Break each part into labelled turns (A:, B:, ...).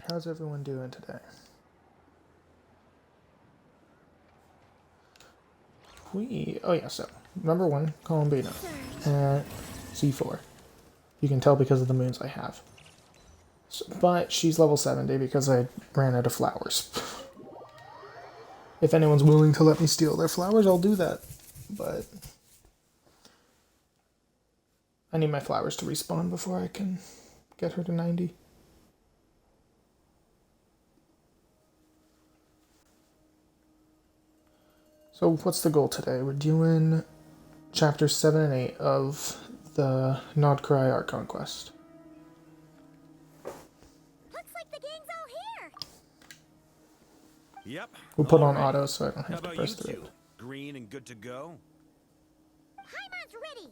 A: How's everyone doing today? Oh yeah, so number 1, Columbina, at C4. You can tell because of the moons I have. So, but she's level 70 because I ran out of flowers. If anyone's willing to let me steal their flowers, I'll do that. But I need my flowers to respawn before I can get her to 90. So what's the goal today? We're doing chapters 7 and 8 of the Krai Archon quest.
B: Looks like the gang's all here.
C: Yep.
A: We'll put on auto so I don't have to press through it.
C: Green and good to go?
B: Hyman's ready.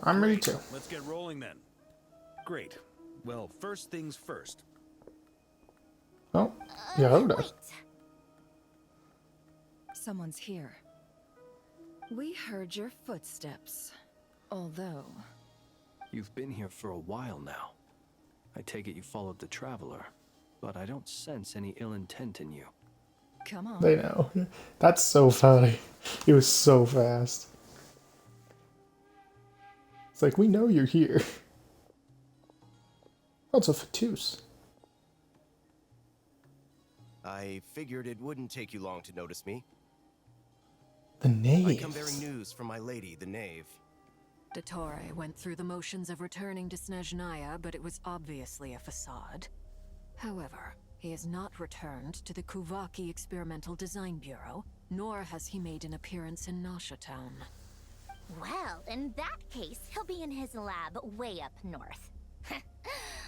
A: I'm ready too.
C: Let's get rolling then. Great. Well, first things first.
A: Oh, Yehuda.
B: Wait.
D: Someone's here. We heard your footsteps. Although...
E: You've been here for a while now. I take it you followed the Traveler, but I don't sense any ill intent in you.
D: Come on.
A: They know. That's so funny. It was so fast. It's like, we know you're here. Oh, it's a Fatus.
F: I figured it wouldn't take you long to notice me.
A: The knave.
F: I come bearing news from my lady, the knave.
D: Dottore went through the motions of returning to Snezhnaya, but it was obviously a facade. However, he has not returned to the Kuvaki Experimental Design Bureau, nor has he made an appearance in Nasha Town.
B: Well, in that case, he'll be in his lab way up north.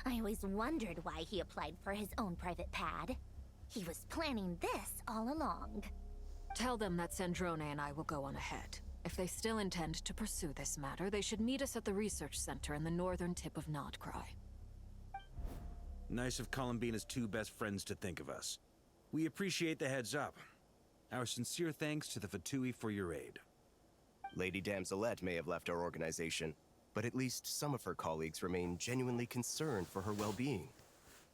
B: I always wondered why he applied for his own private pad. He was planning this all along.
D: Tell them that Sandrone and I will go on ahead. If they still intend to pursue this matter, they should meet us at the research center in the northern tip of Krai.
C: Nice of Columbina's 2 best friends to think of us. We appreciate the heads up. Our sincere thanks to the Fatui for your aid.
F: Lady Damselette may have left our organization, but at least some of her colleagues remain genuinely concerned for her well-being.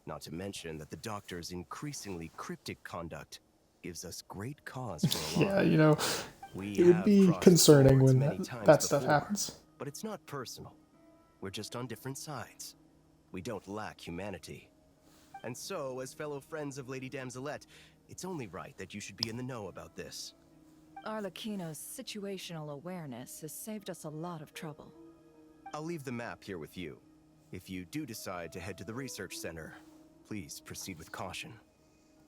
F: Not to mention that the Doctor's increasingly cryptic conduct gives us great cause for alarm.
A: Yeah, you know,
F: We
A: it would
F: have
A: be
F: crossed
A: concerning
F: swords
A: when
F: many
A: that
F: times
A: stuff
F: before,
A: happens.
F: But it's not personal. We're just on different sides. We don't lack humanity. And so, as fellow friends of Lady Damselette, it's only right that you should be in the know about this.
D: Arlecchino's situational awareness has saved us a lot of trouble.
F: I'll leave the map here with you. If you do decide to head to the research center, please proceed with caution.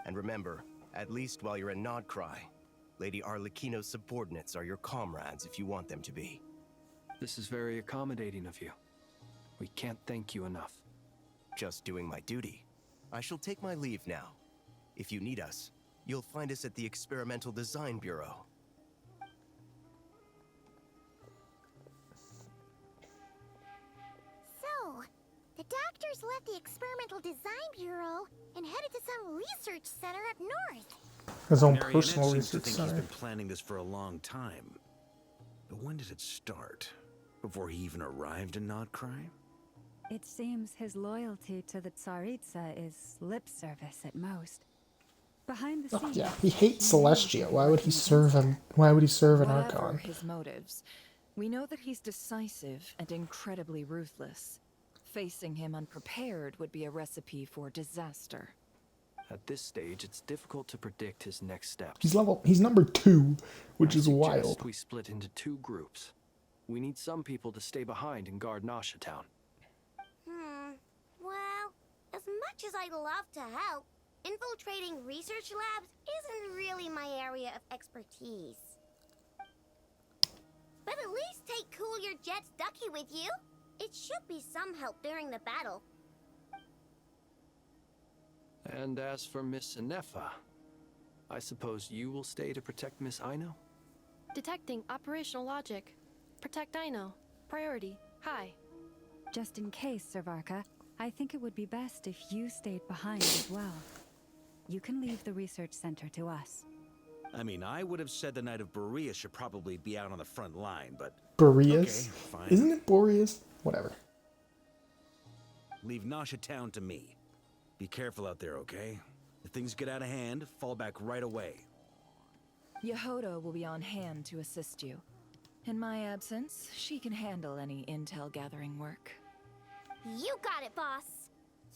F: And remember, at least while you're in Krai, Lady Arlecchino's subordinates are your comrades if you want them to be.
E: This is very accommodating of you. We can't thank you enough.
F: Just doing my duty. I shall take my leave now. If you need us, you'll find us at the Experimental Design Bureau.
B: So, the doctors left the Experimental Design Bureau and headed to some research center up north.
A: His own
C: Marionette
A: personal
C: seems to
A: research
C: think
A: center.
C: he's been planning this for a long time. But when did it start? Before he even arrived in Krai?
G: It seems his loyalty to the Tsaritsa is lip service at most. Behind the
A: Oh,
G: scenes,
A: yeah, he hates Celestia. Why would he serve him? Why would he serve an
D: Whatever
A: Archon?
D: his motives, we know that he's decisive and incredibly ruthless. Facing him unprepared would be a recipe for disaster.
E: At this stage, it's difficult to predict his next steps.
A: He's number 2, which
E: I
A: is
E: suggest
A: wild.
E: we split into 2 groups. We need some people to stay behind and guard Nasha Town.
B: Well, as much as I'd love to help, infiltrating research labs isn't really my area of expertise. But at least take Cool Your Jet's Ducky with you. It should be some help during the battle.
E: And as for Miss Inefa, I suppose you will stay to protect Miss Aino?
H: Detecting operational logic. Protect Aino. Priority. High.
G: just in case, Servarka, I think it would be best if you stayed behind as well. You can leave the research center to us.
C: I mean, I would have said the Knight of Boreas should probably be out on the front line, but...
A: Boreas?
C: Okay, fine.
A: Isn't it Boreas? Whatever.
C: leave Nasha Town to me. Be careful out there, okay? If things get out of hand, fall back right away.
I: Yehoda will be on hand to assist you. In my absence, she can handle any intel gathering work.
B: You got it, boss.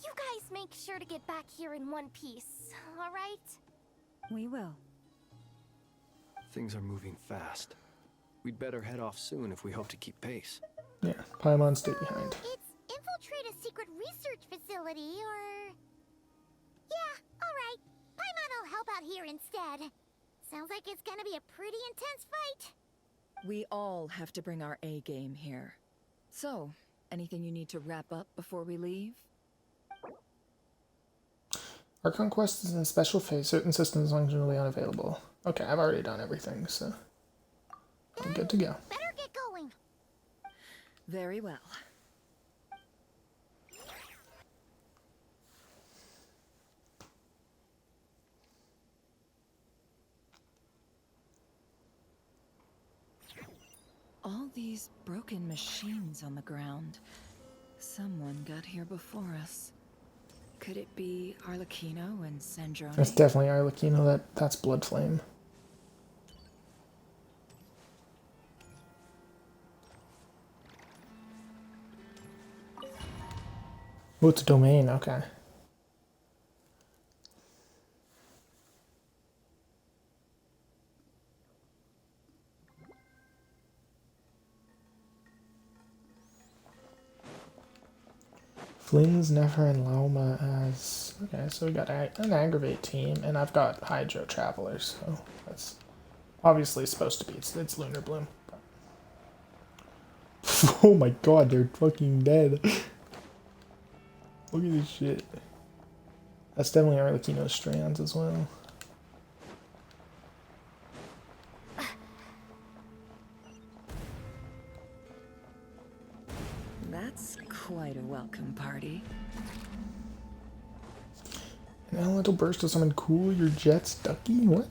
B: You guys make sure to get back here in one piece, all right?
G: We will.
E: Things are moving fast. We'd better head off soon if we hope to keep pace.
A: Yeah, Paimon, stay behind.
B: It's infiltrate a secret research facility, or... Yeah, alright. Paimon will help out here instead. Sounds like it's gonna be a pretty intense fight.
I: We all have to bring our A game here. So, anything you need to wrap up before we leave?
A: Our conquest is in a special phase. Certain systems are functionally unavailable. Okay, I've already done everything, so I'm good to go.
B: Better get going.
I: Very well. All these broken machines on the ground. Someone got here before us. Could it be Arlecchino and Sandrone?
A: That's definitely Arlecchino. That's Bloodflame. Oh, it's a domain. Okay. Flings, Nefer, and Lauma as... Okay, so we got an Aggravate team, and I've got Hydro Travelers, so that's obviously supposed to be. It's Lunar Bloom. But... Oh my god, they're fucking dead. Look at this shit. That's definitely Arlecchino's strands as well.
I: That's quite a welcome party.
A: An elemental burst to summon cool your jets, Ducky? What?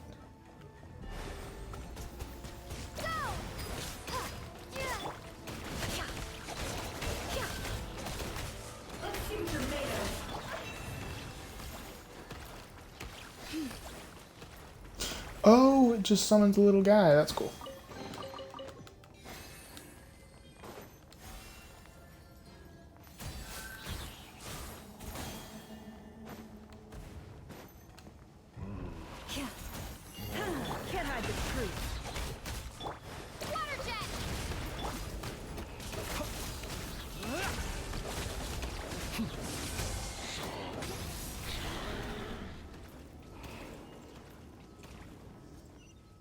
A: Oh, it just summons a little guy. That's cool.
I: Can't hide the truth.
B: Water jet!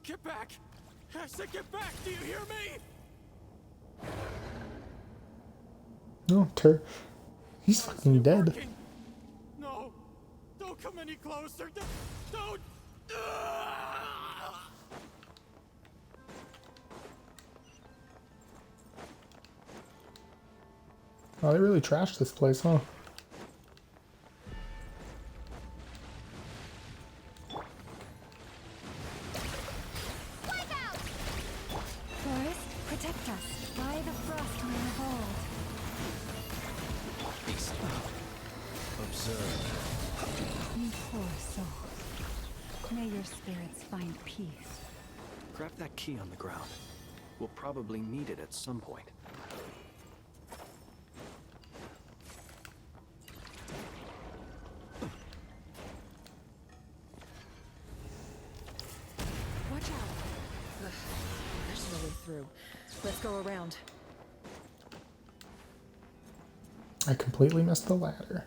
J: Get back! I said get back! Do you hear me?
A: No, he's fucking dead.
J: Working. No! Don't come any closer! Don't!
A: Oh, they really trashed this place, huh?
G: Forest, protect us. By the frost we hold.
F: Observe.
G: You poor soul. May your spirits find peace.
E: Grab that key on the ground. We'll probably need it at some point.
I: Watch out. Ugh, there's no way through. Let's go around.
A: I completely missed the ladder.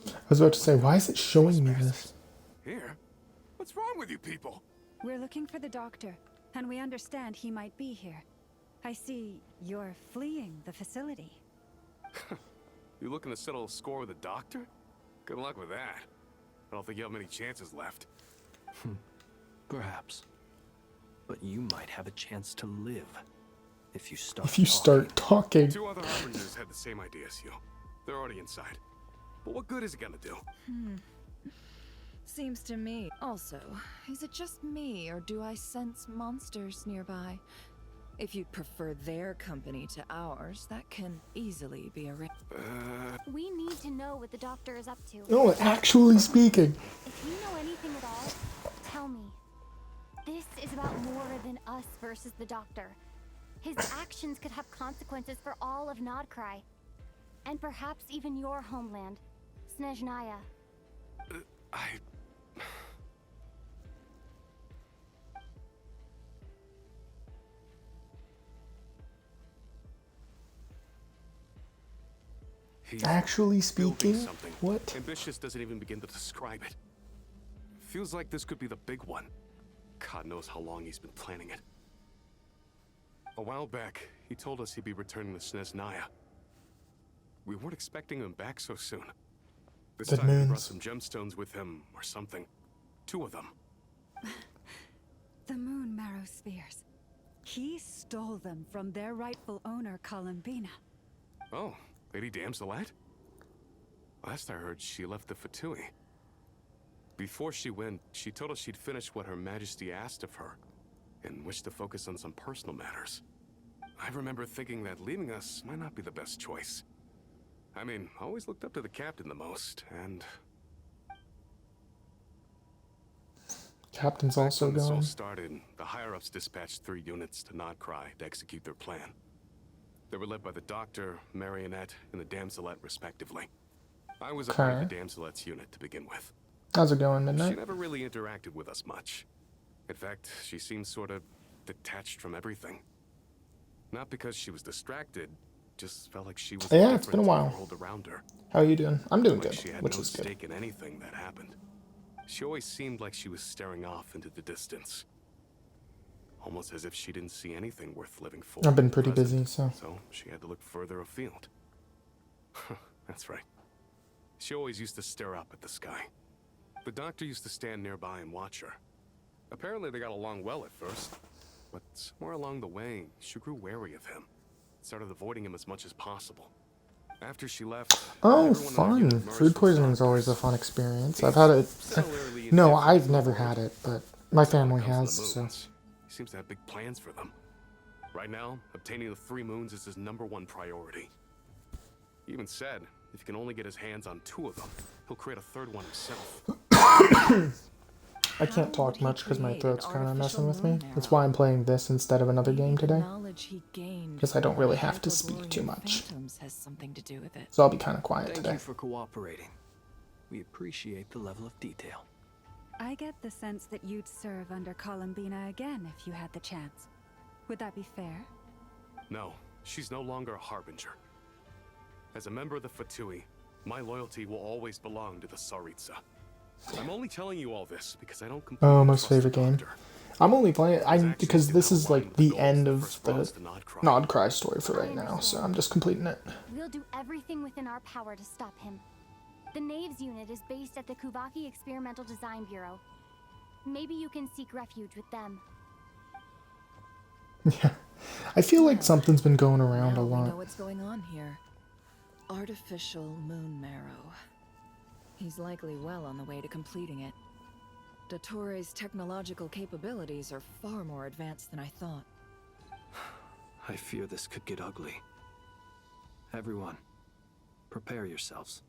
A: I was about to say, why is it showing me this?
J: Here? What's wrong with you people?
G: We're looking for the doctor, and we understand he might be here. I see you're fleeing the facility.
J: You looking to settle a score with a doctor? Good luck with that. I don't think you have many chances left.
E: Perhaps. But you might have a chance to live. If you start
A: If you start talking.
J: Two other harbingers had the same idea as you. They're already inside. But what good is it gonna do?
I: Seems to me. Also, is it just me, or do I sense monsters nearby? If you'd prefer their company to ours, that can easily be arranged.
K: We need to know what the doctor is up to.
A: No, actually speaking.
K: If you know anything at all, tell me. This is about more than us versus the doctor. His actions could have consequences for all of Nodkrai. And perhaps even your homeland, Snezhnaya.
J: He's
A: Actually
J: building
A: speaking?
J: something.
A: What?
J: Ambitious doesn't even begin to describe it. Feels like this could be the big one. God knows how long he's been planning it. A while back, he told us he'd be returning to Snezhnaya. We weren't expecting him back so soon. This
A: The
J: time he brought
A: moons.
J: some gemstones with him, or something. 2 of them.
G: The moon marrow spheres. He stole them from their rightful owner, Columbina.
J: Oh, Lady Damselat? Last I heard, she left the Fatui. Before she went, she told us she'd finish what Her Majesty asked of her, and wished to focus on some personal matters. I remember thinking that leaving us might not be the best choice. I mean, I always looked up to the captain the most, and...
A: Captain's also
J: when this all
A: going.
J: started, the higher-ups dispatched 3 units to Nodkrai to execute their plan. They were led by the Doctor, Marionette, and the Damselet, respectively. I was a part of the Damselet's unit to begin with.
A: How's it going,
J: She
A: Midnight?
J: never really interacted with us much. In fact, she seemed sort of detached from everything. Not because she was distracted, just felt like she was
A: Yeah, it's been a
J: indifferent to the
A: while.
J: world around her.
A: How are you doing? I'm doing
J: Like
A: good,
J: she had
A: which
J: no
A: is good.
J: stake in anything that happened. She always seemed like she was staring off into the distance. Almost as if she didn't see anything worth living for.
A: I've been
J: in the
A: pretty
J: present.
A: busy, so.
J: So she had to look further afield. That's right. She always used to stare up at the sky. The Doctor used to stand nearby and watch her. Apparently they got along well at first, but somewhere along the way, she grew wary of him. Started avoiding him as much as possible. After she left,
A: Oh,
J: everyone in the
A: fun.
J: unit merged
A: Food
J: with
A: poisoning is
J: doctors.
A: always a fun experience. I've had it.
J: Similarly in
A: No,
J: every
A: I've never
J: world.
A: had it, but my family
J: When it comes
A: has,
J: to the
A: so.
J: moons, he seems to have big plans for them. Right now, obtaining the 3 moons is his #1 priority. He even said, if he can only get his hands on 2 of them, he'll create a 3rd one himself.
A: I can't talk much because my throat's kind of messing with me. That's why I'm playing this instead of another game today. Because I don't really have to speak too much.
I: Has something to do with it.
A: So I'll be kind of quiet
E: Thank
A: today.
E: you for cooperating. We appreciate the level of detail.
G: I get the sense that you'd serve under Columbina again if you had the chance. Would that be fair?
J: No, she's no longer a harbinger. As a member of the Fatui, my loyalty will always belong to the Tsaritsa. I'm only telling you all this because I don't completely
A: Oh, most
J: trust the
A: favorite game.
J: Doctor.
A: I'm only playing
J: His actions
A: because
J: do
A: this
J: not
A: is
J: align
A: like
J: with
A: the
J: goals
A: end
J: that
A: of
J: first brought us
A: the
J: to Nodkrai.
A: Nodkrai story for right now, so I'm just completing it.
K: We'll do everything within our power to stop him. The Knaves unit is based at the Kuvaki Experimental Design Bureau. Maybe you can seek refuge with them.
A: Yeah. I feel like something's been going around
I: Now
A: a
I: we know
A: lot.
I: what's going on here. Artificial moon marrow. He's likely well on the way to completing it. Dottores' technological capabilities are far more advanced than I thought.
E: I fear this could get ugly. Everyone, prepare yourselves.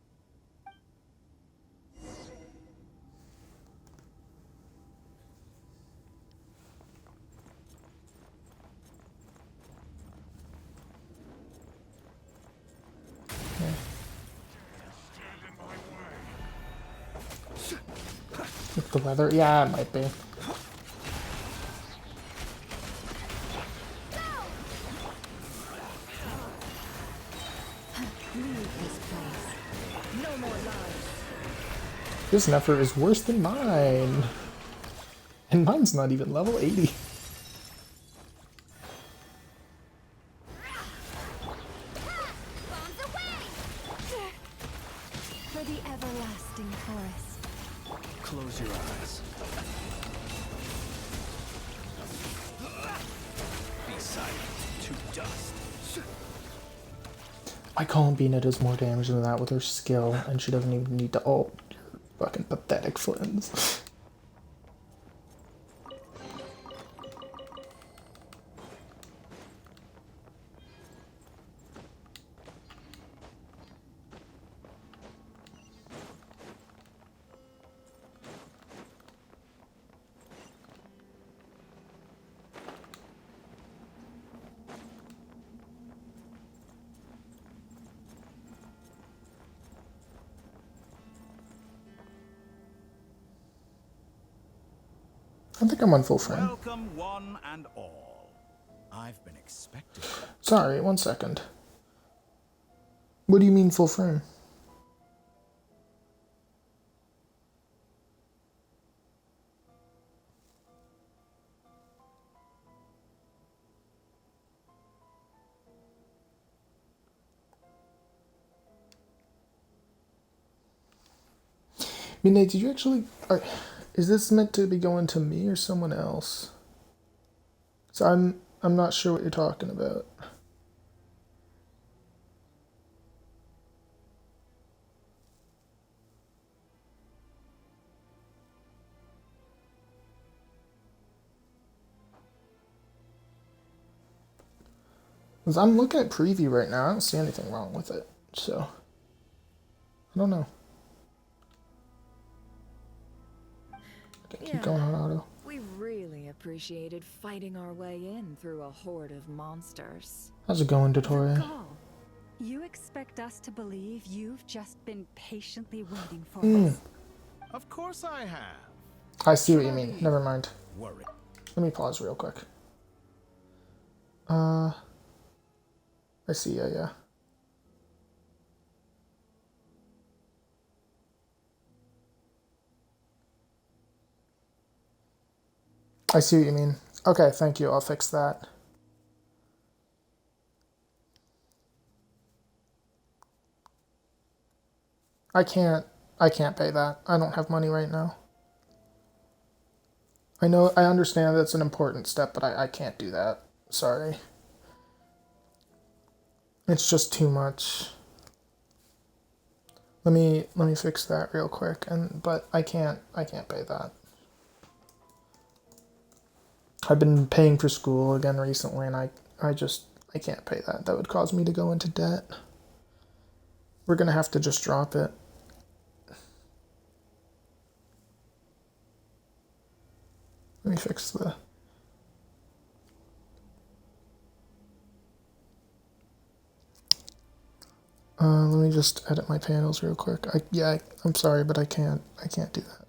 A: With the weather? Yeah, it might be.
I: No more lies.
A: This Nefer is worse than mine. And mine's not even level 80.
G: For the everlasting forest.
E: Close your eyes. Be silent.
F: to dust.
A: My Columbina does more damage than that with her skill, and she doesn't even need to ult. You're fucking pathetic, Flins. I think I'm on full frame.
L: Welcome one and all. I've been expecting.
A: Sorry, 1 second. What do you mean full frame? Midnight, did you actually... is this meant to be going to me or someone else? So I'm not sure what you're talking about. Because I'm looking at preview right now. I don't see anything wrong with it. So, I don't know. Keep going on auto.
I: We really appreciated fighting our way in through a horde of monsters.
A: How's it going, Dottore?
G: You expect us to believe you've just been patiently waiting for us?
L: Of course I have.
A: I see what you mean. Never mind.
L: Worry.
A: Let me pause real quick. I see, yeah. I see what you mean. Okay, thank you. I'll fix that. I can't pay that. I don't have money right now. I understand that's an important step, but I can't do that. Sorry. It's just too much. Let me fix that real quick, but I can't pay that. I've been paying for school again recently, and I can't pay that. That would cause me to go into debt. We're gonna have to just drop it. Let me fix the... let me just edit my panels real quick. I'm sorry, but I can't do that.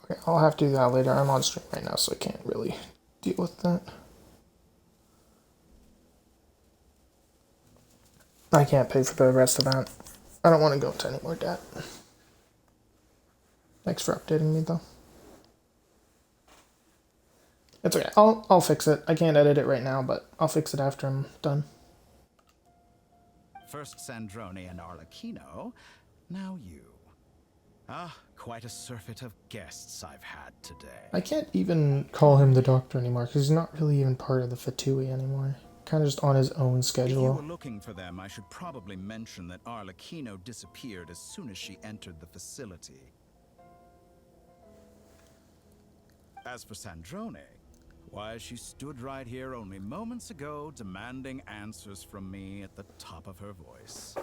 A: Okay, I'll have to do that later. I'm on stream right now, so I can't really deal with that. I can't pay for the rest of that. I don't want to go into any more debt. Thanks for updating me, though. It's okay. I'll fix it. I can't edit it right now, but I'll fix it after I'm done.
L: First Sandrone and Arlecchino, now you. Ah, quite a surfeit of guests I've had today.
A: I can't even call him the doctor anymore, because he's not really even part of the Fatui anymore. Kind of just on his own schedule.
L: If you were looking for them, I should probably mention that Arlecchino disappeared as soon as she entered the facility. As for Sandrone, why, she stood right here only moments ago, demanding answers from me at the top of her voice.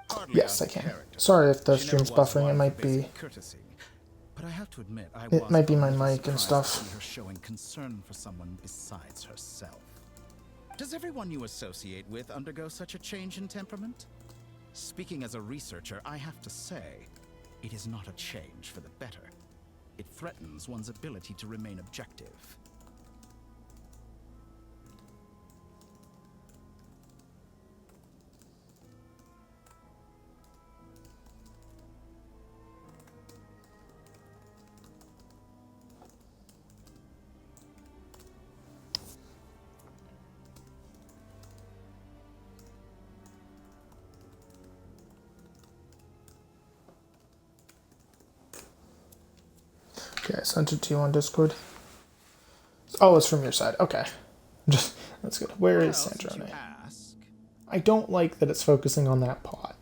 L: Hardly
A: yes, I can. Sorry if the stream's buffering. It might be.
L: Courtesy, but I have to admit,
A: It might be my mic and stuff.
L: To see her showing concern for someone besides herself. Does everyone you associate with undergo such a change in temperament? Speaking as a researcher, I have to say, it is not a change for the better. It threatens one's ability to remain objective.
A: Okay, I sent it to you on Discord. Oh, it's from your side. Okay. Just that's good. Where is Sandrone? I don't like that it's focusing on that pot.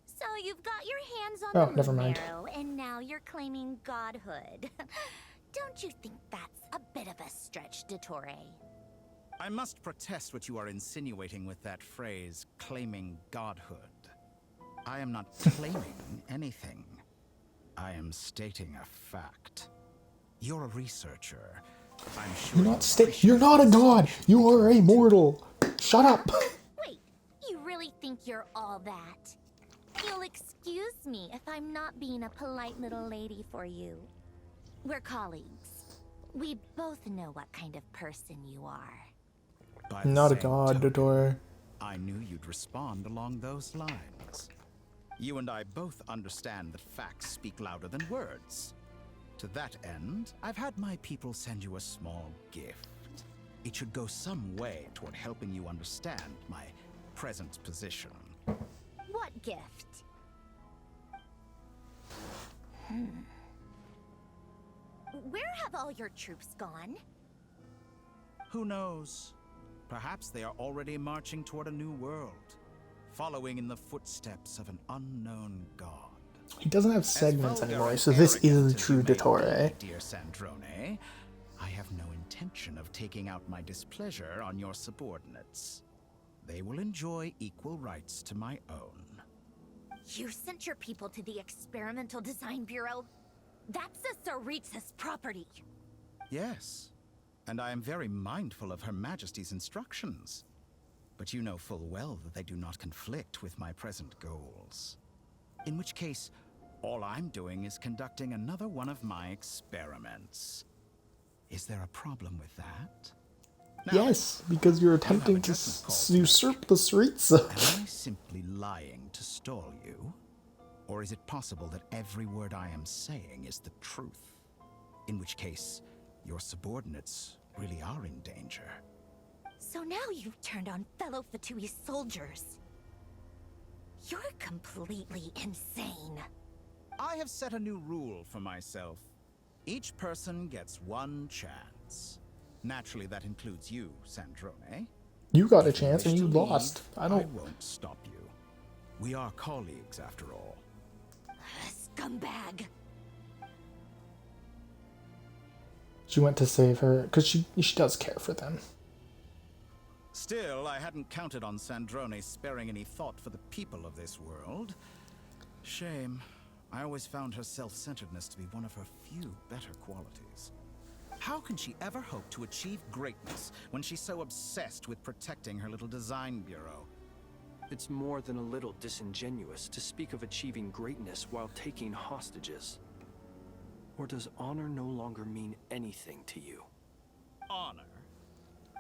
B: So you've got your hands on
A: Oh,
B: the
A: never
B: moon
A: mind.
B: marrow, and now you're claiming godhood. Don't you think that's a bit of a stretch, Dottore?
L: I must protest what you are insinuating with that phrase, claiming godhood. I am not claiming anything. I am stating a fact. You're a researcher. I'm sure
A: You're not a god! You are a mortal! Shut up!
B: Wait, you really think you're all that? You'll excuse me if I'm not being a polite little lady for you. We're colleagues. We both know what kind of person you are.
L: By the
A: Not a
L: same
A: god,
L: token,
A: Dottore.
L: I knew you'd respond along those lines. You and I both understand that facts speak louder than words. To that end, I've had my people send you a small gift. It should go some way toward helping you understand my present position.
B: What gift? Where have all your troops gone?
L: Who knows? Perhaps they are already marching toward a new world, following in the footsteps of an unknown god.
A: He doesn't have segments anymore, so this is the true Dottore.
L: Dear Sandrone, I have no intention of taking out my displeasure on your subordinates. They will enjoy equal rights to my own.
B: You sent your people to the Experimental Design Bureau? That's a Saritsa's property.
L: Yes, and I am very mindful of Her Majesty's instructions. But you know full well that they do not conflict with my present goals. In which case, all I'm doing is conducting another one of my experiments. Is there a problem with that? Now,
A: Yes, because you're attempting to usurp the Saritsa.
L: am I simply lying to stall you? Or is it possible that every word I am saying is the truth? In which case, your subordinates really are in danger.
B: So now you've turned on fellow Fatui soldiers. You're completely insane.
L: I have set a new rule for myself. Each person gets one chance. Naturally, that includes you, Sandrone.
A: You got a
L: If
A: chance
L: wish
A: and you
L: to
A: lost.
L: leave,
A: I don't.
L: won't stop you. We are colleagues, after all.
B: Scumbag.
A: She went to save her because she does care for them.
L: Still, I hadn't counted on Sandrone sparing any thought for the people of this world. Shame. I always found her self-centeredness to be one of her few better qualities. How can she ever hope to achieve greatness when she's so obsessed with protecting her little design bureau?
E: It's more than a little disingenuous to speak of achieving greatness while taking hostages. Or does honor no longer mean anything to you?
L: Honor?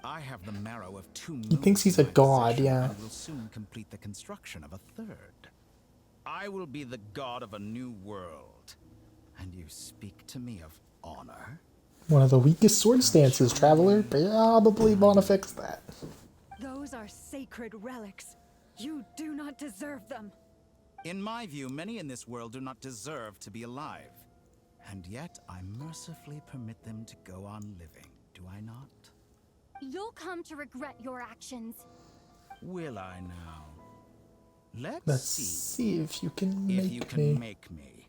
L: I have the marrow of 2 moons.
A: He thinks he's a
L: in my
A: god,
L: possession
A: yeah.
L: and will soon complete the construction of a 3rd. I will be the god of a new world. And you speak to me of honor?
A: One of the weakest sword stances, Traveler. Probably wanna fix that.
G: Those are sacred relics. You do not deserve them.
L: In my view, many in this world do not deserve to be alive. And yet, I mercifully permit them to go on living, do I not?
K: You'll come to regret your actions.
L: Will I now?
A: Let's see if you can make
L: if you can
A: me.
L: make me.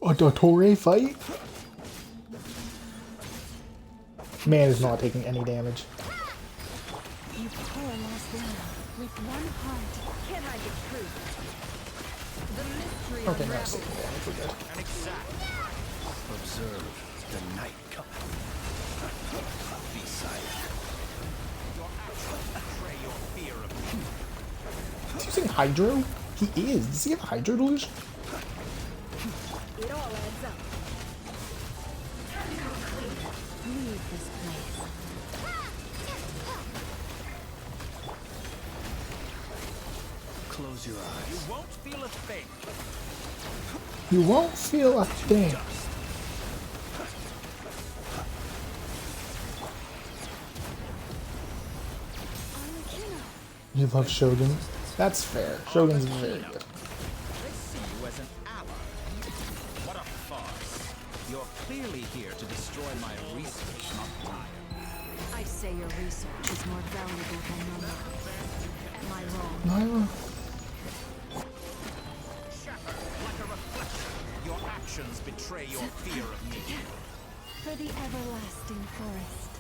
A: A Dottore fight? Man is not taking any damage.
G: You paralyzed them with one heart. Can't hide the truth. The mystery
A: Okay, no,
G: unravels.
A: taking damage. We're good.
F: And exact. Observe the night coming. Be silent. Your actions betray your fear of me.
A: Is he using Hydro? He is. Does he have a Hydro delusion?
G: It all adds up. Leave this place.
E: Close your eyes.
L: You won't feel a thing.
A: You won't feel a thing. You love Shogun. That's fair. Shogun's very good.
L: You're clearly here to destroy my research, not mine.
D: I say your research is more valuable than your life. Am I wrong?
A: Myra?
L: Shatter like a reflection. Your actions betray your fear of me.
G: For the everlasting forest.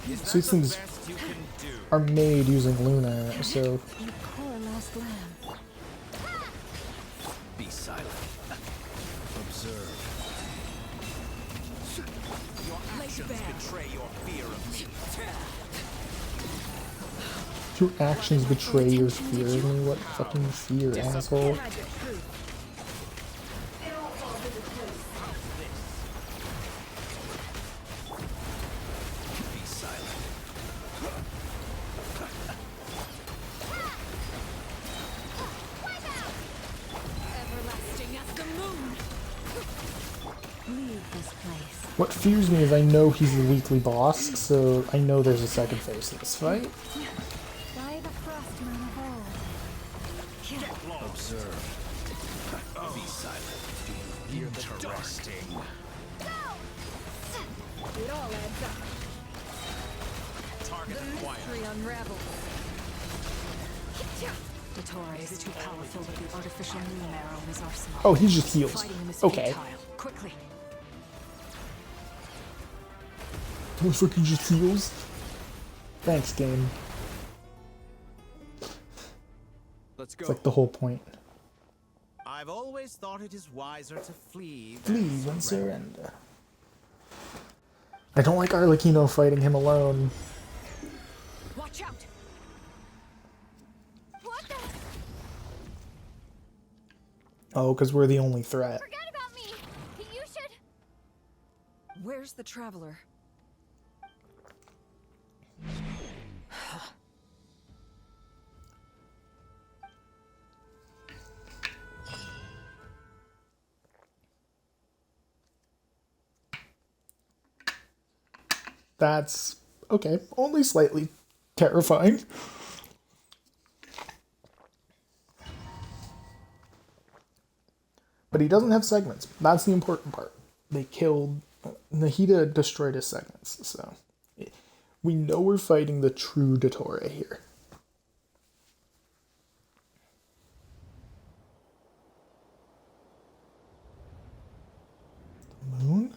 L: Is that
A: These
L: the
A: things
L: best you can do?
A: are made using Luna, so
G: You poor lost lamb.
L: Be silent. Observe. Your actions betray your fear of me.
A: your actions betray your fear of me. What fucking fear, asshole?
L: Be silent.
D: Everlasting as the moon.
G: Leave this place.
A: What fears me is I know he's the weekly boss, so I know there's a second phase to this fight.
G: By the frost moon of old.
L: Observe. Be silent. Interesting.
I: It all adds up.
L: Target
I: The
L: acquired.
I: mystery unravels.
D: Dottore is too powerful with the artificial moon marrow in his arsenal.
A: Oh, he just heals.
D: Fighting him is
A: Okay.
D: futile. Quickly.
A: Motherfucker just heals. Thanks, game.
L: Let's
A: It's
L: go.
A: like the whole point.
L: I've always thought it is wiser to flee
A: Flee and surrender. I don't like Arlecchino fighting him alone.
D: Watch out!
K: What the?
A: Oh, because we're the only threat.
K: Forget about me. You should.
I: Where's the traveler?
A: That's okay. Only slightly terrifying. But he doesn't have segments. That's the important part. They killed... Nahida destroyed his segments, so... We know we're fighting the true Dottore here. Moon?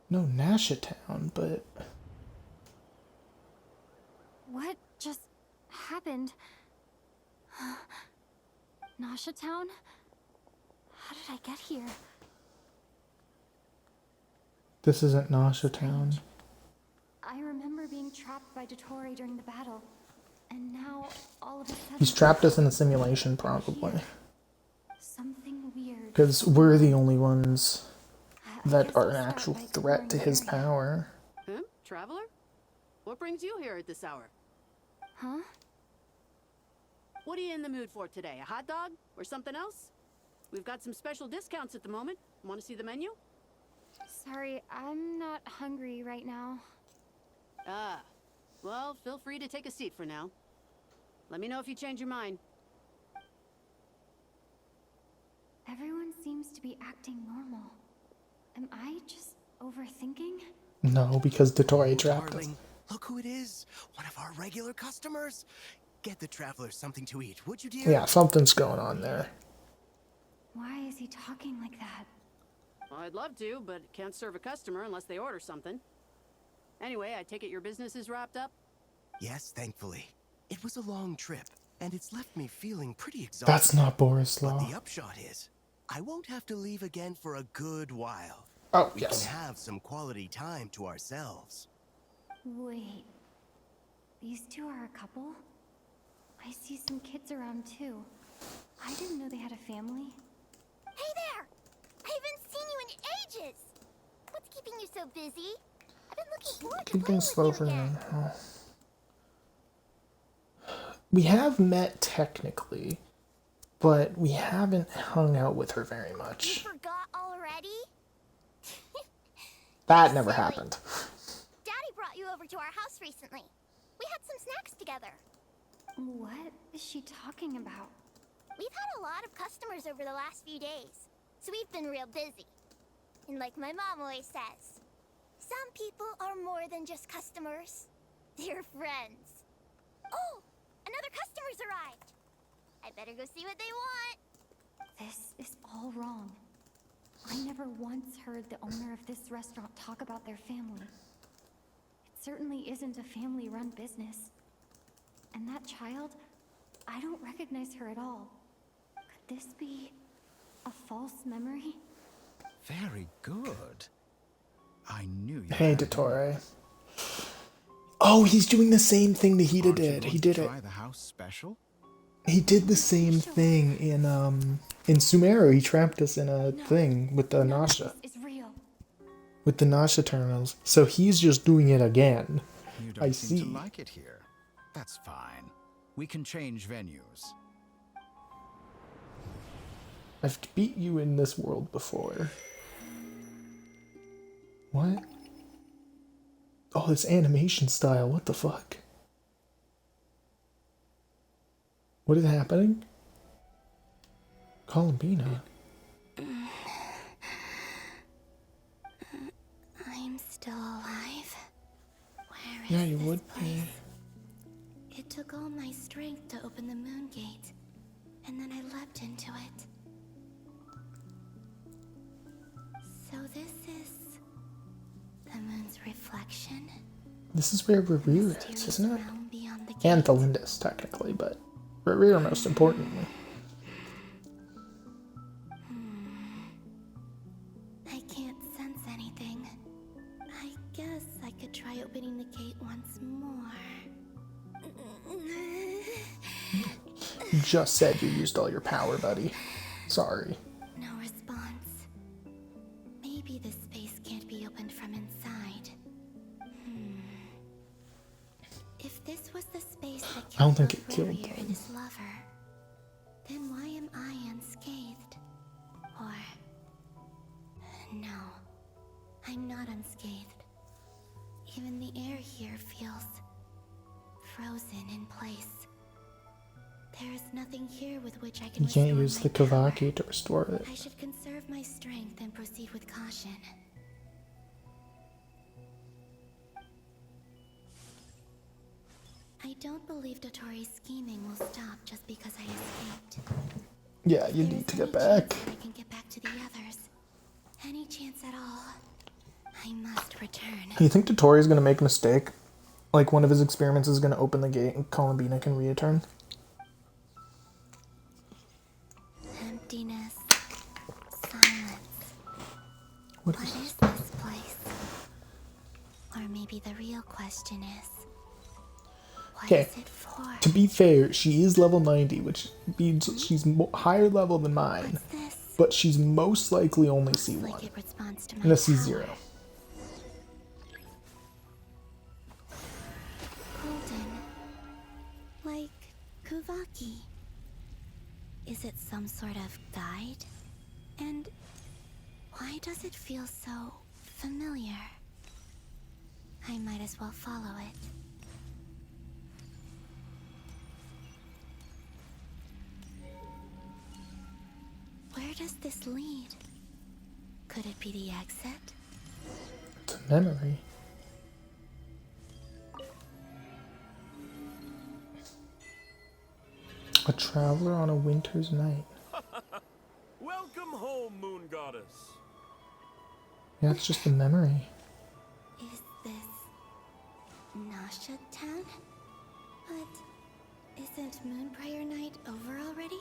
A: No, Nasha Town, but...
K: What just happened? Nasha Town? How did I get here?
A: This isn't Nasha Town.
K: I remember being trapped by Dottore during the battle. And now, all of a sudden...
A: He's trapped us in a simulation, probably.
K: Something weird.
A: Because we're the only ones
K: I
A: that
K: guess
A: are
K: I'll
A: an
K: start
A: actual
K: by
A: threat to
K: exploring
A: his
K: the area.
A: power.
M: Traveler? What brings you here at this hour?
K: Huh?
M: What are you in the mood for today? A hot dog? Or something else? We've got some special discounts at the moment. Want to see the menu?
K: Sorry, I'm not hungry right now.
M: Ah. Well, feel free to take a seat for now. Let me know if you change your mind.
K: Everyone seems to be acting normal. Am I just overthinking?
A: No, because Dottore trapped us.
F: Darling, look who it is. One of our regular customers. Get the traveler something to eat, would you, dear?
A: Yeah, something's going on there.
K: Why is he talking like that?
M: Well, I'd love to, but can't serve a customer unless they order something. Anyway, I take it your business is wrapped up?
F: Yes, thankfully. It was a long trip, and it's left me feeling pretty exhausted.
A: That's not
F: But
A: Borislav.
F: the upshot is, I won't have to leave again for a good while.
A: Oh,
F: We
A: yes.
F: can have some quality time to ourselves.
K: Wait. These two are a couple? I see some kids around too. I didn't know they had a family.
B: Hey there! I haven't seen you in ages! What's keeping you so busy? I've been looking forward to
A: Keep
B: playing
A: going
B: with
A: slow
B: you
A: for
B: again.
A: now. We have met technically, but we haven't hung out with her very
B: You
A: much.
B: forgot already?
A: That never
B: Silly.
A: happened.
B: Daddy brought you over to our house recently. We had some snacks together.
K: together. What is she talking about? We've had a lot of customers over the last few days, so we've been real busy. And like my mom always says, some people are more than just customers. They're friends. Oh, another customer's arrived. I better go see what they want. This is all wrong. I never once heard the owner of this restaurant talk about their family. It certainly isn't a family-run business. And that child, I don't recognize her at all. Could this be a false memory?
L: Very good. I knew you.
A: Hey, Dottore. Oh, he's doing the same thing that Hida did. He did it.
L: Try the house special?
A: He did the same thing in Sumeru. He trapped us in a thing with the Nasha.
K: It's real.
A: With the Nasha terminals. So he's just doing it again.
L: You don't seem to like it here. That's fine. We can change venues.
A: I've beat you in this world before. What? Oh, this animation style. What the fuck? What is happening? Columbina.
B: I'm still alive. Where is
A: Yeah, you
B: this
A: would
B: place?
A: be.
B: It took all my strength to open the moon gate, and then I leapt into it. So this is the moon's reflection.
A: This is where Rerir is, isn't it? And Thalindus, technically, but Rerir most importantly.
B: I can't sense anything. I guess I could try opening the gate once more.
A: You just said you used all your power, buddy. Sorry.
B: No response. Maybe this space can't be opened from inside. If this was the space that
A: I don't
B: killed
A: think it
B: both
A: killed
B: Rerir and
A: them.
B: his lover, then why am I unscathed? Or... No, I'm not unscathed. Even the air here feels frozen in place. There is nothing here with which I can
A: You can't
B: restore
A: use
B: my
A: the
B: power.
A: Kavaki to restore it.
B: I should conserve my strength and proceed with caution. I don't believe Dottori's scheming will stop just because I escaped.
A: Yeah, you need to get back.
B: I can get back to the others. Any chance at all? I must return.
A: You think Dottori's gonna make a mistake? Like one of his experiments is gonna open the gate and Columbina can return?
B: Emptiness. Silence.
A: What
B: What
A: is
B: is this place? Or maybe the real question is, what
A: Okay.
B: is it for?
A: To be fair, she is level 90, which means she's higher level than mine. But she's most likely only C1.
B: Like it responds to my
A: And a C0.
B: Golden. Like Kuvaki. Is it some sort of guide? And why does it feel so familiar? I might as well follow it. Where does this lead? Could it be the exit?
A: It's a memory. A traveler on a winter's night.
N: Welcome home, Moon Goddess.
A: Yeah, it's just a memory.
B: Is this Nasha Town? But isn't Moonbriar Night over already?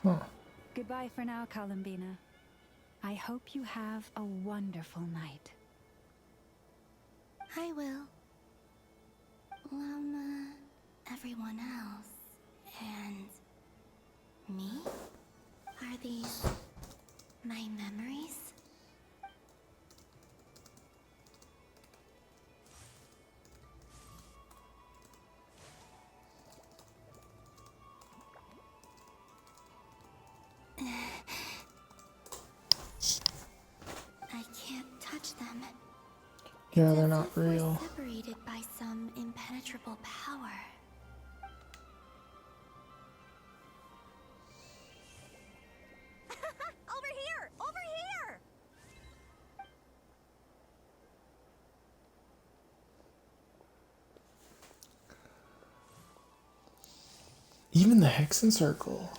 A: Huh.
G: Goodbye for now, Columbina. I hope you have a wonderful night.
B: I will. Everyone else. And me? Are these my memories?
A: Yeah, they're not real.
B: Separated by some impenetrable power. Over here! Over here!
A: Even the Hexen Circle.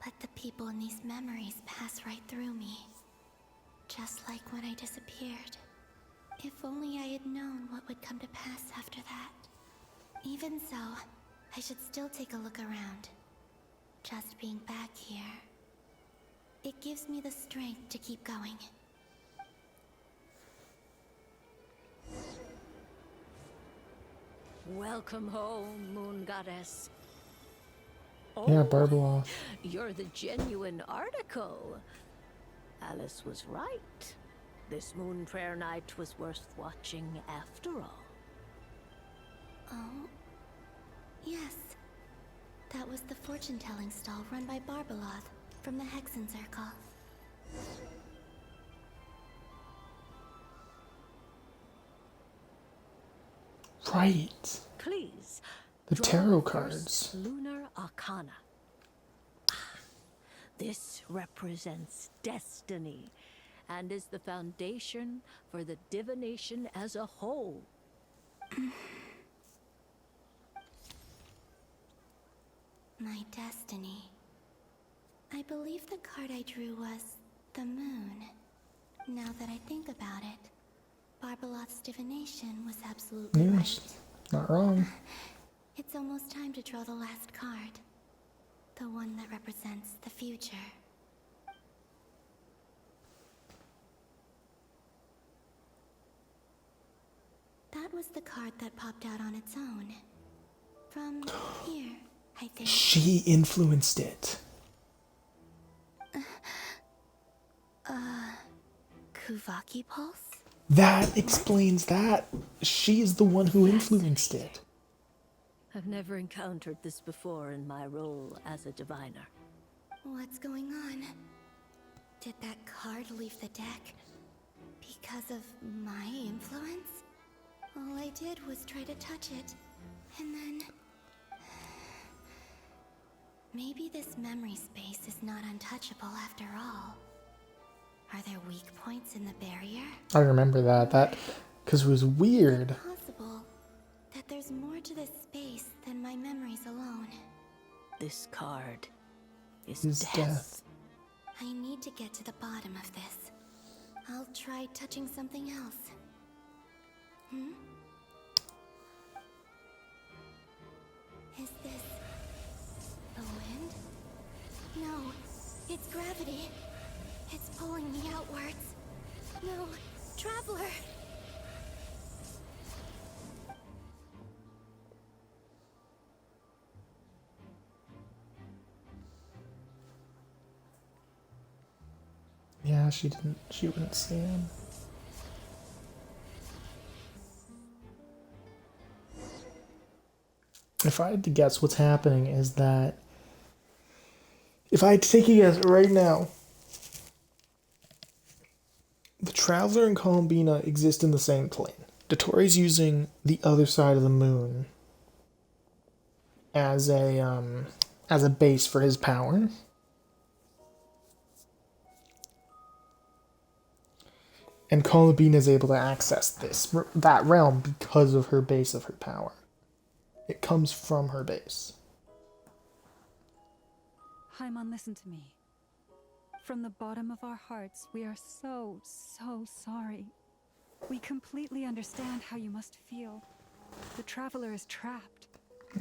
B: But the people in these memories pass right through me. Just like when I disappeared. If only I had known what would come to pass after that. Even so, I should still take a look around. Just being back here. It gives me the strength to keep going.
O: Welcome home, Moon Goddess.
A: Yeah, Barbeloth.
O: You're the genuine article. Alice was right. This Moon Prayer Night was worth watching after all.
B: Oh? Yes. That was the fortune-telling stall run by Barbeloth from the Hexen Circle.
A: Right.
O: Please.
A: The
O: draw
A: tarot
O: the
A: cards.
O: first Lunar Arcana. This represents destiny and is the foundation for the divination as a whole.
B: My destiny. I believe the card I drew was the moon. Now that I think about it, Barbeloth's divination was absolutely
A: Yes, not wrong.
B: It's almost time to draw the last card. The one that represents the future. That was the card that popped out on its own. From here, I think.
A: She influenced it.
B: Kuvaki Pulse?
A: That explains that. She's the one who influenced it.
O: I've never encountered this before in my role as a diviner.
B: What's going on? Did that card leave the deck because of my influence? All I did was try to touch it, and then... Maybe this memory space is not untouchable after all. Are there weak points in the barrier?
A: I remember that because it was weird.
B: Is it possible that there's more to this space than my memories alone?
O: This card is
A: His death.
B: I need to get to the bottom of this. I'll try touching something else. Is this the wind? No, it's gravity. It's pulling me outwards. No, Traveler!
A: Yeah, she wouldn't see him. If I had to guess what's happening is that if I had to take a guess right now, the Traveler and Columbina exist in the same plane. Dottore using the other side of the moon as a base for his power. And Columbina is able to access that realm because of her base of her power. It comes from her base.
G: Haimon, listen to me. From the bottom of our hearts, we are so sorry. We completely understand how you must feel. The Traveler is trapped.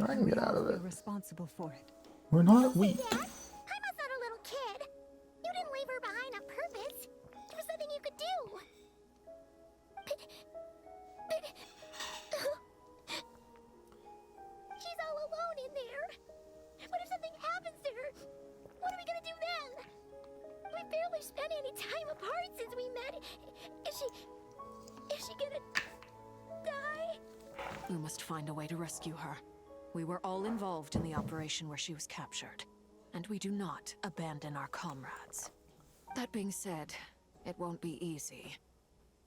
A: I can get out of it.
G: We're responsible for it.
A: We're not weak.
B: Dad, Haima's not a little kid. You didn't leave her behind on purpose. There was nothing you could do. She's all alone in there. What if something happens to her? What are we gonna do then? We barely spent any time apart since we met. Is she gonna die?
D: We must find a way to rescue her. We were all involved in the operation where she was captured, and we do not abandon our comrades. That being said, it won't be easy.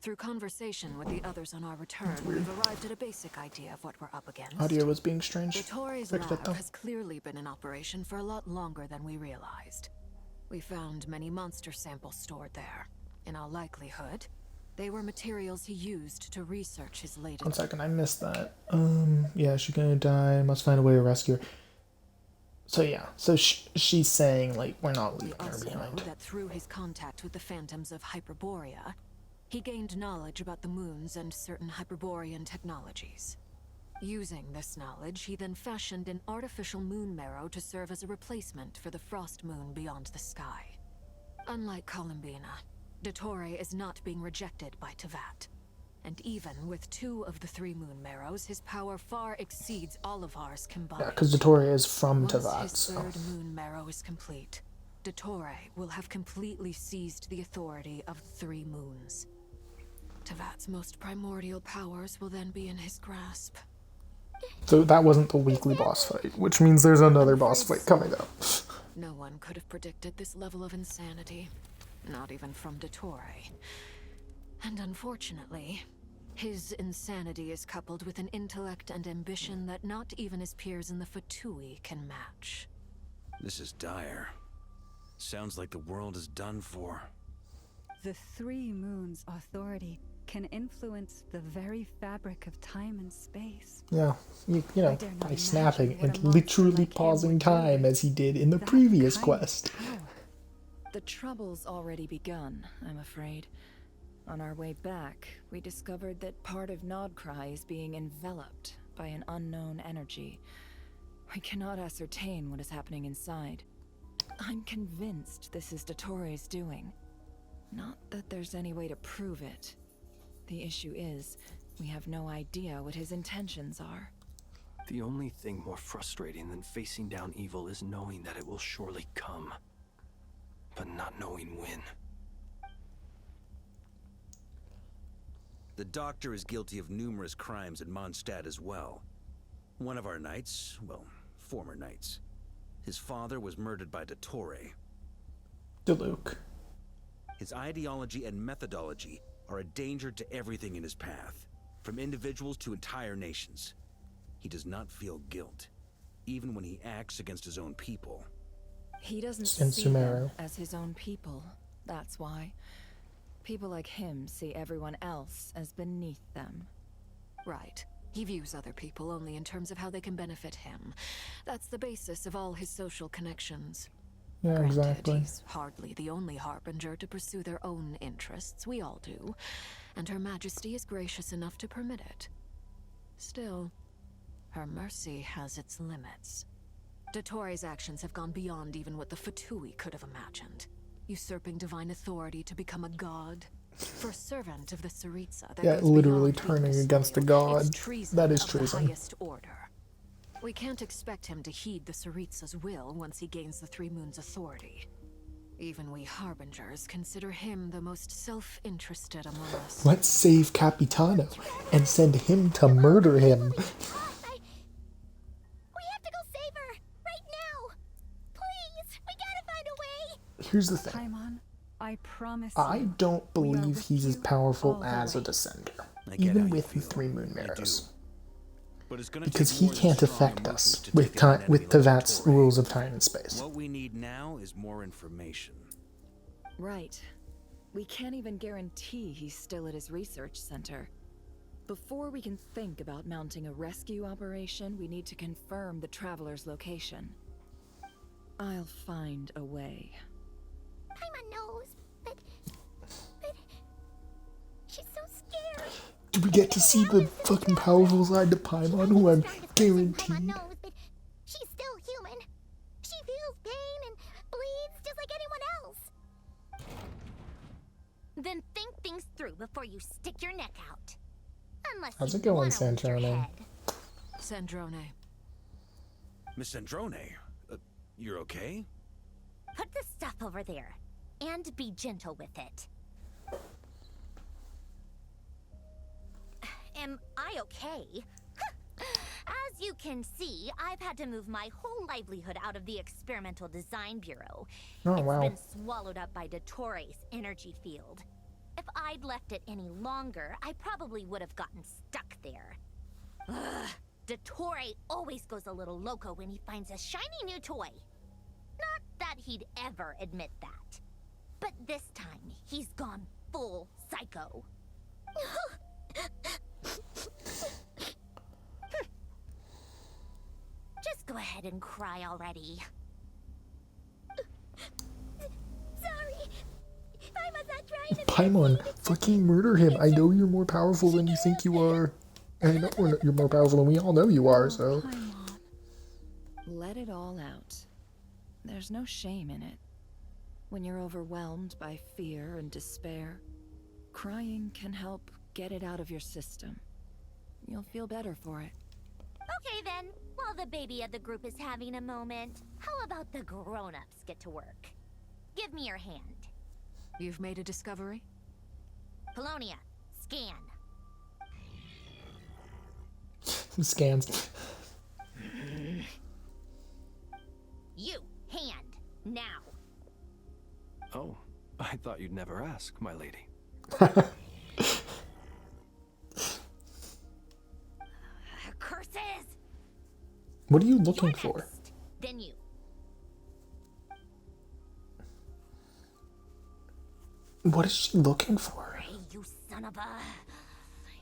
D: Through conversation with the others on our return, we've arrived at a basic idea of what we're up against.
A: Audio was being strange.
D: Dottores'
A: Fixed it
D: lab
A: though.
D: has clearly been in operation for a lot longer than we realized. We found many monster samples stored there. In all likelihood, they were materials he used to research his latest...
A: 1 second, I missed that. Yeah, she's gonna die. Must find a way to rescue her. So yeah, so she's saying, like, we're not leaving her
D: Also
A: behind.
D: know that through his contact with the phantoms of Hyperborea, he gained knowledge about the moons and certain Hyperborean technologies. Using this knowledge, he then fashioned an artificial moon marrow to serve as a replacement for the frost moon beyond the sky. Unlike Columbina, Dottore is not being rejected by Tevat. And even with 2 of the 3 moon marrows, his power far exceeds all of ours combined.
A: Yeah, because Dottore is from
D: Once
A: Tevat,
D: his
A: so...
D: 3rd moon marrow is complete, Dottore will have completely seized the authority of 3 moons. Tevat's most primordial powers will then be in his grasp.
A: So that wasn't the weekly boss fight, which means there's another boss fight coming up.
D: No one could have predicted this level of insanity, not even from Dottore. And unfortunately, his insanity is coupled with an intellect and ambition that not even his peers in the Fatui can match.
C: This is dire. Sounds like the world is done for.
G: The 3 moons' authority can influence the very fabric of time and space.
A: Yeah, you know,
G: dare not
A: by
G: imagine
A: snapping
G: what a
A: and
G: monster
A: literally
G: like him
A: pausing
G: would do
A: time
G: with
A: as he did in the
G: that
A: previous
G: kind of
A: quest.
G: power.
I: The trouble's already begun, I'm afraid. On our way back, we discovered that part of Nodkrai is being enveloped by an unknown energy. We cannot ascertain what is happening inside. I'm convinced this is Dottore's doing. Not that there's any way to prove it. The issue is, we have no idea what his intentions are.
E: The only thing more frustrating than facing down evil is knowing that it will surely come, but not knowing when.
C: The Doctor is guilty of numerous crimes in Mondstadt as well. One of our knights, well, former knights. His father was murdered by Dottore.
A: Diluc.
C: His ideology and methodology are a danger to everything in his path, from individuals to entire nations. He does not feel guilt, even when he acts against his own people.
I: He doesn't
A: And
I: see them
A: Sumeru.
I: as his own people, that's why. People like him see everyone else as beneath them.
D: Right. He views other people only in terms of how they can benefit him. That's the basis of all his social connections.
A: Yeah,
D: Granted,
A: exactly.
D: he's hardly the only harbinger to pursue their own interests. We all do. And Her Majesty is gracious enough to permit it. Still, her mercy has its limits. Dottore's actions have gone beyond even what the Fatui could have imagined. Usurping divine authority to become a god. For a servant of the Tsaritsa, that
A: Yeah,
D: goes
A: literally
D: beyond
A: turning
D: being
A: against a
D: disloyal.
A: god.
D: It's treason
A: That is
D: of
A: treason.
D: the highest order. We can't expect him to heed the Tsaritsa's will once he gains the 3 moons' authority. Even we harbingers consider him the most self-interested among us.
A: Let's save Capitano and send him to murder him.
B: We have to go save her! Right now! Please! We gotta find a way!
A: Here's the thing.
G: Paimon, I promise
A: I
G: you,
A: don't
G: we are
A: believe
G: with
A: he's as
G: you
A: powerful
G: all the
A: as a
G: way.
A: Descender.
C: I get how
A: Even
C: you
A: with the
C: feel.
A: 3 moon
C: I do.
A: marrows.
C: But it's gonna
A: Because
C: take
A: he
C: more than
A: can't
C: strong
A: affect
C: emotions
A: us
C: to
A: with
C: take down an
A: time, with
C: enemy like
A: Tevat's
C: Dottore.
A: rules of time and space.
C: What we need now is more information.
I: Right. We can't even guarantee he's still at his research center. Before we can think about mounting a rescue operation, we need to confirm the traveler's location. I'll find a way.
B: Paimon knows, but she's so scared.
A: Do we get to see the fucking powerful side to Paimon, who I'm
B: Paimon
A: guaranteed?
B: knows, but she's still human. She feels pain and bleeds just like anyone else. Then think things through before you stick your neck out. Unless
A: How's
B: you
A: it going,
B: wanna lose your
A: Sandrone?
B: head.
D: Sandrone.
C: Miss Androne, you're okay?
B: Put the stuff over there, and be gentle with it. Am I okay? As you can see, I've had to move my whole livelihood out of the Experimental Design Bureau.
A: Oh,
B: It's
A: wow.
B: been swallowed up by Dottore's energy field. If I'd left it any longer, I probably would have gotten stuck there. Ugh, Dottore always goes a little loco when he finds a shiny new toy. Not that he'd ever admit that. But this time, he's gone full psycho. Just go ahead and cry already. Sorry. I was not trying to...
A: Paimon, fucking murder him. I know you're more powerful than you think you are. I know you're more powerful than we all know you are, so...
I: Let it all out. There's no shame in it. When you're overwhelmed by fear and despair, crying can help get it out of your system. You'll feel better for it.
B: Okay then, while the baby of the group is having a moment, how about the grown-ups get to work? Give me your hand.
D: You've made a discovery?
B: Polonia, scan.
A: Scans.
B: You, hand, now.
E: Oh, I thought you'd never ask, my lady.
B: Curses!
A: What are you looking for?
B: Then you.
A: What is she looking for?
B: Hey, you son of a...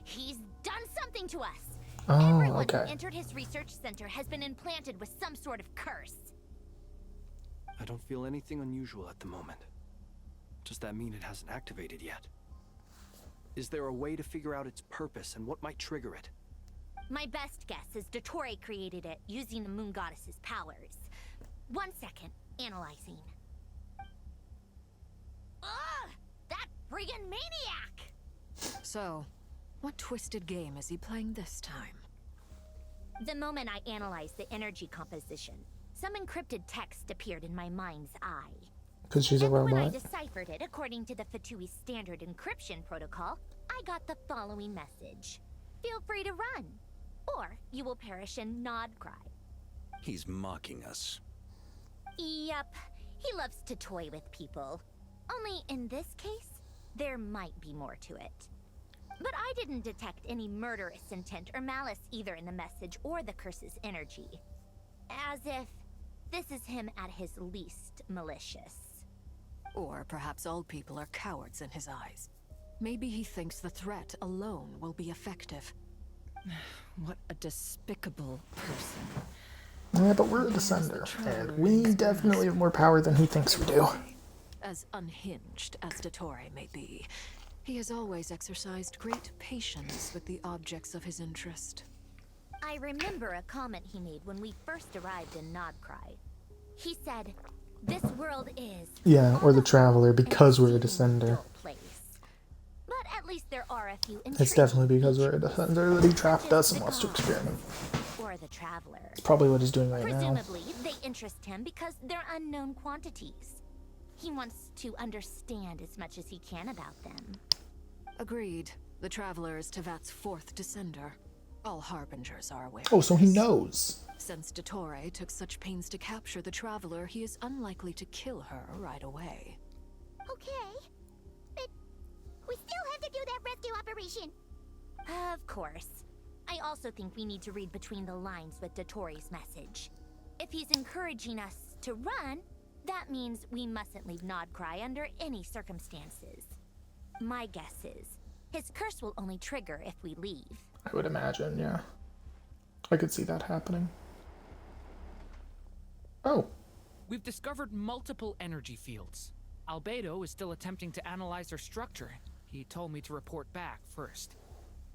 B: He's done something to us.
A: Oh,
B: Everyone
A: okay.
B: who entered his research center has been implanted with some sort of curse.
E: I don't feel anything unusual at the moment. Does that mean it hasn't activated yet? Is there a way to figure out its purpose and what might trigger it?
B: My best guess is Dottore created it using the Moon Goddess's powers. 1 second, analyzing. Ugh! That friggin' maniac!
D: So, what twisted game is he playing this time?
B: The moment I analyzed the energy composition, some encrypted text appeared in my mind's eye.
A: Because she's a
B: And when I
A: robot.
B: deciphered it according to the Fatui standard encryption protocol, I got the following message. Feel free to run, or you will perish in Nod Cry.
C: He's mocking us.
B: Yep, he loves to toy with people. Only in this case, there might be more to it. But I didn't detect any murderous intent or malice either in the message or the curse's energy. As if this is him at his least malicious.
D: Or perhaps all people are cowards in his eyes. Maybe he thinks the threat alone will be effective.
I: What a despicable person.
A: Yeah, but we're the Descender, and we definitely have more power than he thinks we do.
D: As unhinged as Dottore may be, he has always exercised great patience with the objects of his interest.
B: I remember a comment he made when we first arrived in Nod Cry. He said, "This world is..."
A: Yeah, or the Traveler, because we're a Descender.
B: Place. But at least there are a few
A: It's definitely because we're a Descender that he trapped us and wants to experiment.
B: Or the Traveler.
A: It's probably what he's doing right now.
B: Presumably, they interest him because they're unknown quantities. He wants to understand as much as he can about them.
D: Agreed. The Traveler is Tevat's 4th Descender. All Harbingers are aware.
A: Oh, so he knows.
D: Since Dottore took such pains to capture the Traveler, he is unlikely to kill her right away.
B: Okay. But we still have to do that rescue operation. Of course. I also think we need to read between the lines with Dottore's message. If he's encouraging us to run, that means we mustn't leave Nod Cry under any circumstances. My guess is, his curse will only trigger if we leave.
A: I would imagine, yeah. I could see that happening. Oh.
P: We've discovered multiple energy fields. Albedo is still attempting to analyze their structure. He told me to report back first.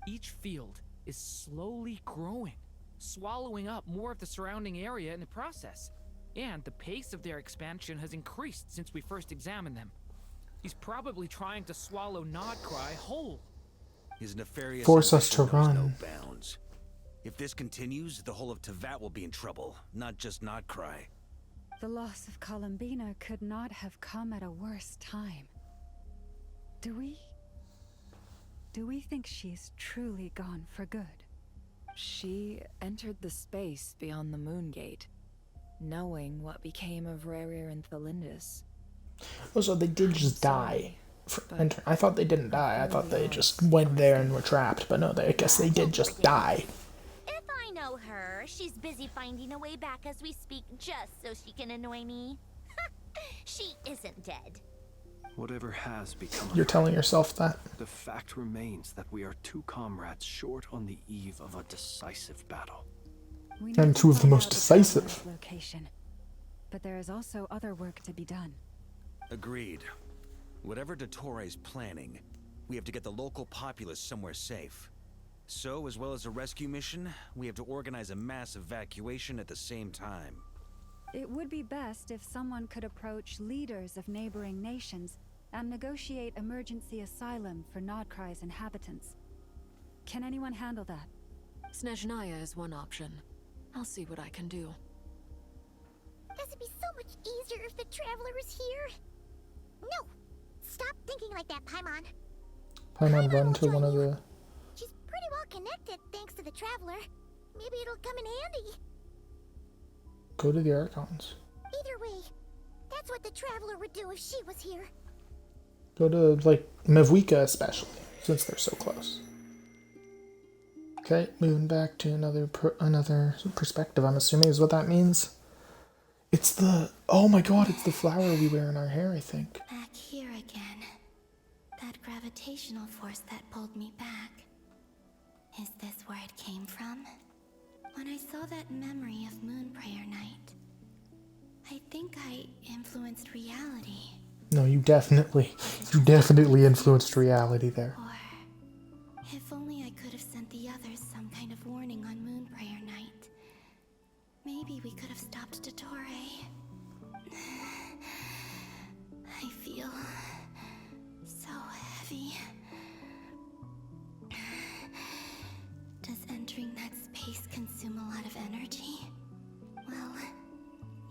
P: Each field is slowly growing, swallowing up more of the surrounding area in the process. And the pace of their expansion has increased since we first examined them. He's probably trying to swallow Nod Cry whole.
C: His nefarious
A: Force us to
C: ambition knows
A: run.
C: no bounds. If this continues, the whole of Tevat will be in trouble, not just Nod Cry.
G: The loss of Columbina could not have come at a worse time. Do we think she's truly gone for good?
I: She entered the space beyond the Moon Gate, knowing what became of Rerir and Thalindus.
A: Oh, so they did just die. for entering. I thought they didn't die. I thought they just went there and were trapped. But no, I guess they did just die.
B: If I know her, she's busy finding a way back as we speak just so she can annoy me. She isn't dead.
E: Whatever has become of
A: You're
E: her,
A: telling yourself that?
E: the fact remains that we are two comrades short on the eve of a decisive battle.
G: We need
A: And
G: to
A: two of the
G: find
A: most
G: out the
A: decisive.
G: traveler's location. But there is also other work to be done.
C: Agreed. Whatever Dottore planning, we have to get the local populace somewhere safe. So, as well as a rescue mission, we have to organize a mass evacuation at the same time.
G: It would be best if someone could approach leaders of neighboring nations and negotiate emergency asylum for Nodkrai's inhabitants. Can anyone handle that?
D: Snezhnaya is one option. I'll see what I can do.
B: This would be so much easier if the Traveler was here. No! Stop thinking like that, Paimon.
A: Paimon run to one of the...
B: She's pretty well connected thanks to the Traveler. Maybe it'll come in handy.
A: Go to the archons.
B: Either way, that's what the Traveler would do if she was here.
A: Go to, like, Mavwika especially, since they're so close. Okay, moving back to another perspective, I'm assuming is what that means. It's the... Oh my god, it's the flower we wear in our hair, I think.
B: Back here again. That gravitational force that pulled me back. Is this where it came from? When I saw that memory of Moonprayer Night, I think I influenced reality.
A: No, you definitely influenced reality there.
B: Or, if only I could have sent the others some kind of warning on Moonprayer Night. Maybe we could have stopped Dottore. I feel so heavy. Does entering that space consume a lot of energy? Well,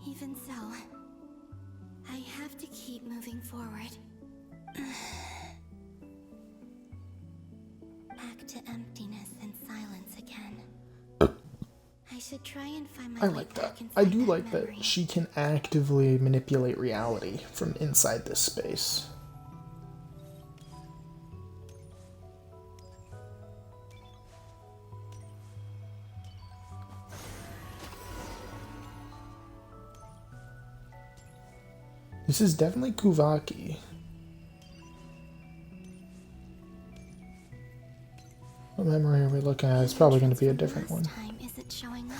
B: even so, I have to keep moving forward. Back to emptiness and silence again. I should try and find my
A: I
B: way
A: like that.
B: back inside
A: I do
B: that
A: like
B: memory.
A: that she can actively manipulate reality from inside this space. This is definitely Kuvaki. What memory are we looking at? It's probably going to be a different one.
B: Time isn't showing up.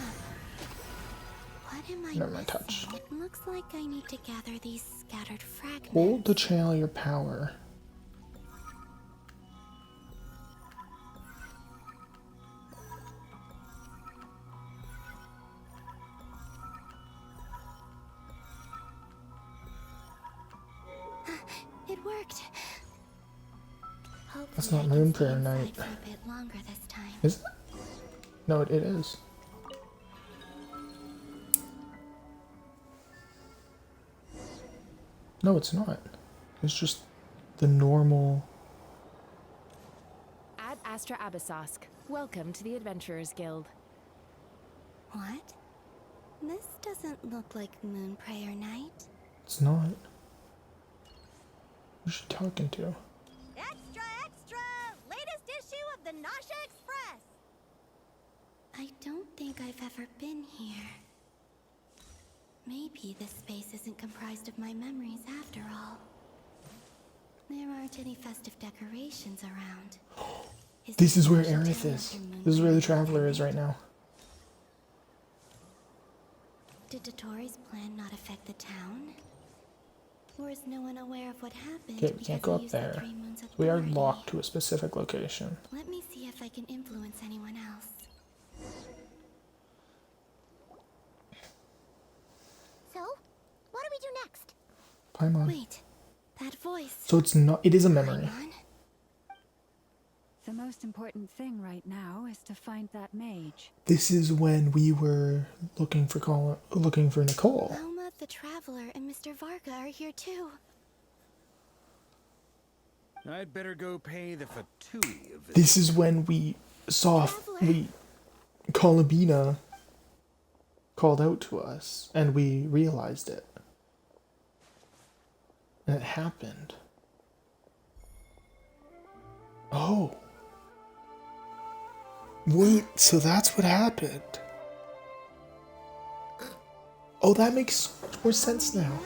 B: What am I
A: Never mind, touch.
B: missing? It looks like I need to gather these scattered fragments.
A: Hold to channel your power.
B: It worked.
A: That's not Moonprayer Night.
B: For a bit longer this time.
A: Is it? No, it is. No, it's not. It's just the normal...
Q: Ad Astra Abyssosk. Welcome to the Adventurers Guild.
B: What? This doesn't look like Moonprayer Night.
A: It's not. Who's she talking to?
B: Extra, extra! Latest issue of the Nasha Express! I don't think I've ever been here. Maybe this space isn't comprised of my memories after all. There aren't any festive decorations around.
A: This is where Aerith is. This is where the Traveler is right now.
B: Did Dottore's plan not affect the town? Or is no one aware of what happened?
A: Okay, we can't go up there. We are locked to a specific location.
B: Let me see if I can influence anyone else. So, what do we do next?
A: Paimon.
B: Wait, that voice.
A: So it's not... It is a memory.
G: The most important thing right now is to find that mage.
A: This is when we were looking for Nicole.
B: Alma, the Traveler, and Mr. Varga are here too.
C: I'd better go pay the Fatui a visit.
A: This is when we saw... Kolobina called out to us, and we realized it. And it happened. Oh. Wait, so that's what happened. Oh, that makes more sense now.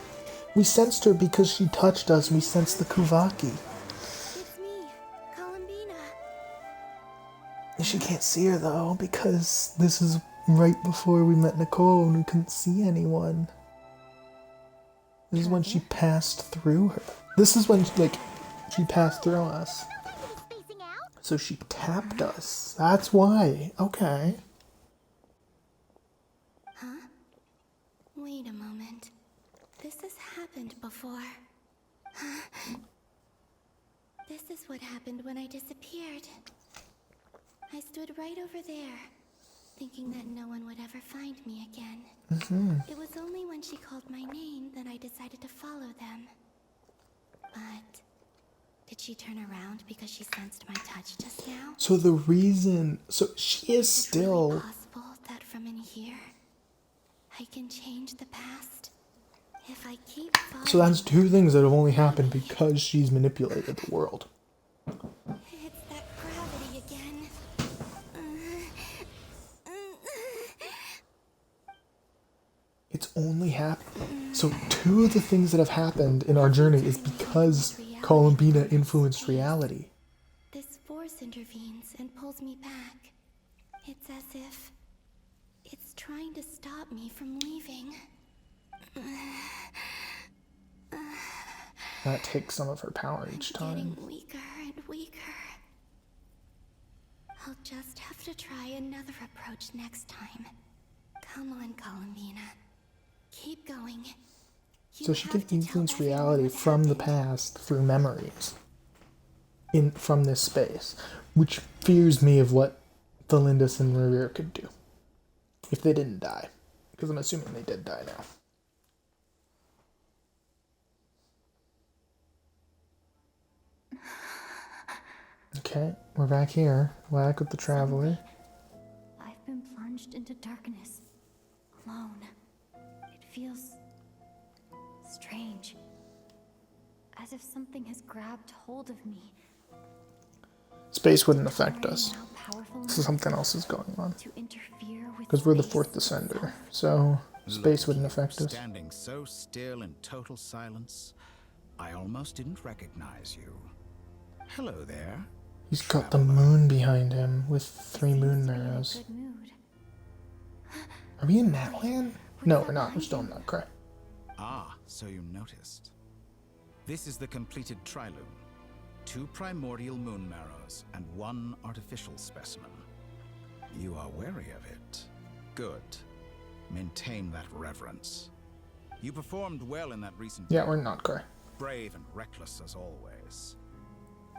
A: We sensed her because she touched us. We sensed the Kuvaki.
K: It's me, Columbina.
A: She can't see her though, because this is right before we met Nicole and we couldn't see anyone. This is when she passed through her. This is when, like, she passed through us. So she tapped us. That's why. Okay.
K: Huh? Wait a moment. This has happened before. This is what happened when I disappeared. I stood right over there, thinking that no one would ever find me again. It was only when she called my name that I decided to follow them. But did she turn around because she sensed my touch just now?
A: So the reason... So she is still...
K: Is it really possible that from in here, I can change the past? If I keep following...
A: So that's two things that have only happened because she's manipulated the world.
K: It's that gravity again.
A: It's only happened. So two of the things that have happened in our journey is because Columbina influenced reality.
K: This force intervenes and pulls me back. It's as if it's trying to stop me from leaving.
A: That takes some of her power each time.
K: Getting weaker and weaker. I'll just have to try another approach next time. Come on, Columbina. Keep going.
A: So she can influence reality from the past through memories from this space, which fears me of what Valindus and Revere could do if they didn't die, because I'm assuming they did die now. Okay, we're back here, back with the Traveler.
K: I've been plunged into darkness, alone. It feels strange, as if something has grabbed hold of me.
A: Space wouldn't affect us. So something else is going on. Because we're the fourth descender, so space wouldn't affect us.
L: Standing so still in total silence, I almost didn't recognize you. Hello there.
A: He's got the moon behind him with 3 moon marrows. Are we in Natland? No, we're not. We're still in Krai.
L: Ah, so you noticed. This is the completed Triloom. 2 primordial moon marrows and 1 artificial specimen. You are wary of it. Good. Maintain that reverence. You performed well in that recent...
A: Yeah, we're not Krai.
L: Brave and reckless as always.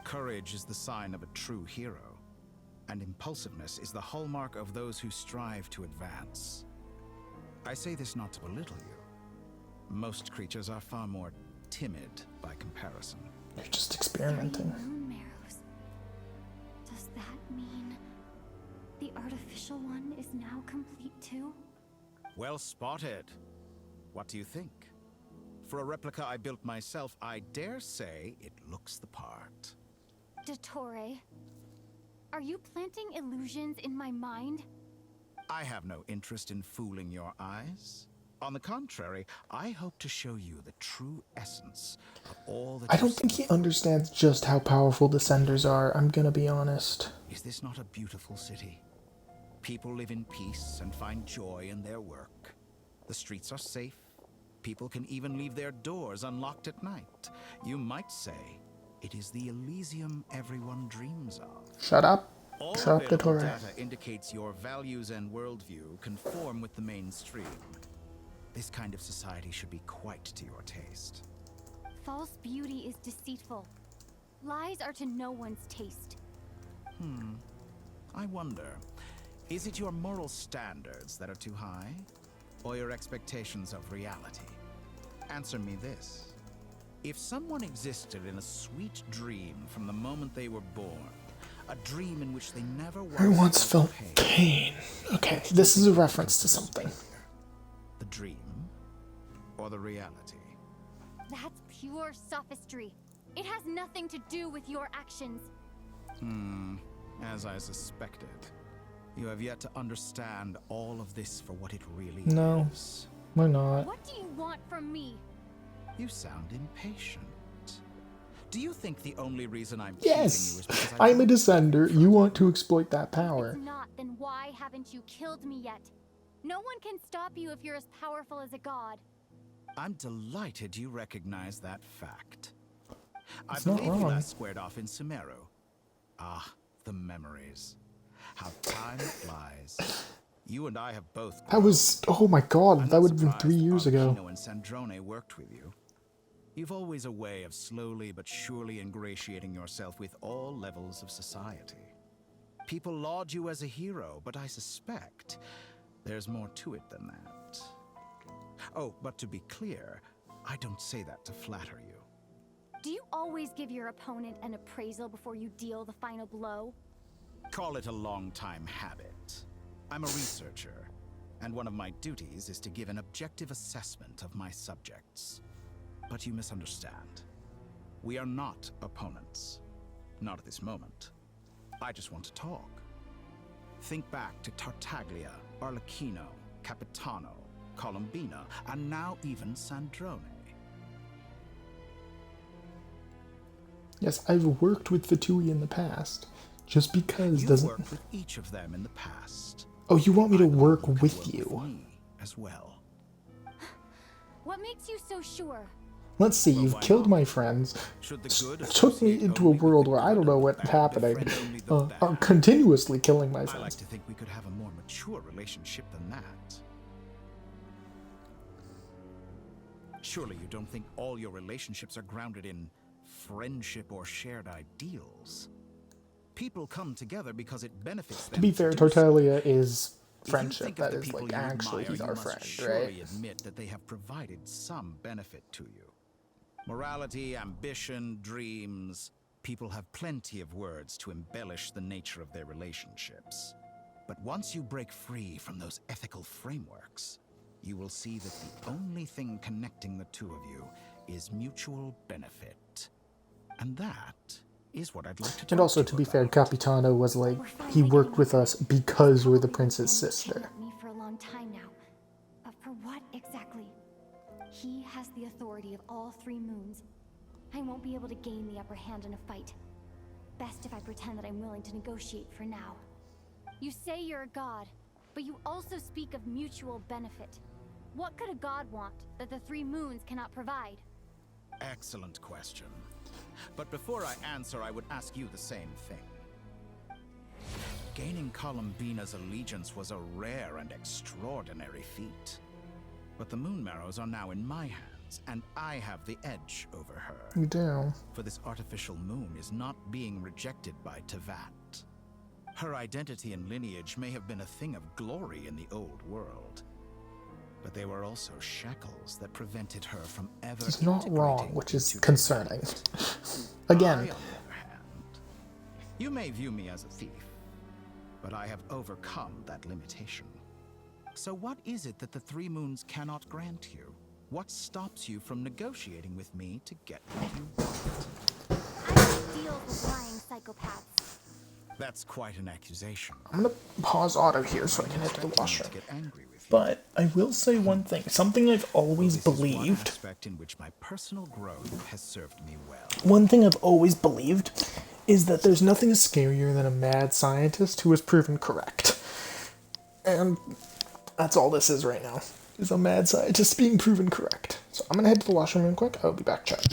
L: Courage is the sign of a true hero, and impulsiveness is the hallmark of those who strive to advance. I say this not to belittle you. Most creatures are far more timid by comparison.
A: You're just experimenting.
K: 3 moon marrows. Does that mean the artificial one is now complete too?
L: Well spotted. What do you think? For a replica I built myself, I dare say it looks the part.
K: Dottore, are you planting illusions in my mind?
L: I have no interest in fooling your eyes. On the contrary, I hope to show you the true essence of all that
A: I don't think he understands just how powerful Descenders are, I'm gonna be honest.
L: Is this not a beautiful city? People live in peace and find joy in their work. The streets are safe. People can even leave their doors unlocked at night. You might say it is the Elysium everyone dreams of.
A: Shut up.
L: All
A: Shut up,
L: available
A: Dottore.
L: data indicates your values and worldview conform with the mainstream. This kind of society should be quite to your taste.
K: False beauty is deceitful. Lies are to no one's taste.
L: I wonder, is it your moral standards that are too high? Or your expectations of reality? Answer me this. If someone existed in a sweet dream from the moment they were born, a dream in which they never
A: once felt pain. Okay, this is a reference to something.
L: The dream or the reality?
K: That's pure sophistry. It has nothing to do with your actions.
L: As I suspected. You have yet to understand all of this for what it really
A: No,
L: is.
A: we're not.
K: What do you want from me?
L: You sound impatient. Do you think the only reason I'm keeping you
A: Yes,
L: is because
A: I'm a descender. You want to exploit that power.
K: If not, then why haven't you killed me yet? No one can stop you if you're as powerful as a god.
L: I'm delighted you recognize that fact.
A: It's
L: I
A: not
L: believe we
A: wrong.
L: last squared off in Sumeru. Ah, the memories. How time flies. You and I have both
A: I was, oh my god, that would have been 3 years ago.
L: Archon and Sandrone worked with you. You've always a way of slowly but surely ingratiating yourself with all levels of society. People laud you as a hero, but I suspect there's more to it than that. Oh, but to be clear, I don't say that to flatter you.
K: Do you always give your opponent an appraisal before you deal the final blow?
L: Call it a long-time habit. I'm a researcher, and one of my duties is to give an objective assessment of my subjects. But you misunderstand. We are not opponents. Not at this moment. I just want to talk. Think back to Tartaglia, Arlecchino, Capitano, Colombina, and now even Sandrone.
A: Yes, I've worked with Fatui in the past. Just because doesn't...
L: You worked with each of them in the past.
A: Oh, you want me to work with you?
L: With me as well.
K: What makes you so sure?
A: Let's see, you've killed my friends, took me into a world where I don't know what's happening, are continuously killing my
L: I like
A: friends.
L: to think we could have a more mature relationship than that. Surely you don't think all your relationships are grounded in friendship or shared ideals? People come together because it benefits them.
A: To be fair,
L: do so.
A: Tartaglia is
L: If you
A: friendship.
L: think of
A: That
L: the
A: is,
L: people
A: like,
L: you
A: actually,
L: admire,
A: he's
L: you
A: our
L: must
A: friend,
L: surely
A: right?
L: admit that they have provided some benefit to you. Morality, ambition, dreams. People have plenty of words to embellish the nature of their relationships. But once you break free from those ethical frameworks, you will see that the only thing connecting the two of you is mutual benefit. And that is what I'd like to talk
A: And also,
L: to
A: to
L: you
A: be fair,
L: about.
A: Capitano was like, he worked with us because we're the prince's sister.
K: Me for a long time now. But for what exactly? He has the authority of all 3 moons. I won't be able to gain the upper hand in a fight. Best if I pretend that I'm willing to negotiate for now. You say you're a god, but you also speak of mutual benefit. What could a god want that the 3 moons cannot provide?
L: Excellent question. But before I answer, I would ask you the same thing. Gaining Colombina's allegiance was a rare and extraordinary feat. But the Moon Marrows are now in my hands, and I have the edge over her.
A: You do.
L: For this artificial moon is not being rejected by Tevat. Her identity and lineage may have been a thing of glory in the old world, but they were also shackles that prevented her from ever
A: He's not wrong,
L: integrating
A: which is
L: into
A: concerning.
L: Tevat.
A: Again.
L: I, on the other hand, you may view me as a thief, but I have overcome that limitation. So what is it that the 3 moons cannot grant you? What stops you from negotiating with me to get what you want?
K: I don't deal with lying psychopaths.
L: That's quite an accusation.
A: I'm gonna pause auto here so I can head to the washroom. But I will say one thing. Something I've always believed.
L: Aspect in which my personal growth has served me well.
A: One thing I've always believed is that there's nothing scarier than a mad scientist who is proven correct. And that's all this is right now. Is a mad scientist being proven correct. So I'm gonna head to the washroom real quick. I'll be back, chat.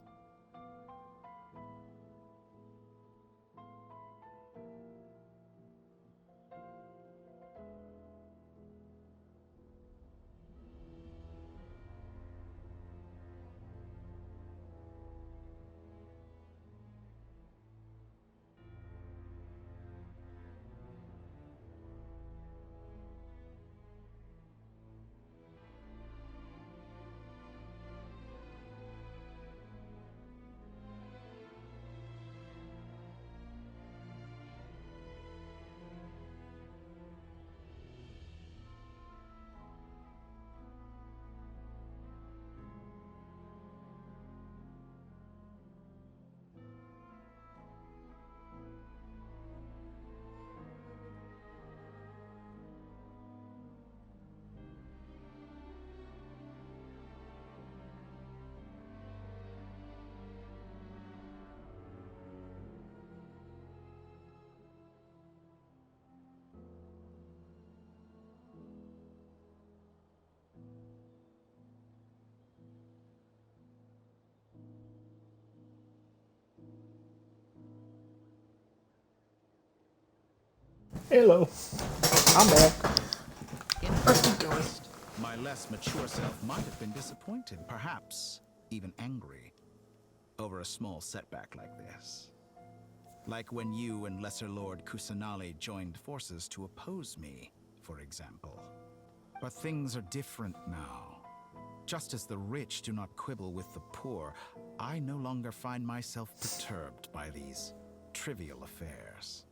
A: Hello. I'm back.
L: In contrast, my less mature self might have been disappointed, perhaps even angry, over a small setback like this. Like when you and Lesser Lord Kusanali joined forces to oppose me, for example. But things are different now. Just as the rich do not quibble with the poor, I no longer find myself perturbed by these trivial affairs.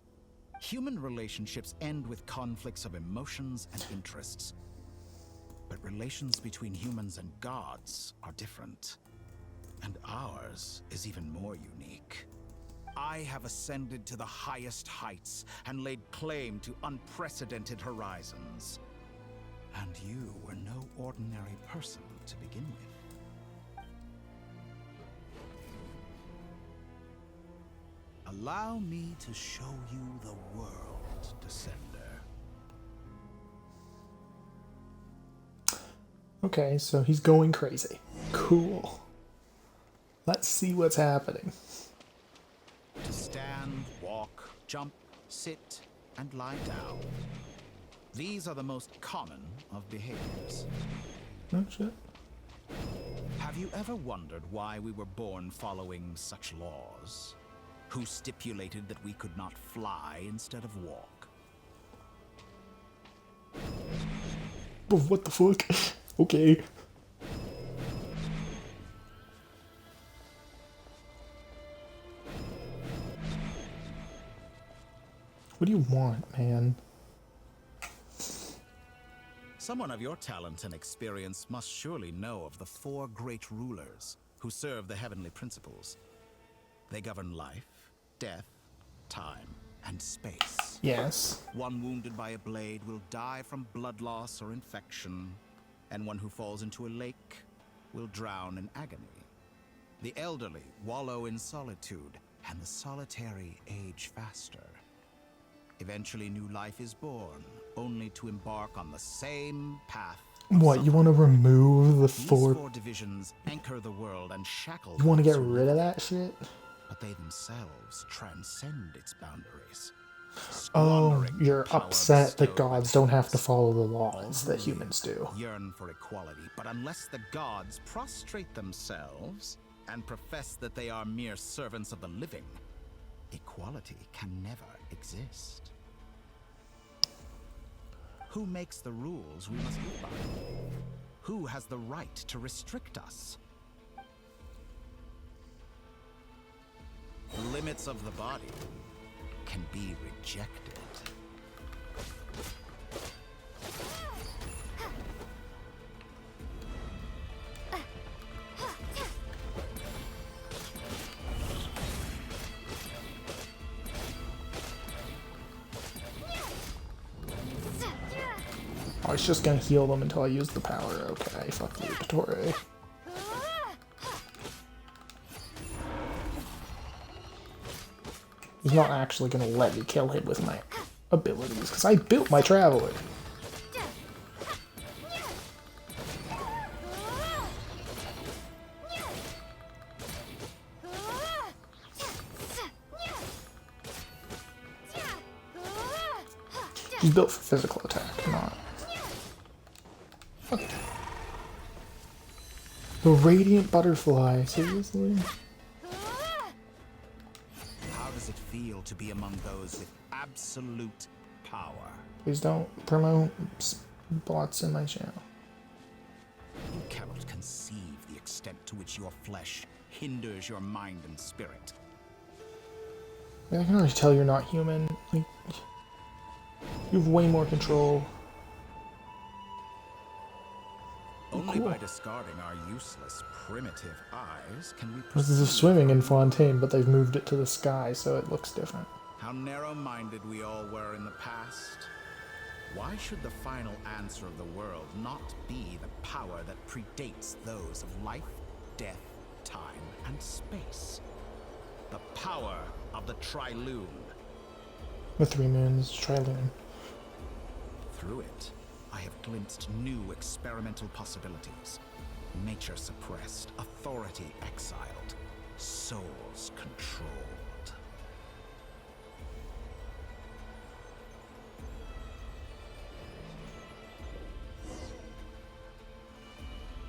L: Human relationships end with conflicts of emotions and interests. But relations between humans and gods are different. And ours is even more unique. I have ascended to the highest heights and laid claim to unprecedented horizons. And you were no ordinary person to begin with. Allow me to show you the world, Descender.
A: Okay, so he's going crazy. Cool. Let's see what's happening.
L: To stand, walk, jump, sit, and lie down. These are the most common of behaviors.
A: Oh, shit.
L: Have you ever wondered why we were born following such laws? Who stipulated that we could not fly instead of walk?
A: Oh, what the fuck? Okay. What do you want, man?
L: Someone of your talent and experience must surely know of the 4 great rulers who serve the heavenly principles. They govern life, death, time, and space.
A: Yes.
L: One wounded by a blade will die from blood loss or infection, and one who falls into a lake will drown in agony. The elderly wallow in solitude, and the solitary age faster. Eventually new life is born, only to embark on the same path.
A: What, you want to remove the
L: These
A: 4...
L: 4 divisions anchor the world and shackle
A: You want to
L: those
A: get
L: who
A: rid of
L: live
A: that shit?
L: but they themselves transcend its boundaries.
A: Oh,
L: Squandering
A: you're
L: power
A: upset that
L: bestowed
A: gods don't have to follow the laws that humans do.
L: yearn for equality, but unless the gods prostrate themselves and profess that they are mere servants of the living, equality can never exist. Who makes the rules we must live by? Who has the right to restrict us? The limits of the body can be rejected.
A: I was just gonna heal them until I use the power. Okay, fuck you, Dottore. He's not actually gonna let me kill him with my abilities, because I built my Traveler. He's built for physical attack, not... Okay. The Radiant Butterfly, seriously?
L: How does it feel to be among those with absolute power?
A: Please don't promote bots in my channel.
L: You cannot conceive the extent to which your flesh hinders your mind and spirit.
A: I mean, I can already tell you're not human. Like, you have way more control.
L: Only by discarding our useless, primitive eyes can we
A: This is swimming in Fontaine, but they've moved it to the sky, so it looks different.
L: how narrow-minded we all were in the past. Why should the final answer of the world not be the power that predates those of life, death, time, and space? The power of the Trilune.
A: The 3 moons, Trilune.
L: Through it, I have glimpsed new experimental possibilities. Nature suppressed, authority exiled, souls controlled.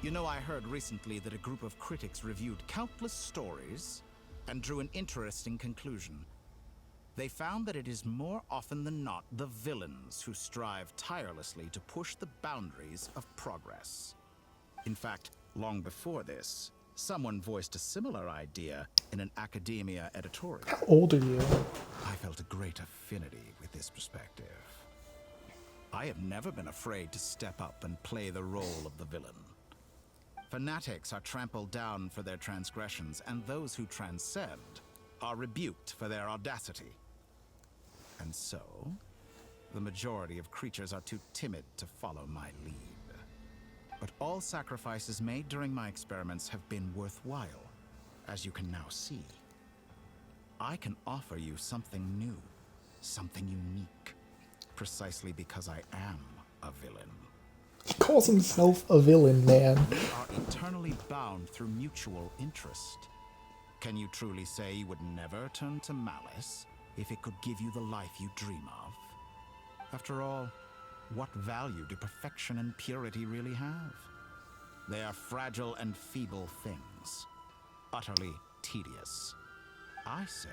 L: You know, I heard recently that a group of critics reviewed countless stories and drew an interesting conclusion. They found that it is more often than not the villains who strive tirelessly to push the boundaries of progress. In fact, long before this, someone voiced a similar idea in an academia editorial.
A: How old are you?
L: I felt a great affinity with this perspective. I have never been afraid to step up and play the role of the villain. Fanatics are trampled down for their transgressions, and those who transcend are rebuked for their audacity. And so, the majority of creatures are too timid to follow my lead. But all sacrifices made during my experiments have been worthwhile, as you can now see. I can offer you something new, something unique, precisely because I am a villain.
A: He calls himself a villain, man.
L: We are eternally bound through mutual interest. Can you truly say you would never turn to malice if it could give you the life you dream of? After all, what value do perfection and purity really have? They are fragile and feeble things, utterly tedious. I say,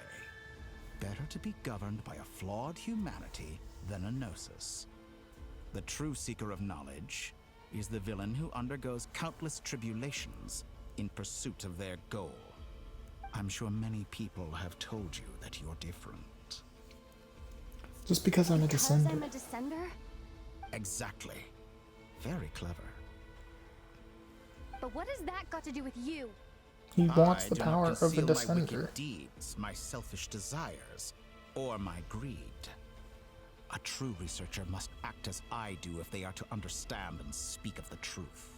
L: better to be governed by a flawed humanity than a gnosis. The true seeker of knowledge is the villain who undergoes countless tribulations in pursuit of their goal. I'm sure many people have told you that you're different.
A: Just because I'm a descender.
K: Because I'm a descender?
L: Exactly. Very clever.
K: But what has that got to do with you?
A: He wants the
L: I do
A: power
L: not
A: of the
L: conceal my
A: descender.
L: wicked deeds, my selfish desires, or my greed. A true researcher must act as I do if they are to understand and speak of the truth.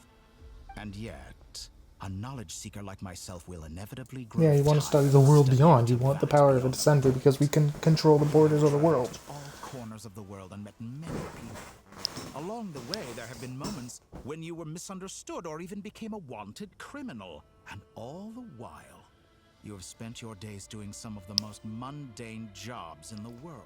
L: And yet, a knowledge seeker like myself will inevitably grow.
A: Yeah, you want to study the world beyond. You want the power of a descender because we can control the borders of the world.
L: All corners of the world and met many people. Along the way, there have been moments when you were misunderstood or even became a wanted criminal. And all the while, you have spent your days doing some of the most mundane jobs in the world.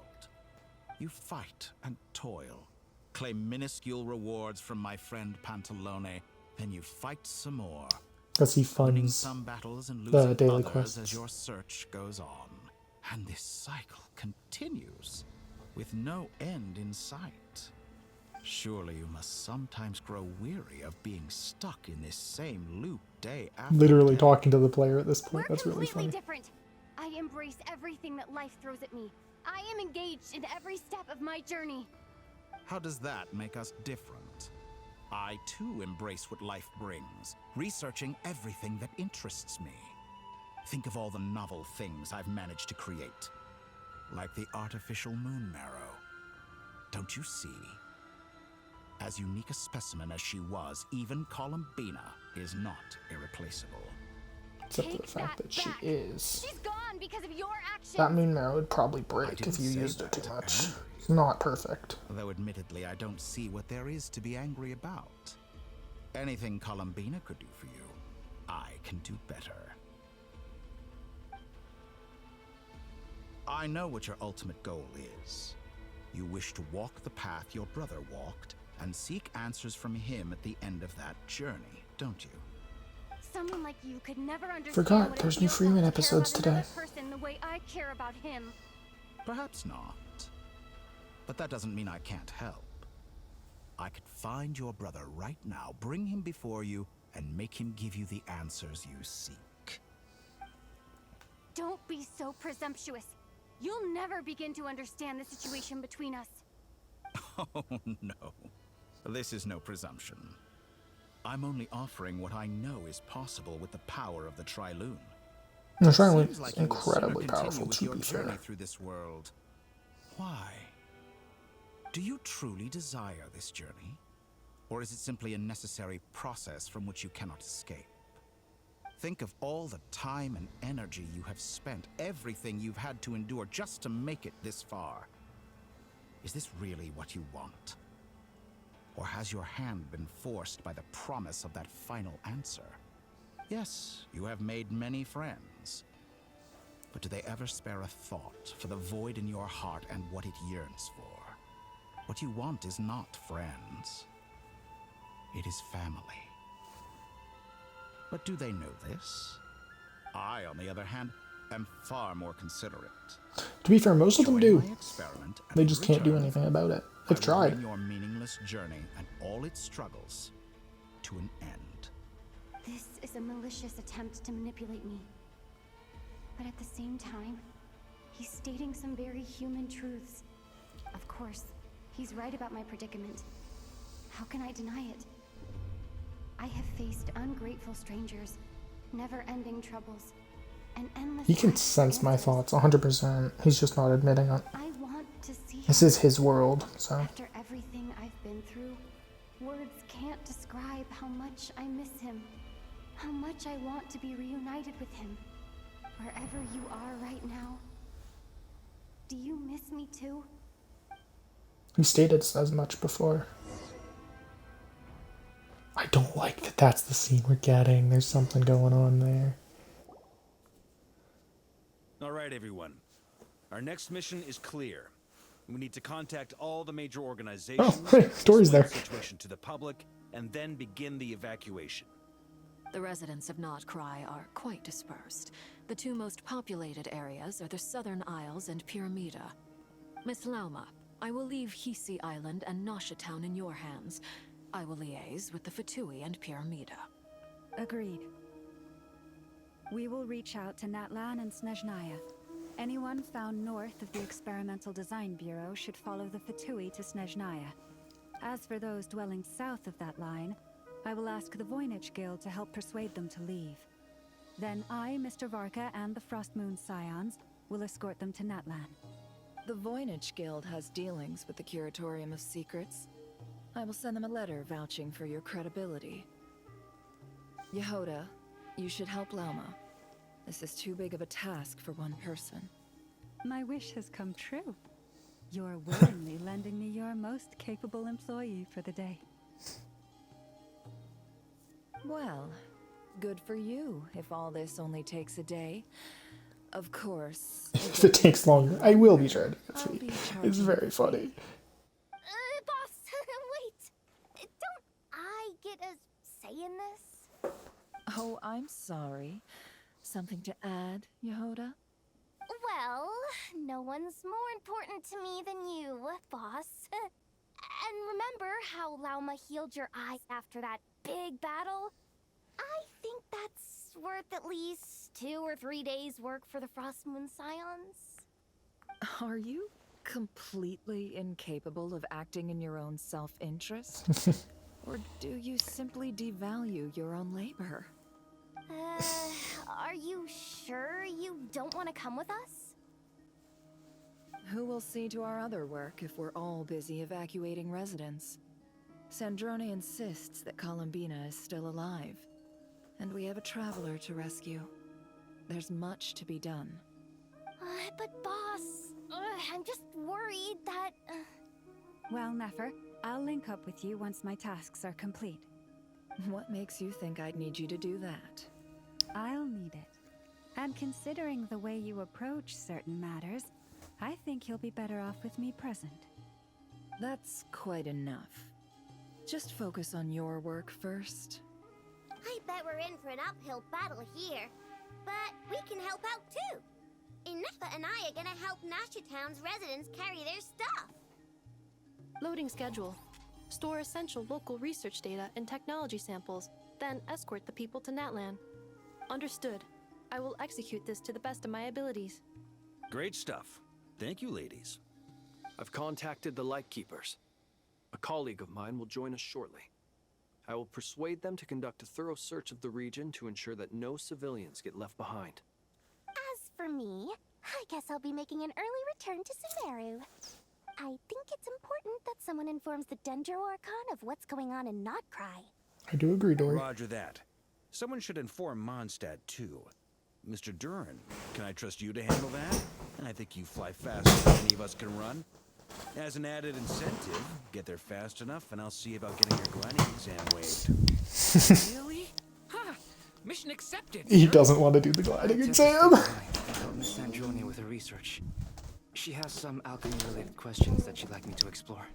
L: You fight and toil, claim minuscule rewards from my friend Pantalone, then you fight some more.
A: Because he
L: Winning
A: funds
L: some battles and
A: the
L: losing
A: daily
L: others
A: quests.
L: as your search goes on. And this cycle continues, with no end in sight. Surely you must sometimes grow weary of being stuck in this same loop day after
A: Literally
L: day.
A: talking to the player at this point. That's really
K: Completely
A: funny.
K: different. I embrace everything that life throws at me. I am engaged in every step of my journey.
L: How does that make us different? I too embrace what life brings, researching everything that interests me. Think of all the novel things I've managed to create, like the artificial moon marrow. Don't you see? As unique a specimen as she was, even Columbina is not irreplaceable.
A: Except for the fact that she is.
K: She's gone because of your actions.
A: That moon marrow would probably
L: I
A: break
L: didn't
A: if you
L: say
A: used it
L: that,
A: too much.
L: Andrew.
A: It's not perfect.
L: Though admittedly, I don't see what there is to be angry about. Anything Columbina could do for you, I can do better. I know what your ultimate goal is. You wish to walk the path your brother walked and seek answers from him at the end of that journey, don't you?
K: Someone like you could never understand
A: Forgot,
K: what it
A: there's new
K: feels
A: Freeman
K: like to care
A: episodes
K: about another
A: today.
K: person the way I care about him.
L: Perhaps not. But that doesn't mean I can't help. I could find your brother right now, bring him before you, and make him give you the answers you seek.
K: Don't be so presumptuous. You'll never begin to understand the situation between us.
L: Oh, no. This is no presumption. I'm only offering what I know is possible with the power of the Triloon.
A: The Triloon
L: Seems
A: is
L: like you will sooner
A: incredibly
L: continue
A: powerful,
L: with
A: to
L: your
A: be
L: journey
A: fair.
L: through this world. Why? Do you truly desire this journey? Or is it simply a necessary process from which you cannot escape? Think of all the time and energy you have spent, everything you've had to endure just to make it this far. Is this really what you want? Or has your hand been forced by the promise of that final answer? Yes, you have made many friends. But do they ever spare a thought for the void in your heart and what it yearns for? What you want is not friends. It is family. But do they know this? I, on the other hand, am far more considerate.
A: To be fair, most of them do.
L: Join my experiment, and
A: They
L: in
A: just can't do
L: return,
A: anything about it.
L: I
A: They've
L: will
A: tried.
L: bring your meaningless journey and all its struggles to an end.
K: This is a malicious attempt to manipulate me. But at the same time, he's stating some very human truths. Of course, he's right about my predicament. How can I deny it? I have faced ungrateful strangers, never-ending troubles, and endless...
A: He can sense my thoughts 100%. He's just not admitting it.
K: I want to see
A: This is his world, so...
K: After everything I've been through, words can't describe how much I miss him. How much I want to be reunited with him. Wherever you are right now. Do you miss me too?
A: He stated as much before. I don't like that that's the scene we're getting. There's something going on there.
C: All right, everyone. Our next mission is clear. We need to contact all the major organizations,
A: Dory's there.
C: explain the situation to the public, and then begin the evacuation.
D: The residents of Not Krai are quite dispersed. The two most populated areas are the Southern Isles and Pyramida. Miss Lauma, I will leave Hisi Island and Nasha Town in your hands. I will liaise with the Fatui and Pyramida.
G: Agreed. We will reach out to Natlan and Snezhnaya. Anyone found north of the Experimental Design Bureau should follow the Fatui to Snezhnaya. As for those dwelling south of that line, I will ask the Voynich Guild to help persuade them to leave. Then I, Mr. Varka, and the Frostmoon Scions will escort them to Natlan.
I: The Voynich Guild has dealings with the Curatorium of Secrets. I will send them a letter vouching for your credibility. Yehoda, you should help Lauma. This is too big of a task for one person.
G: My wish has come true. You're willingly lending me your most capable employee for the day.
I: Well, good for you if all this only takes a day. Of course.
A: If it takes longer, I will be sure to get to you. It's very funny.
B: Boss, wait. Don't I get a say in this?
I: Oh, I'm sorry. Something to add, Yehoda?
B: Well, no one's more important to me than you, boss. And remember how Lauma healed your eyes after that big battle? I think that's worth at least 2 or 3 days' work for the Frostmoon Scions.
I: Are you completely incapable of acting in your own self-interest? Or do you simply devalue your own labor?
B: Are you sure you don't want to come with us?
I: Who will see to our other work if we're all busy evacuating residents? Sandrone insists that Columbina is still alive, and we have a traveler to rescue. There's much to be done.
B: But boss, I'm just worried that...
G: Well, Nefer, I'll link up with you once my tasks are complete.
I: What makes you think I'd need you to do that?
G: I'll need it. And considering the way you approach certain matters, I think you'll be better off with me present.
I: That's quite enough. Just focus on your work first.
B: I bet we're in for an uphill battle here. But we can help out too. Inefa and I are gonna help Nasha Town's residents carry their stuff.
H: Loading schedule. Store essential local research data and technology samples, then escort the people to Natlan. Understood. I will execute this to the best of my abilities.
C: Great stuff. Thank you, ladies.
E: I've contacted the Lightkeepers. A colleague of mine will join us shortly. I will persuade them to conduct a thorough search of the region to ensure that no civilians get left behind.
B: As for me, I guess I'll be making an early return to Sumeru. I think it's important that someone informs the Dendro Archon of what's going on in Not Krai.
A: I do agree, Dory.
C: Roger that. Someone should inform Mondstadt, too. Mr. Duran, can I trust you to handle that? I think you fly faster than any of us can run. As an added incentive, get there fast enough and I'll see about getting your gliding exam waived.
P: Really? Ha! Mission accepted.
A: He doesn't want to do the gliding exam.
R: Help Miss Sandrone with her research. She has some alchemy-related questions that she'd like me to explore.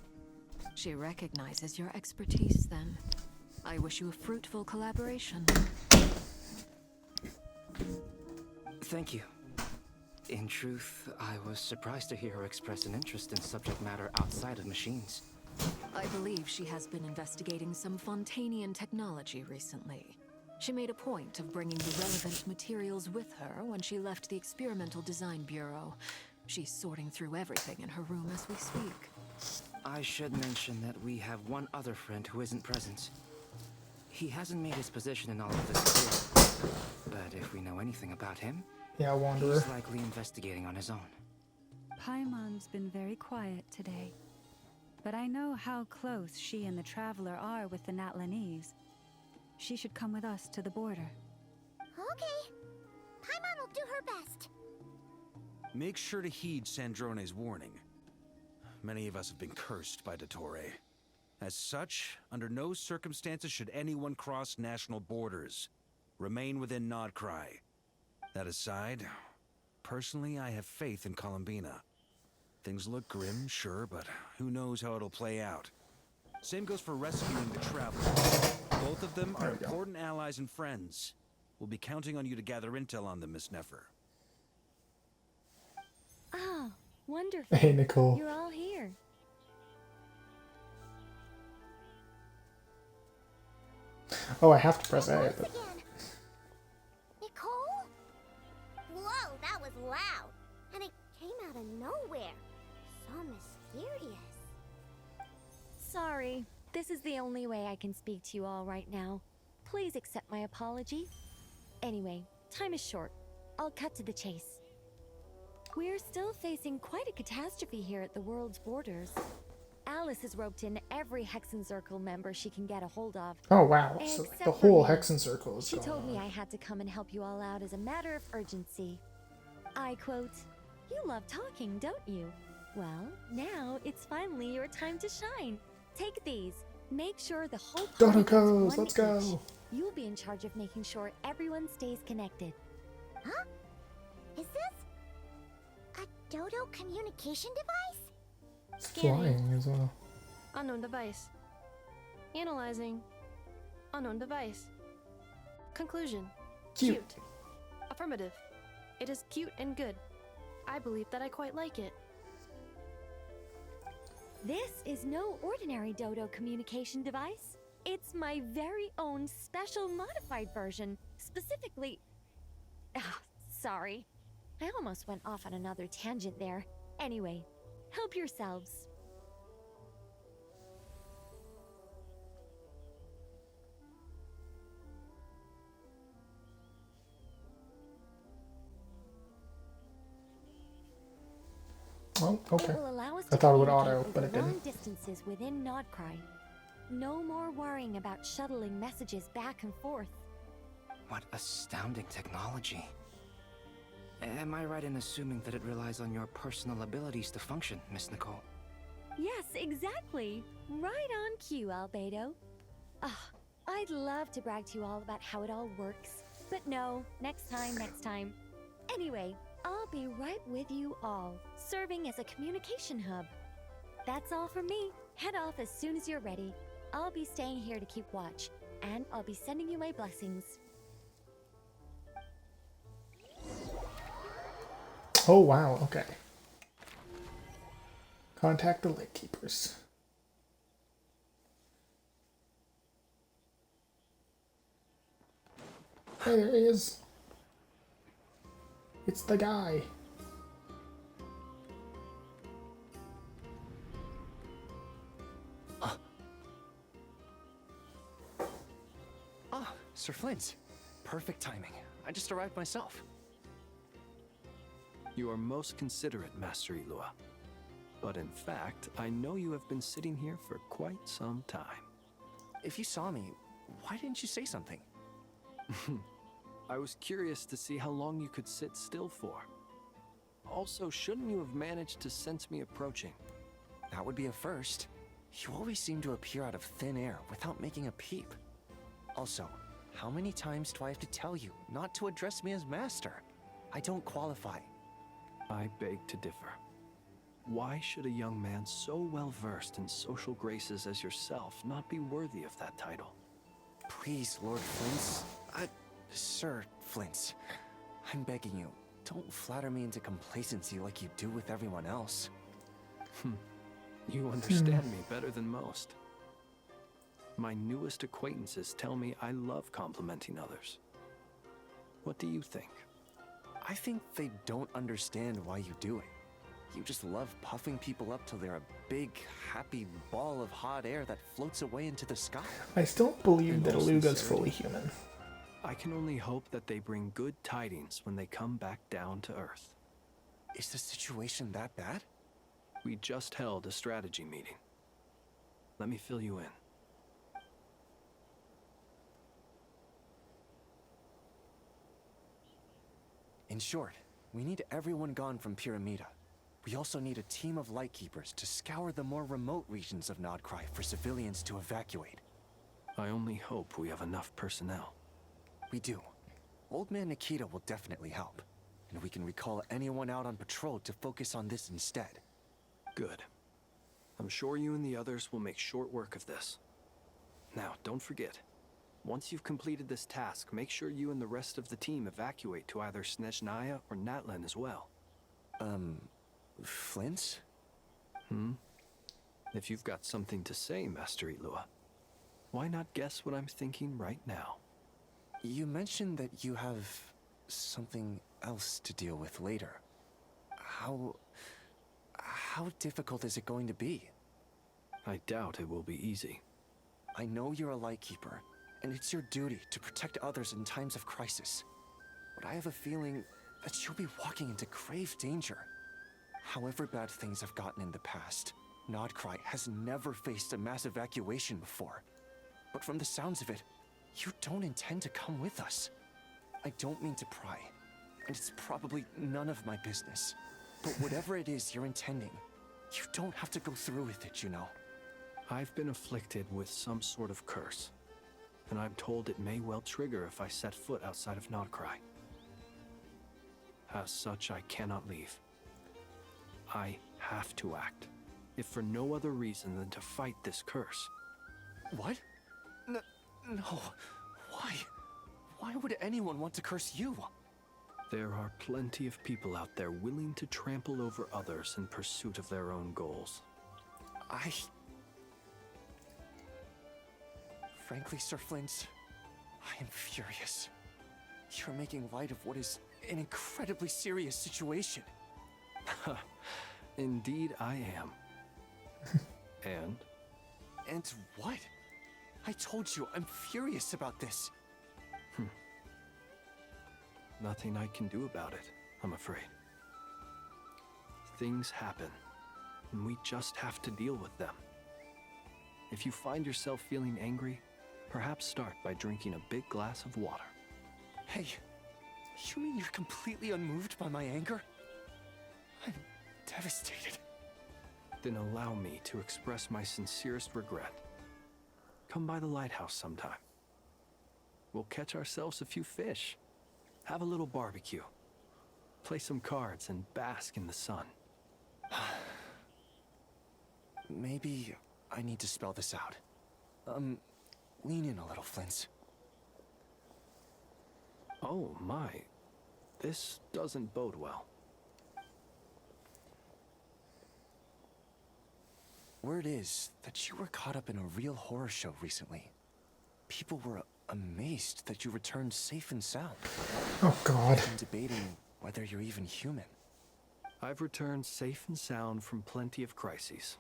D: She recognizes your expertise, then. I wish you a fruitful collaboration.
R: Thank you. In truth, I was surprised to hear her express an interest in subject matter outside of machines.
D: I believe she has been investigating some Fontanian technology recently. She made a point of bringing the relevant materials with her when she left the Experimental Design Bureau. She's sorting through everything in her room as we speak.
R: I should mention that we have one other friend who isn't present. He hasn't made his position in all of this clear, but if we know anything about him,
A: Yeah, Wanderer.
R: he's likely investigating on his own.
G: Paimon's been very quiet today, but I know how close she and the Traveler are with the Natlanese. She should come with us to the border.
B: Okay. Paimon will do her best.
C: Make sure to heed Sandrone's warning. Many of us have been cursed by Dottore. As such, under no circumstances should anyone cross national borders. Remain within Nodcry. That aside, personally I have faith in Columbina. Things look grim, sure, but who knows how it'll play out. Same goes for rescuing the Traveler. Both of them are important allies and friends. We'll be counting on you to gather intel on them, Miss Nefer.
K: Oh, wonderful.
A: Hey, Nicole.
K: You're all here.
A: Oh, I have to press A. But...
B: Nicole? Whoa, that was loud. And it came out of nowhere. So mysterious.
K: Sorry. This is the only way I can speak to you all right now. Please accept my apology. Anyway, time is short. I'll cut to the chase. We're still facing quite a catastrophe here at the world's borders. Alice has roped in every Hexen Circle member she can get a hold of.
A: Oh, wow. So
K: Except
A: the
K: for
A: whole
K: me.
A: Hexen Circle is
K: She
A: going
K: told me
A: on.
K: I had to come and help you all out as a matter of urgency. I quote, "You love talking, don't you? Well, now it's finally your time to shine. Take these. Make sure the whole party gets
A: Dodocos,
K: one
A: let's go.
K: each. You'll be in charge of making sure everyone stays connected."
B: Huh? Is this a Dodo communication device?
A: It's flying as well.
H: Unknown device. Analyzing. Unknown device. Conclusion.
A: Cute.
H: Affirmative. It is cute and good. I believe that I quite like it.
K: This is no ordinary Dodo communication device. It's my very own special modified version, specifically... Ah, sorry. I almost went off on another tangent there. Anyway, help yourselves.
A: Oh, okay.
K: It will allow us
A: I
K: to
A: thought it would
K: communicate
A: auto, but
K: over
A: it
K: long
A: didn't.
K: distances within Nodcry. No more worrying about shuttling messages back and forth.
R: What astounding technology. Am I right in assuming that it relies on your personal abilities to function, Miss Nicole?
K: Yes, exactly. Right on cue, Albedo. Ah, I'd love to brag to you all about how it all works. But no, next time. Anyway, I'll be right with you all, serving as a communication hub. That's all from me. Head off as soon as you're ready. I'll be staying here to keep watch, and I'll be sending you my blessings.
A: Oh, wow, okay. Contact the Lake Keepers. Hey, there he is. It's the guy.
E: Ah, Sir Flint. Perfect timing. I just arrived myself. You are most considerate, Master Ilua. But in fact, I know you have been sitting here for quite some time.
R: If you saw me, why didn't you say something?
E: I was curious to see how long you could sit still for. Also, shouldn't you have managed to sense me approaching?
R: That would be a first. You always seem to appear out of thin air without making a peep. Also, how many times do I have to tell you not to address me as master? I don't qualify.
E: I beg to differ. Why should a young man so well versed in social graces as yourself not be worthy of that title?
R: Please, Lord Flint's. Sir Flint's. I'm begging you, don't flatter me into complacency like you do with everyone else.
E: You understand me better than most. My newest acquaintances tell me I love complimenting others. What do you think?
R: I think they don't understand why you do it. You just love puffing people up till they're a big, happy ball of hot air that floats away into the sky.
A: I still believe
E: In
A: that
E: all
A: Aluga's
E: sincerity,
A: fully human.
E: I can only hope that they bring good tidings when they come back down to Earth.
R: Is the situation that bad?
E: We just held a strategy meeting. Let me fill you in.
R: In short, we need everyone gone from Pyramida. We also need a team of Lightkeepers to scour the more remote regions of Nodcry for civilians to evacuate.
E: I only hope we have enough personnel.
R: We do. Old Man Nikita will definitely help. And we can recall anyone out on patrol to focus on this instead.
E: Good. I'm sure you and the others will make short work of this. Now, don't forget. Once you've completed this task, make sure you and the rest of the team evacuate to either Snezhnaya or Natlan as well.
R: Flint?
E: If you've got something to say, Master Ilua, why not guess what I'm thinking right now?
R: You mentioned that you have something else to deal with later. How difficult is it going to be?
E: I doubt it will be easy.
R: I know you're a Lightkeeper, and it's your duty to protect others in times of crisis. But I have a feeling that you'll be walking into grave danger. However bad things have gotten in the past, Nodcry has never faced a mass evacuation before. But from the sounds of it, you don't intend to come with us. I don't mean to pry, and it's probably none of my business. But whatever it is you're intending, you don't have to go through with it, you know.
E: I've been afflicted with some sort of curse, and I'm told it may well trigger if I set foot outside of Nodcry. As such, I cannot leave. I have to act, if for no other reason than to fight this curse.
R: What? No. Why? Why would anyone want to curse you?
E: There are plenty of people out there willing to trample over others in pursuit of their own goals.
R: Frankly, Sir Flint, I am furious. You're making light of what is an incredibly serious situation.
E: Indeed I am.
R: And what? I told you, I'm furious about this.
E: Nothing I can do about it, I'm afraid. Things happen, and we just have to deal with them. If you find yourself feeling angry, perhaps start by drinking a big glass of water.
R: Hey, you mean you're completely unmoved by my anger? I'm devastated.
E: Then allow me to express my sincerest regret. Come by the lighthouse sometime. We'll catch ourselves a few fish. Have a little barbecue. Play some cards and bask in the sun.
R: Maybe I need to spell this out. Lean in a little, Flint.
E: Oh my. This doesn't bode well.
R: Word is that you were caught up in a real horror show recently. People were amazed that you returned safe and sound.
A: Oh God.
R: And debating whether you're even human.
E: I've returned safe and sound from plenty of crises.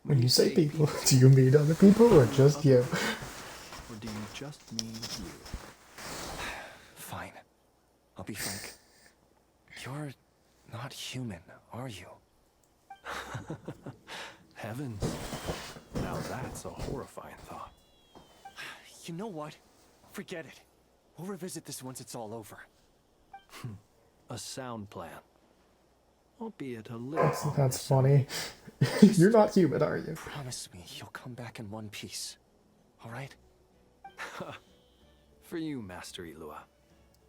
A: When you say people, do you mean other people or just you?
E: Or do you just mean you?
R: Fine. I'll be frank. You're not human, are you?
E: Heavens. Now that's a horrifying thought.
R: You know what? Forget it. We'll revisit this once it's all over.
E: A sound plan. Albeit a little...
A: That's funny. You're not human, are you?
R: Promise me you'll come back in one piece. Alright?
E: For you, Master Ilua.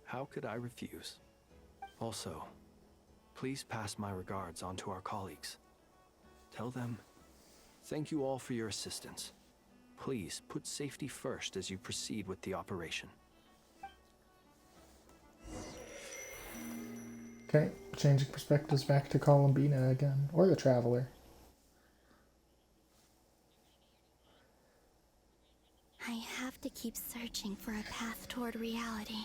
E: How could I refuse? Also, please pass my regards on to our colleagues. Tell them, thank you all for your assistance. Please put safety first as you proceed with the operation.
A: Okay, changing perspectives back to Columbina again, or the Traveler.
B: I have to keep searching for a path toward reality.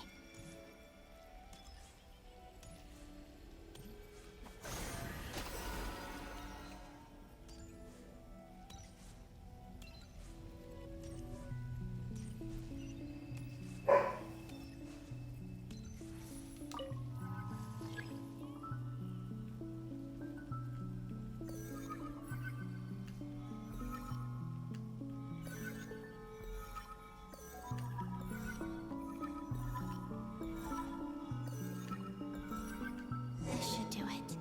B: This should do it.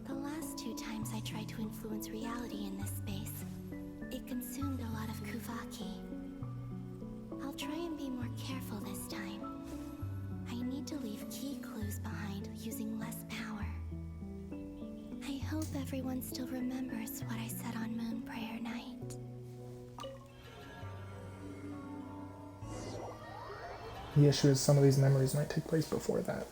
B: The last 2 times I tried to influence reality in this space, it consumed a lot of Kuvaki. I'll try and be more careful this time. I need to leave key clues behind using less power. I hope everyone still remembers what I said on Moon Prayer Night.
A: The issue is some of these memories might take place before that.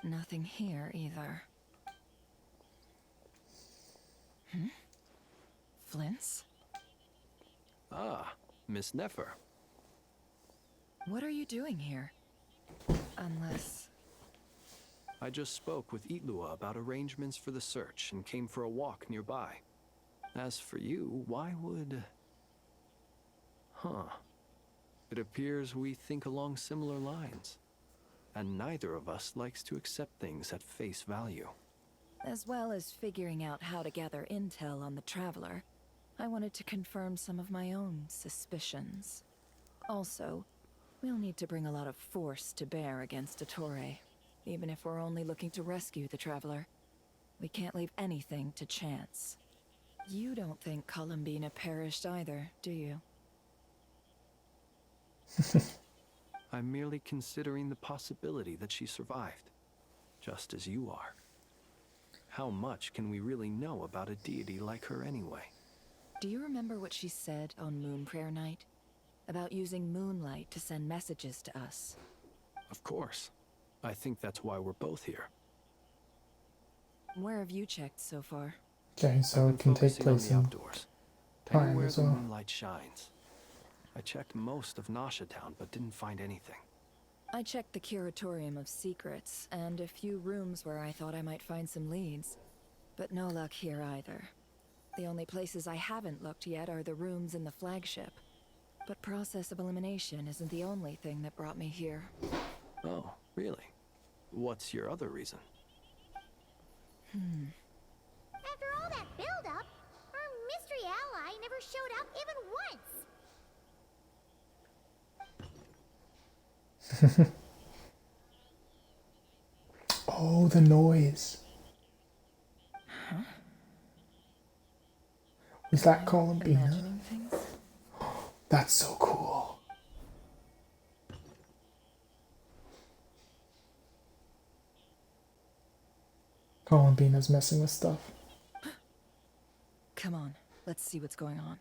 I: Nothing here either. Flints?
E: Ah, Miss Nefer.
I: What are you doing here? Unless...
E: I just spoke with Itlua about arrangements for the search and came for a walk nearby. As for you, why would... Huh. It appears we think along similar lines. And neither of us likes to accept things at face value.
I: As well as figuring out how to gather intel on the Traveler, I wanted to confirm some of my own suspicions. Also, we'll need to bring a lot of force to bear against Dottore, even if we're only looking to rescue the Traveler. We can't leave anything to chance. You don't think Columbina perished either, do you?
E: I'm merely considering the possibility that she survived, just as you are. How much can we really know about a deity like her anyway?
I: Do you remember what she said on Moon Prayer Night? About using moonlight to send messages to us?
E: Of course. I think that's why we're both here.
I: Where have you checked so far?
A: Okay, so it can take place in time
E: Anywhere
A: as
E: the
A: well.
E: moonlight shines. I checked most of Nasha Town, but didn't find anything.
I: I checked the Curatorium of Secrets, and a few rooms where I thought I might find some leads. But no luck here either. The only places I haven't looked yet are the rooms in the flagship. But process of elimination isn't the only thing that brought me here.
E: Oh, really? What's your other reason?
B: After all that build-up, our mystery ally never showed up even once.
A: Oh, the noise. Was that Columbina?
I: Imagining things?
A: That's so cool. Columbina's messing with stuff.
I: Come on, let's see what's going on.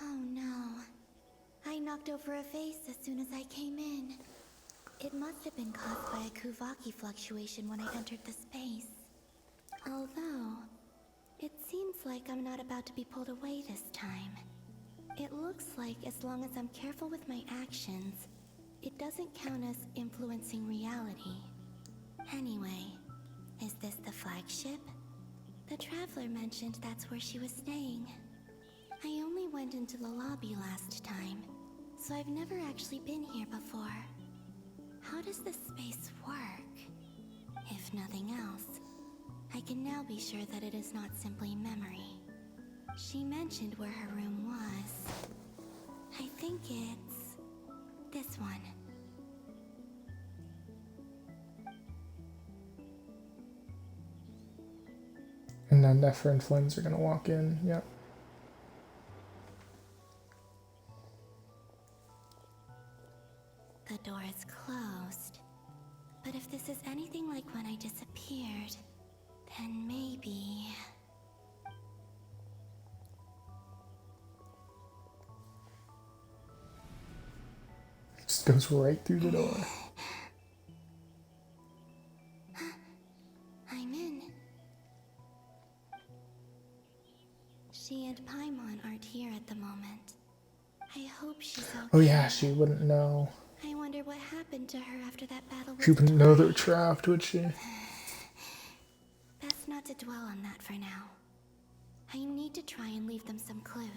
B: Oh no. I knocked over a vase as soon as I came in. It must have been caused by a Kuvaki fluctuation when I entered the space. Although, it seems like I'm not about to be pulled away this time. It looks like as long as I'm careful with my actions, it doesn't count as influencing reality. Anyway, is this the flagship? The Traveler mentioned that's where she was staying. I only went into the lobby last time, so I've never actually been here before. How does this space work? If nothing else, I can now be sure that it is not simply memory. She mentioned where her room was. I think it's this one.
A: And then Nefer and Flynn's are gonna walk in, yep.
B: if this is anything like when I disappeared, then maybe...
A: Just goes right through the door.
B: I'm in. She and Paimon aren't here at the moment. I hope she's okay.
A: Oh yeah, she wouldn't know.
B: I wonder what happened to her after that battle with
A: She wouldn't know they're trapped, would she?
B: Best not to dwell on that for now. I need to try and leave them some clues.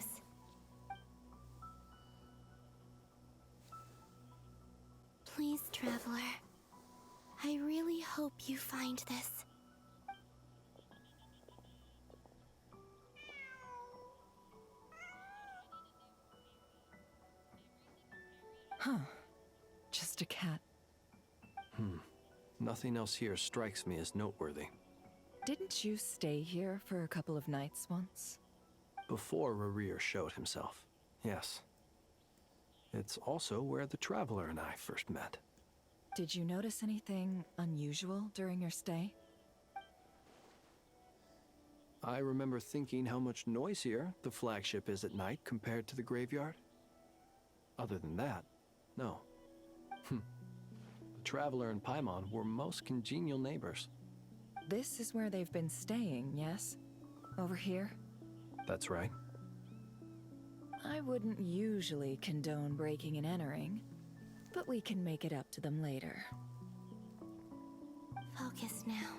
B: Please, Traveler. I really hope you find this.
I: Huh. Just a cat.
E: Nothing else here strikes me as noteworthy.
I: Didn't you stay here for a couple of nights once?
E: Before Rarir showed himself, yes. It's also where the Traveler and I first met.
I: Did you notice anything unusual during your stay?
E: I remember thinking how much noisier the flagship is at night compared to the graveyard. Other than that, no. The Traveler and Paimon were most congenial neighbors.
I: This is where they've been staying, yes? Over here?
E: That's right.
I: I wouldn't usually condone breaking and entering, but we can make it up to them later.
B: Focus now.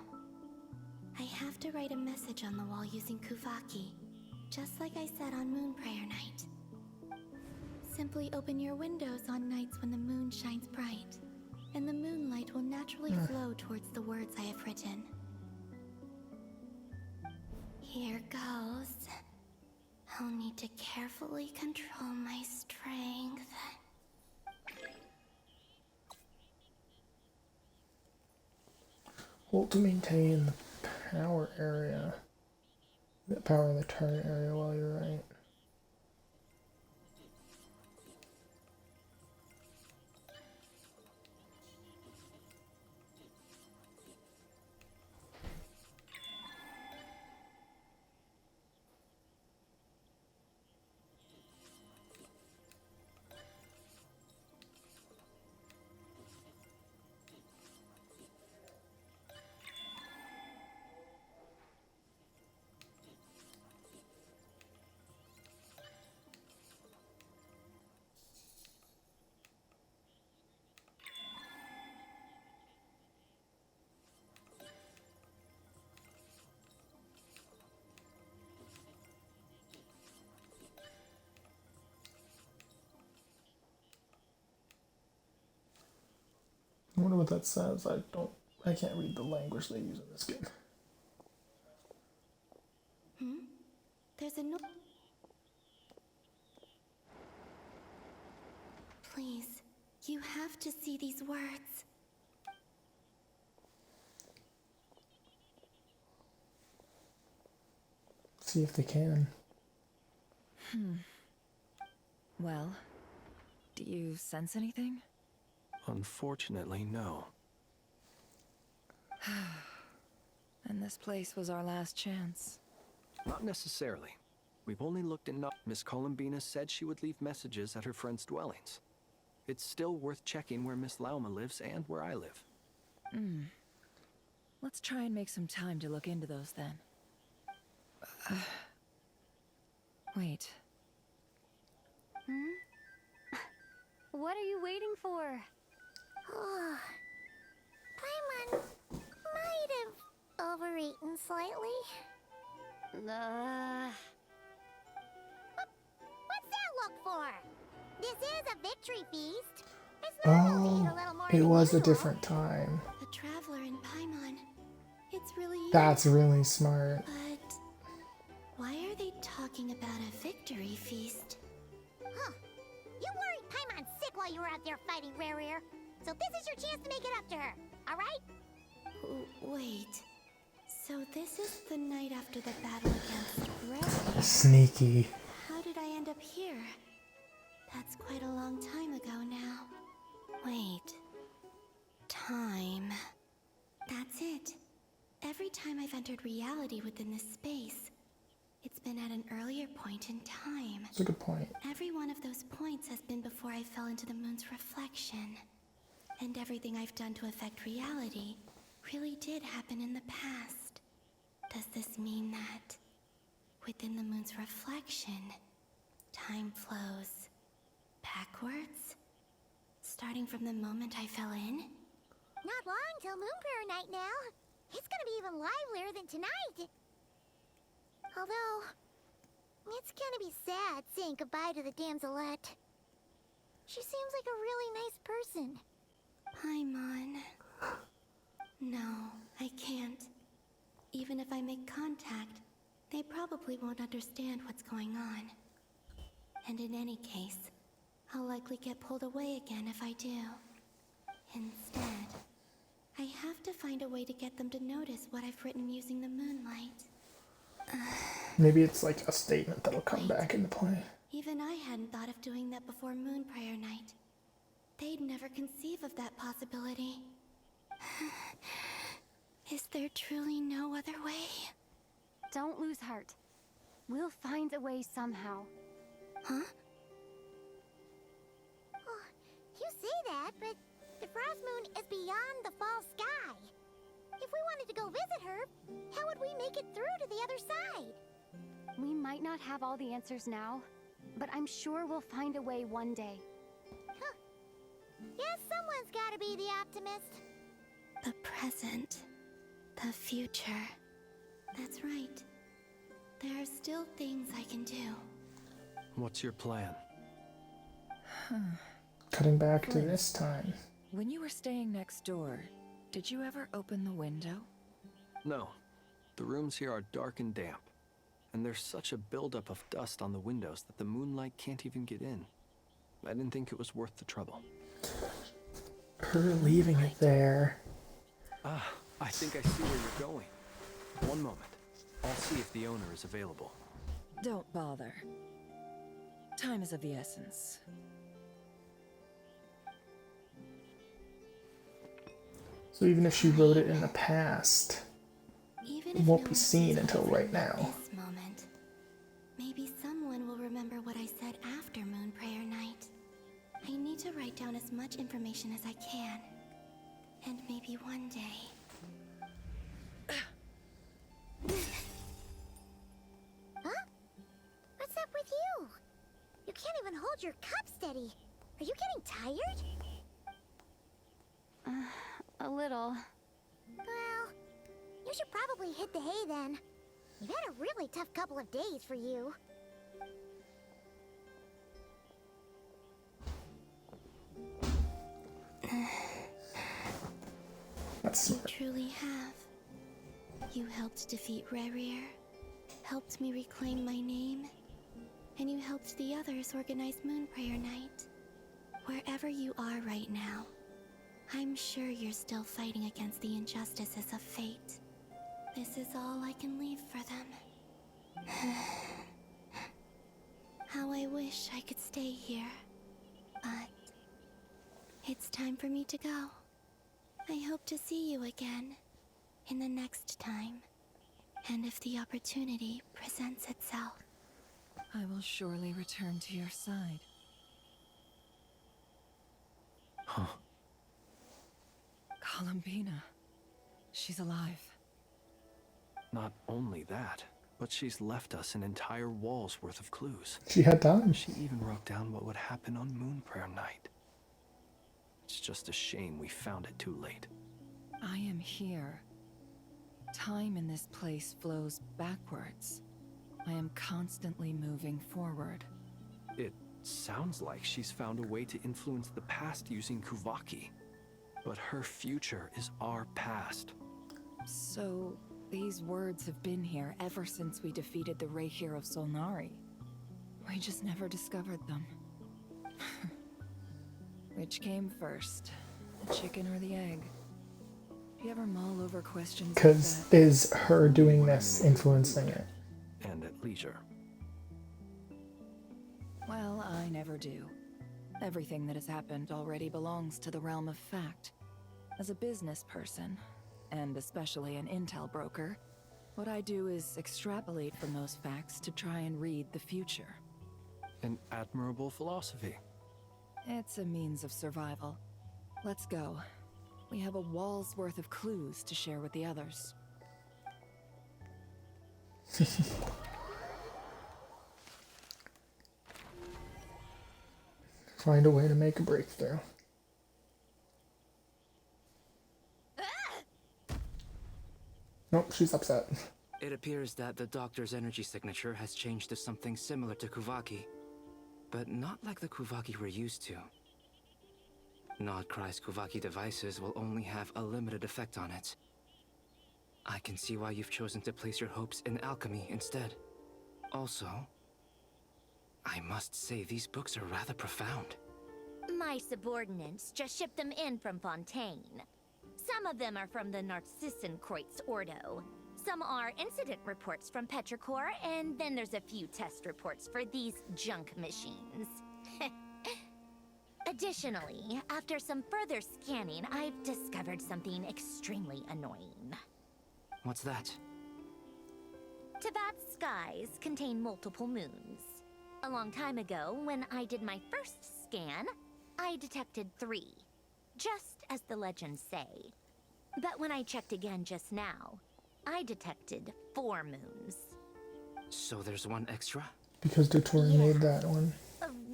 B: I have to write a message on the wall using Kuvaki, just like I said on Moon Prayer Night. Simply open your windows on nights when the moon shines bright, and the moonlight will naturally flow towards the words I have written. Here goes. I'll need to carefully control my strength.
A: Hold to maintain the power area. The power in the turret area while you're right. I wonder what that says. I can't read the language they use in this game.
B: There's a note. Please, you have to see these words.
A: See if they can.
I: Well, do you sense anything?
E: Unfortunately, no.
I: And this place was our last chance.
E: Not necessarily. We've only looked in. Miss Columbina said she would leave messages at her friends' dwellings. It's still worth checking where Miss Lauma lives and where I live.
I: Let's try and make some time to look into those then. Wait.
K: What are you waiting for?
B: Oh, Paimon might have overeaten slightly. What's that look for? This is a victory feast. It's normal to eat a little more
A: It
B: than
A: was a
B: usual.
A: different time.
B: The Traveler and Paimon. It's really you.
A: That's really smart.
B: But why are they talking about a victory feast? Huh. You worried Paimon sick while you were out there fighting Rarir. So this is your chance to make it up to her, alright? Wait. So this is the night after the battle against Rarir.
A: Sneaky.
B: How did I end up here? That's quite a long time ago now. Wait. Time.
S: been at an earlier point in time.
A: That's a good point.
S: Every one of those points has been before I fell into the moon's reflection. And everything I've done to affect reality really did happen in the past. Does this mean that within the moon's reflection, time flows backwards? Starting from the moment I fell in?
B: Not long till Moon Prayer Night now. It's gonna be even livelier than tonight. Although, it's gonna be sad saying goodbye to the damselette. She seems like a really nice person.
S: Paimon. No, I can't. Even if I make contact, they probably won't understand what's going on. And in any case, I'll likely get pulled away again if I do. Instead, I have to find a way to get them to notice what I've written using the moonlight.
A: Maybe it's like a statement that'll come back into play.
S: Even I hadn't thought of doing that before Moon Prayer Night. They'd never conceive of that possibility. Is there truly no other way?
K: Don't lose heart. We'll find a way somehow.
S: Huh?
B: Oh, you say that, but the Frost Moon is beyond the fall sky. If we wanted to go visit her, how would we make it through to the other side?
K: We might not have all the answers now, but I'm sure we'll find a way one day.
B: Huh. Guess someone's gotta be the optimist.
S: The present. The future. That's right. There are still things I can do.
E: What's your plan?
A: Cutting back to
I: Flint,
A: this time.
I: When you were staying next door, did you ever open the window?
E: No. The rooms here are dark and damp. And there's such a buildup of dust on the windows that the moonlight can't even get in. I didn't think it was worth the trouble.
A: Her leaving it there.
E: Ah, I think I see where you're going. One moment. I'll see if the owner is available.
I: Don't bother. Time is of the essence.
A: So even if she wrote it in the past,
S: Even
A: it
S: if
A: won't
S: no
A: be
S: one
A: seen
S: sees
A: until
S: what
A: right
S: I've
A: now.
S: written at this moment, maybe someone will remember what I said after Moon Prayer Night. I need to write down as much information as I can. And maybe one day...
B: Huh? What's up with you? You can't even hold your cup steady. Are you getting tired?
K: A little.
B: Well, you should probably hit the hay then. You've had a really tough couple of days for you.
A: That's
S: You truly have. You helped defeat Rerir, helped me reclaim my name, and you helped the others organize Moon Prayer Night. Wherever you are right now, I'm sure you're still fighting against the injustices of fate. This is all I can leave for them. How I wish I could stay here. But it's time for me to go. I hope to see you again in the next time. And if the opportunity presents itself.
I: I will surely return to your side.
E: Huh.
I: Columbina. She's alive.
E: Not only that, but she's left us an entire wall's worth of clues.
A: She had time.
E: She even wrote down what would happen on Moon Prayer Night. It's just a shame we found it too late.
I: I am here. Time in this place flows backwards. I am constantly moving forward.
E: It sounds like she's found a way to influence the past using Kuvaki. But her future is our past.
I: So, these words have been here ever since we defeated the Reihir of Solnari. We just never discovered them. Which came first, the chicken or the egg? Do you ever mull over questions like
A: Because
I: that?
A: is her doing this influencing it?
E: And at leisure.
I: Well, I never do. Everything that has happened already belongs to the realm of fact. As a business person, and especially an intel broker, What I do is extrapolate from those facts to try and read the future.
E: An admirable philosophy.
I: It's a means of survival. Let's go. We have a wall's worth of clues to share with the others.
A: Find a way to make a breakthrough. Nope, she's upset.
T: It appears that the doctor's energy signature has changed to something similar to Kuvaki, but not like the Kuvaki we're used to. Nodkrai's Kuvaki devices will only have a limited effect on it. I can see why you've chosen to place your hopes in alchemy instead. Also, I must say these books are rather profound.
B: My subordinates just shipped them in from Fontaine. Some of them are from the Narcissenkreuz Ordo. Some are incident reports from Petrichor, and then there's a few test reports for these junk machines. Additionally, after some further scanning, I've discovered something extremely annoying.
T: What's that?
B: Teyvat's skies contain multiple moons. A long time ago, when I did my first scan, I detected 3, just as the legends say. But when I checked again just now, I detected 4 moons.
T: So there's one extra?
A: Because Dottore made that one.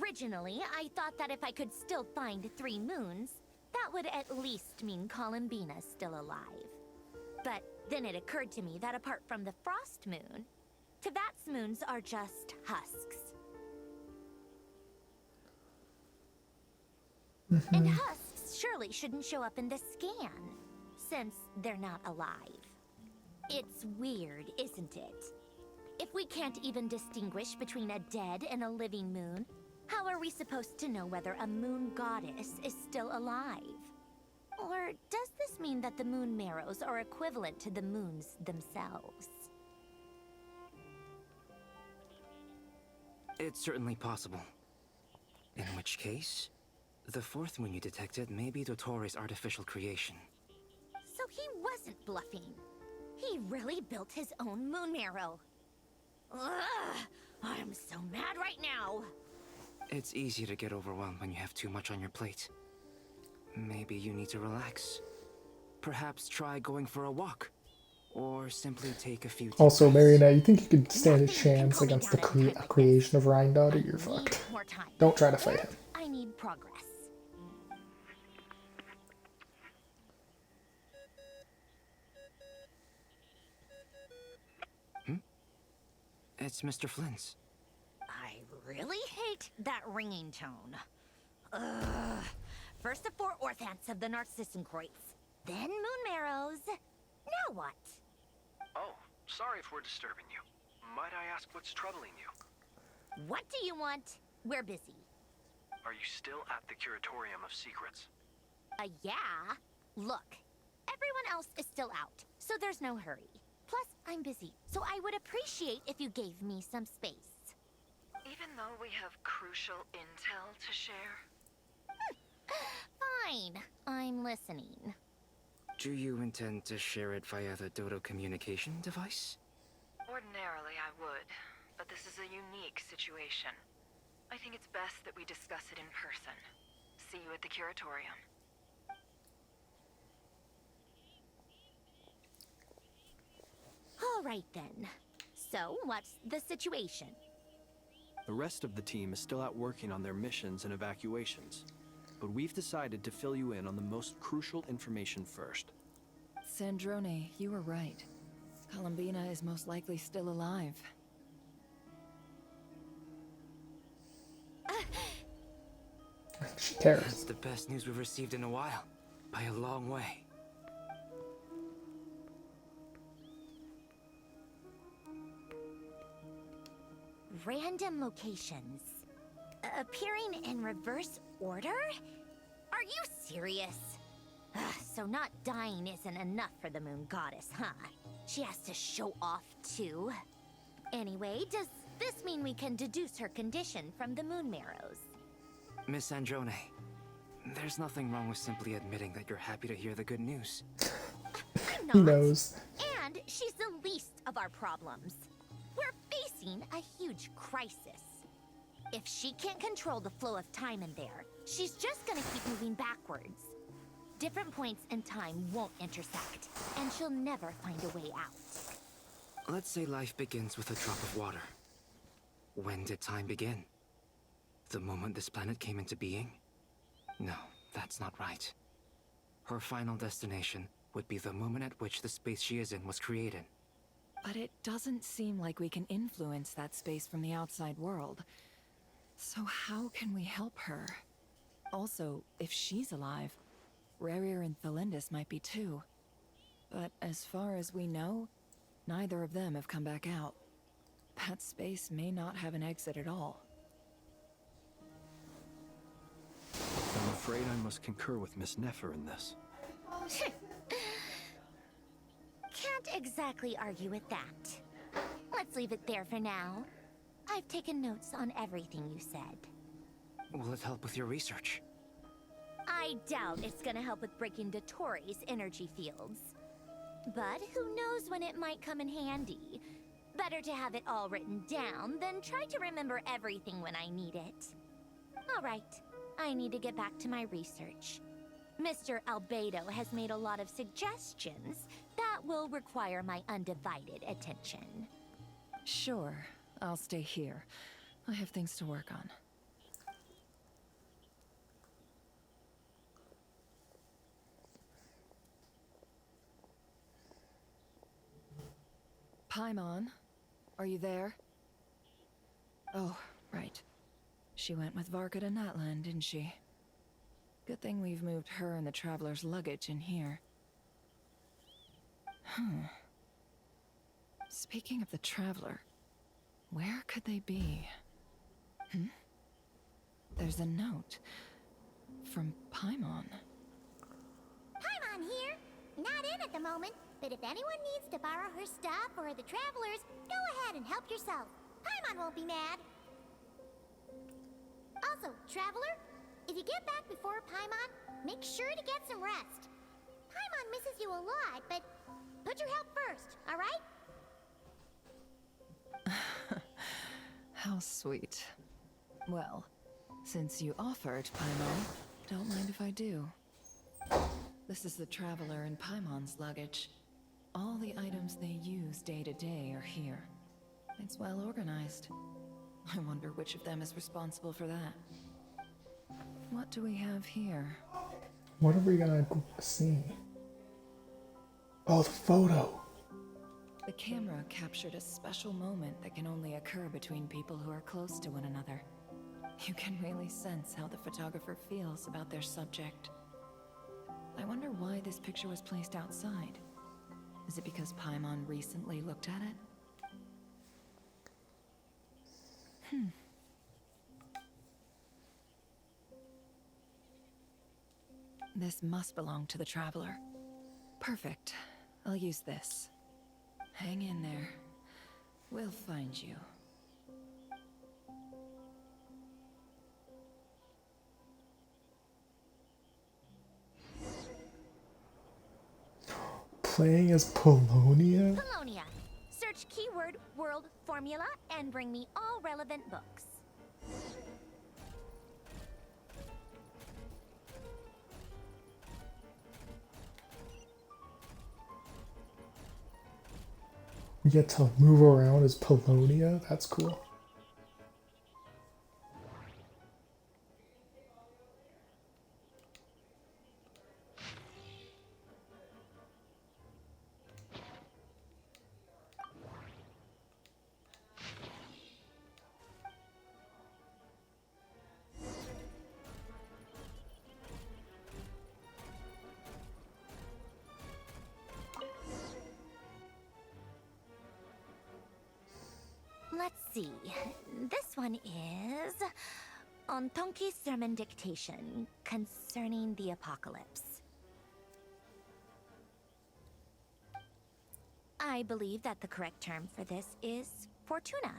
B: Originally, I thought that if I could still find 3 moons, that would at least mean Columbina's still alive. But then it occurred to me that apart from the frost moon, Teyvat's moons are just husks. And husks surely shouldn't show up in the scan, since they're not alive. It's weird, isn't it? If we can't even distinguish between a dead and a living moon, how are we supposed to know whether a moon goddess is still alive? Or does this mean that the moon marrows are equivalent to the moons themselves?
T: It's certainly possible. In which case, the 4th moon you detected may be Dottore's artificial creation.
B: So he wasn't bluffing. He really built his own moon marrow. Ugh, I'm so mad right now.
T: It's easy to get overwhelmed when you have too much on your plate. Maybe you need to relax. Perhaps try going for a walk. Or simply take a few...
A: Also, Marionette, you think you could stand a chance against the creation of Rhindaughter? You're fucked. Don't try to fight him.
B: I need progress.
T: It's Mr. Flynn's.
B: I really hate that ringing tone. Ugh. First the 4 orthants of the Narcissenkreuz, then moon marrows. Now what?
E: Oh, sorry if we're disturbing you. Might I ask what's troubling you?
B: What do you want? We're busy.
E: Are you still at the Curatorium of Secrets?
B: Yeah. Look, everyone else is still out, so there's no hurry. Plus, I'm busy, so I would appreciate if you gave me some space.
I: Even though we have crucial intel to share?
B: Fine, I'm listening.
T: Do you intend to share it via the Dodo communication device?
I: Ordinarily I would, but this is a unique situation. I think it's best that we discuss it in person. See you at the Curatorium.
B: All right then. So, what's the situation?
E: The rest of the team is still out working on their missions and evacuations. But we've decided to fill you in on the most crucial information first.
I: Sandrone, you were right. Columbina is most likely still alive.
A: She cares.
T: That's the best news we've received in a while. By a long way.
B: Random locations. Appearing in reverse order? Are you serious? Ugh, so not dying isn't enough for the moon goddess, huh? She has to show off too. Anyway, does this mean we can deduce her condition from the moon marrows?
T: Miss Androne, there's nothing wrong with simply admitting that you're happy to hear the good news.
B: I'm not.
A: He knows.
B: And she's the least of our problems. We're facing a huge crisis. If she can't control the flow of time in there, she's just gonna keep moving backwards. Different points in time won't intersect, and she'll never find a way out.
T: Let's say life begins with a drop of water. When did time begin? The moment this planet came into being? No, that's not right. Her final destination would be the moment at which the space she is in was created.
I: But it doesn't seem like we can influence that space from the outside world. So how can we help her? Also, if she's alive, Rerir and Thalindis might be too. But as far as we know, neither of them have come back out. That space may not have an exit at all.
E: I'm afraid I must concur with Miss Nefer in this.
B: Can't exactly argue with that. Let's leave it there for now. I've taken notes on everything you said.
T: Will it help with your research?
B: I doubt it's gonna help with breaking Dotori's energy fields. But who knows when it might come in handy. Better to have it all written down than try to remember everything when I need it. Alright, I need to get back to my research. Mr. Albedo has made a lot of suggestions that will require my undivided attention.
I: Sure, I'll stay here. I have things to work on. Paimon, are you there? Oh, right. She went with Varka to Natlan, didn't she? Good thing we've moved her and the Traveler's luggage in here. Speaking of the Traveler, where could they be? There's a note from Paimon.
U: Paimon here. Not in at the moment, but if anyone needs to borrow her stuff or the Travelers, go ahead and help yourself. Paimon won't be mad. Also, Traveler, if you get back before Paimon, make sure to get some rest. Paimon misses you a lot, but put your health first, all right?
I: How sweet. Well, since you offered, Paimon, don't mind if I do. This is the Traveler and Paimon's luggage. All the items they use day to day are here. It's well organized. I wonder which of them is responsible for that. What do we have here?
A: What are we gonna see? Oh, the photo.
I: The camera captured a special moment that can only occur between people who are close to one another. You can really sense how the photographer feels about their subject. I wonder why this picture was placed outside. Is it because Paimon recently looked at it? This must belong to the Traveler. Perfect. I'll use this. Hang in there. We'll find you.
A: Playing as Polonia?
B: Polonia. Search keyword world formula and bring me all relevant books.
A: We get to move around as Polonia? That's cool.
B: Let's see. This one is on Tonki's sermon dictation concerning the apocalypse. I believe that the correct term for this is Fortuna.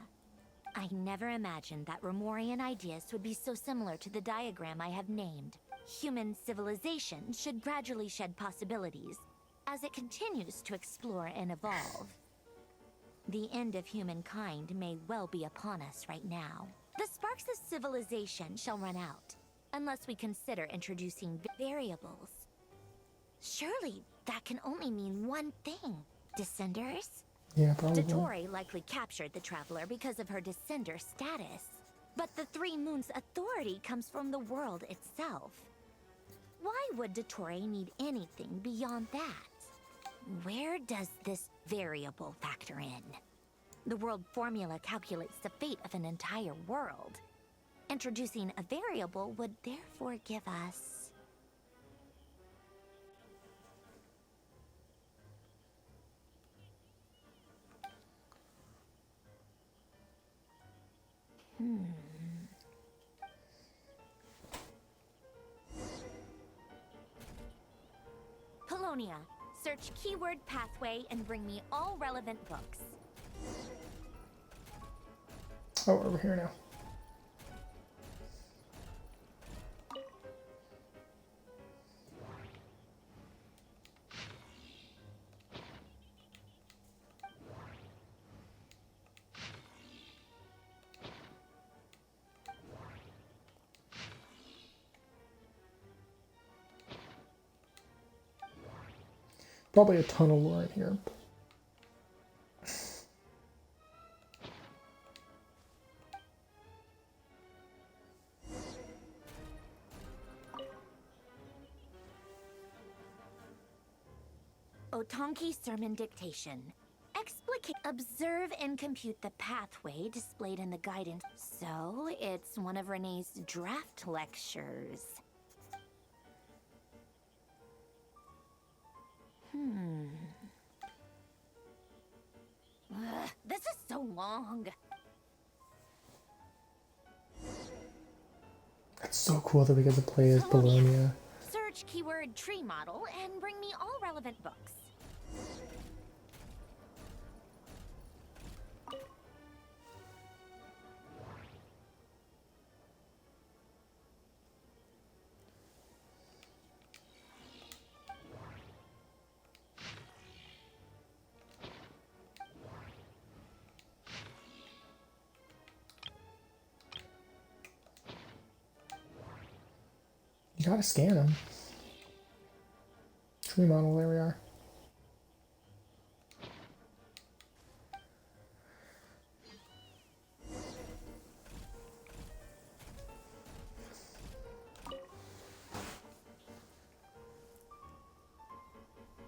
B: I never imagined that Remorian ideas would be so similar to the diagram I have named. Human civilization should gradually shed possibilities as it continues to explore and evolve. The end of humankind may well be upon us right now. The sparks of civilization shall run out, unless we consider introducing variables. Surely that can only mean one thing. Descenders?
A: Yeah, probably.
B: Dottore likely captured the Traveler because of her descender status. But the Three Moons' authority comes from the world itself. Why would Dottore need anything beyond that? Where does this variable factor in? The world formula calculates the fate of an entire world. Introducing a variable would therefore give us... Polonia, search keyword pathway and bring me all relevant books.
A: Oh, over here now. Probably a ton of lore in here.
B: Otonki Sermon Dictation. Explicate, observe and compute the pathway displayed in the guidance. So, it's one of Renee's draft lectures. This is so long.
A: It's so cool that we get to play as Bologna.
B: Search keyword tree model and bring me all relevant books.
A: You gotta scan them. Tree model, there we are.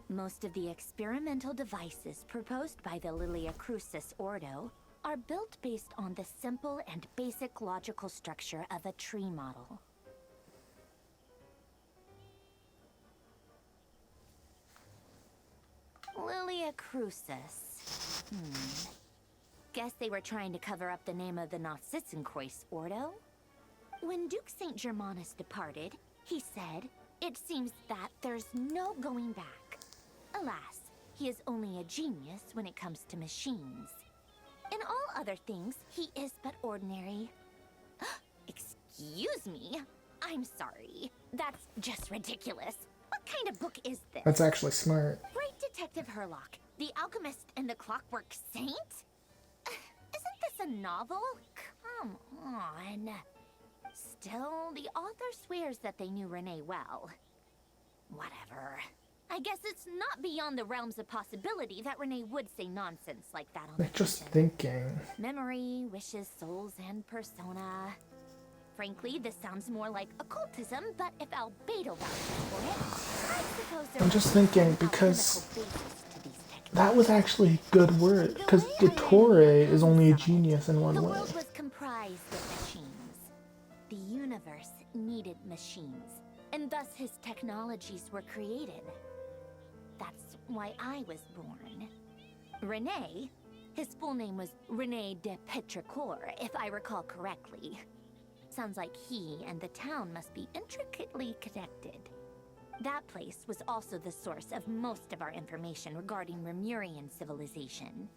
B: Most of the experimental devices proposed by the Lilia Crucis Ordo are built based on the simple and basic logical structure of a tree model. Lilia Crucis. Guess they were trying to cover up the name of the Nautitzenkreuz Ordo? When Duke St. Germanus departed, he said, "It seems that there's no going back." Alas, he is only a genius when it comes to machines. In all other things, he is but ordinary. Excuse me? I'm sorry. That's just ridiculous. What kind of book is this?
A: That's actually smart.
B: Great Detective Herlock, the Alchemist and the Clockwork Saint? Isn't this a novel? Come on. Still, the author swears that they knew Renee well. Whatever. I guess it's not beyond the realms of possibility that Renee would say nonsense like that on
A: Like, just thinking.
B: Memory, wishes, souls, and persona. Frankly, this sounds more like occultism, but if Albedo vouches for it, I suppose there
A: I'm just thinking, because that was actually a good word, because Dottore is only a genius in one
B: the
A: way.
B: world was comprised of machines. The universe needed machines, and thus his technologies were created. That's why I was born. Rene, his full name was Rene de Petrichor, if I recall correctly. Sounds like he and the town must be intricately connected. That place was also the source of most of our information regarding Remurian civilization.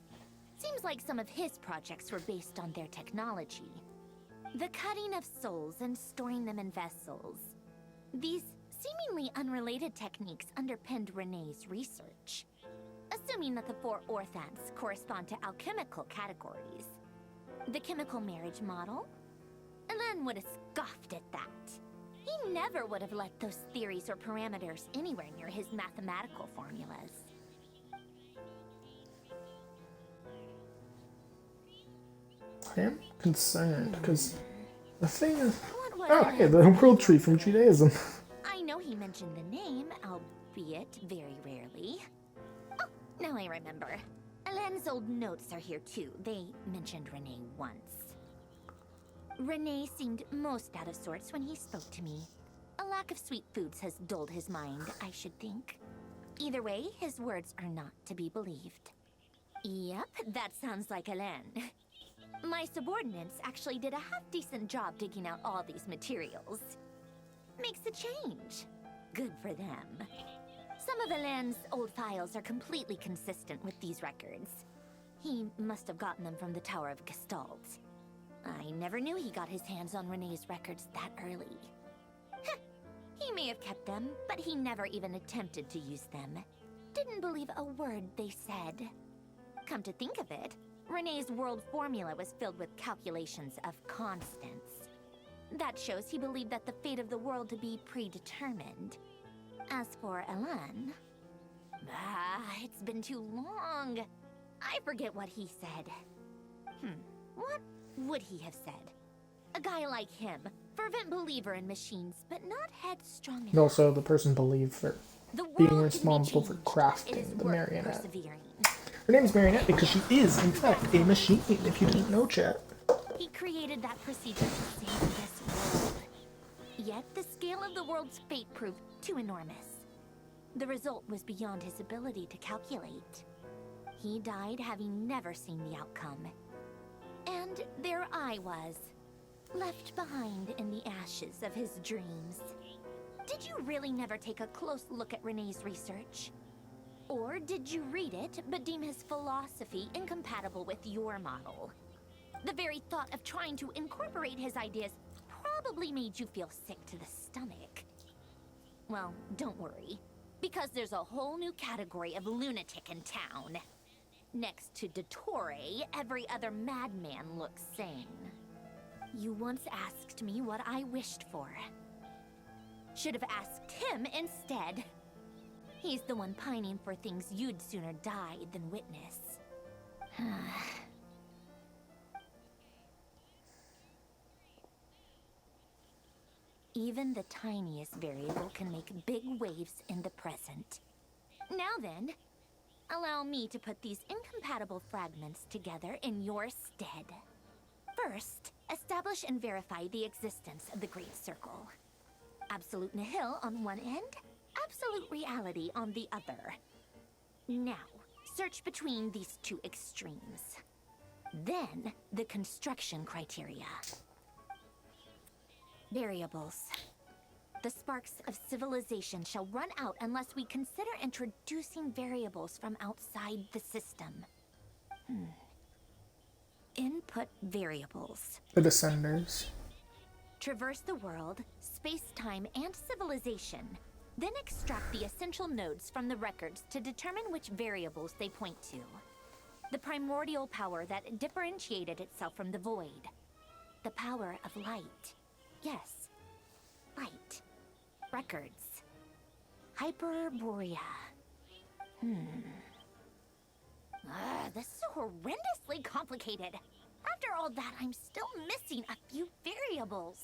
B: Seems like some of his projects were based on their technology. The cutting of souls and storing them in vessels. These seemingly unrelated techniques underpinned Renee's research. A assuming that the 4 orthants correspond to alchemical categories. The chemical marriage model? Elen would have scoffed at that. He never would have let those theories or parameters anywhere near his mathematical formulas.
A: I am concerned because the thing is, oh, hey, the world tree from Judaism.
B: I know he mentioned the name, albeit very rarely. Oh, now I remember. Elen's old notes are here too. They mentioned Renee once. Renee seemed most out of sorts when he spoke to me. A lack of sweet foods has dulled his mind, I should think. Either way, his words are not to be believed. Yep, that sounds like Elen. My subordinates actually did a half-decent job digging out all these materials. Makes a change. Good for them. Some of Elen's old files are completely consistent with these records. He must have gotten them from the Tower of Gestalt. I never knew he got his hands on Renee's records that early. He may have kept them, but he never even attempted to use them. Didn't believe a word they said. Come to think of it, Renee's world formula was filled with calculations of constants. That shows he believed that the fate of the world to be predetermined. As for Elen... it's been too long. I forget what he said. What would he have said? A guy like him, fervent believer in machines, but not headstrong enough.
A: And also, the person believed for
B: The
A: being
B: world
A: responsible
B: can
A: for
B: be changed. It
A: crafting
B: is
A: the
B: worth
A: marionette.
B: persevering.
A: Her name is Marionette because she is, in fact, a machine, if you didn't know, chat.
B: He created that procedure to save this world. Yet the scale of the world's fate proved too enormous. The result was beyond his ability to calculate. He died having never seen the outcome. And there I was, left behind in the ashes of his dreams. Did you really never take a close look at Renee's research? Or did you read it, but deem his philosophy incompatible with your model? The very thought of trying to incorporate his ideas probably made you feel sick to the stomach. Well, don't worry, because there's a whole new category of lunatic in town. Next to Dottore, every other madman looks sane. You once asked me what I wished for. Should have asked him instead. He's the one pining for things you'd sooner die than witness. Even the tiniest variable can make big waves in the present. Now then, allow me to put these incompatible fragments together in your stead. First, establish and verify the existence of the Great Circle. Absolute nihil on one end, absolute reality on the other. Now, search between these two extremes. Then, the construction criteria. Variables. The sparks of civilization shall run out unless we consider introducing variables from outside the system. Input variables.
A: The Descenders.
B: Traverse the world, space-time, and civilization. Then extract the essential nodes from the records to determine which variables they point to. The primordial power that differentiated itself from the void. The power of light. Yes, light. Records. Hyperborea. This is so horrendously complicated. After all that, I'm still missing a few variables.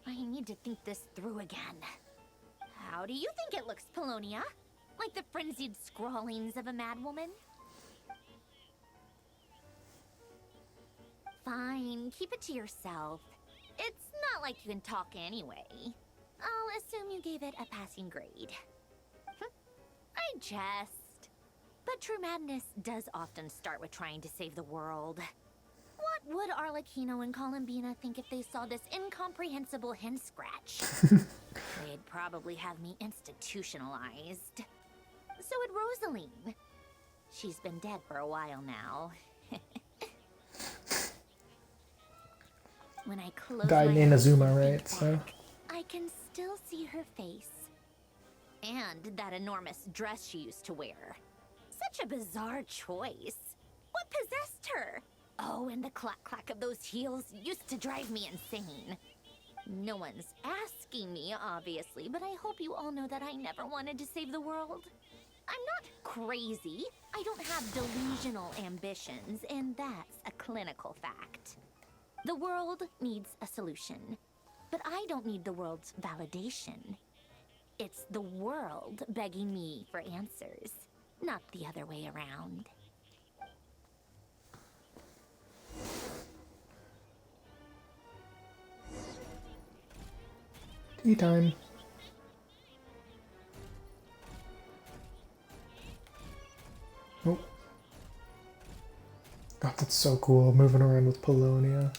B: I need to think this through again. How do you think it looks, Polonia? Like the frenzied scrawlings of a madwoman? Fine, keep it to yourself. It's not like you can talk anyway. I'll assume you gave it a passing grade. I jest. But true madness does often start with trying to save the world. What would Arlecchino and Columbina think if they saw this incomprehensible hen scratch? They'd probably have me institutionalized. So would Rosaline. She's been dead for a while now. When I close
A: Died
B: my
A: in
B: eyes
A: Inazuma,
B: and
A: right?
B: think
A: So.
B: back, I can still see her face. And that enormous dress she used to wear. Such a bizarre choice. What possessed her? Oh, and the clack-clack of those heels used to drive me insane. No one's asking me, obviously, but I hope you all know that I never wanted to save the world. I'm not crazy. I don't have delusional ambitions, and that's a clinical fact. The world needs a solution, but I don't need the world's validation. It's the world begging me for answers, not the other way around.
A: Tea time. Oh. God, that's so cool, moving around with Polonia.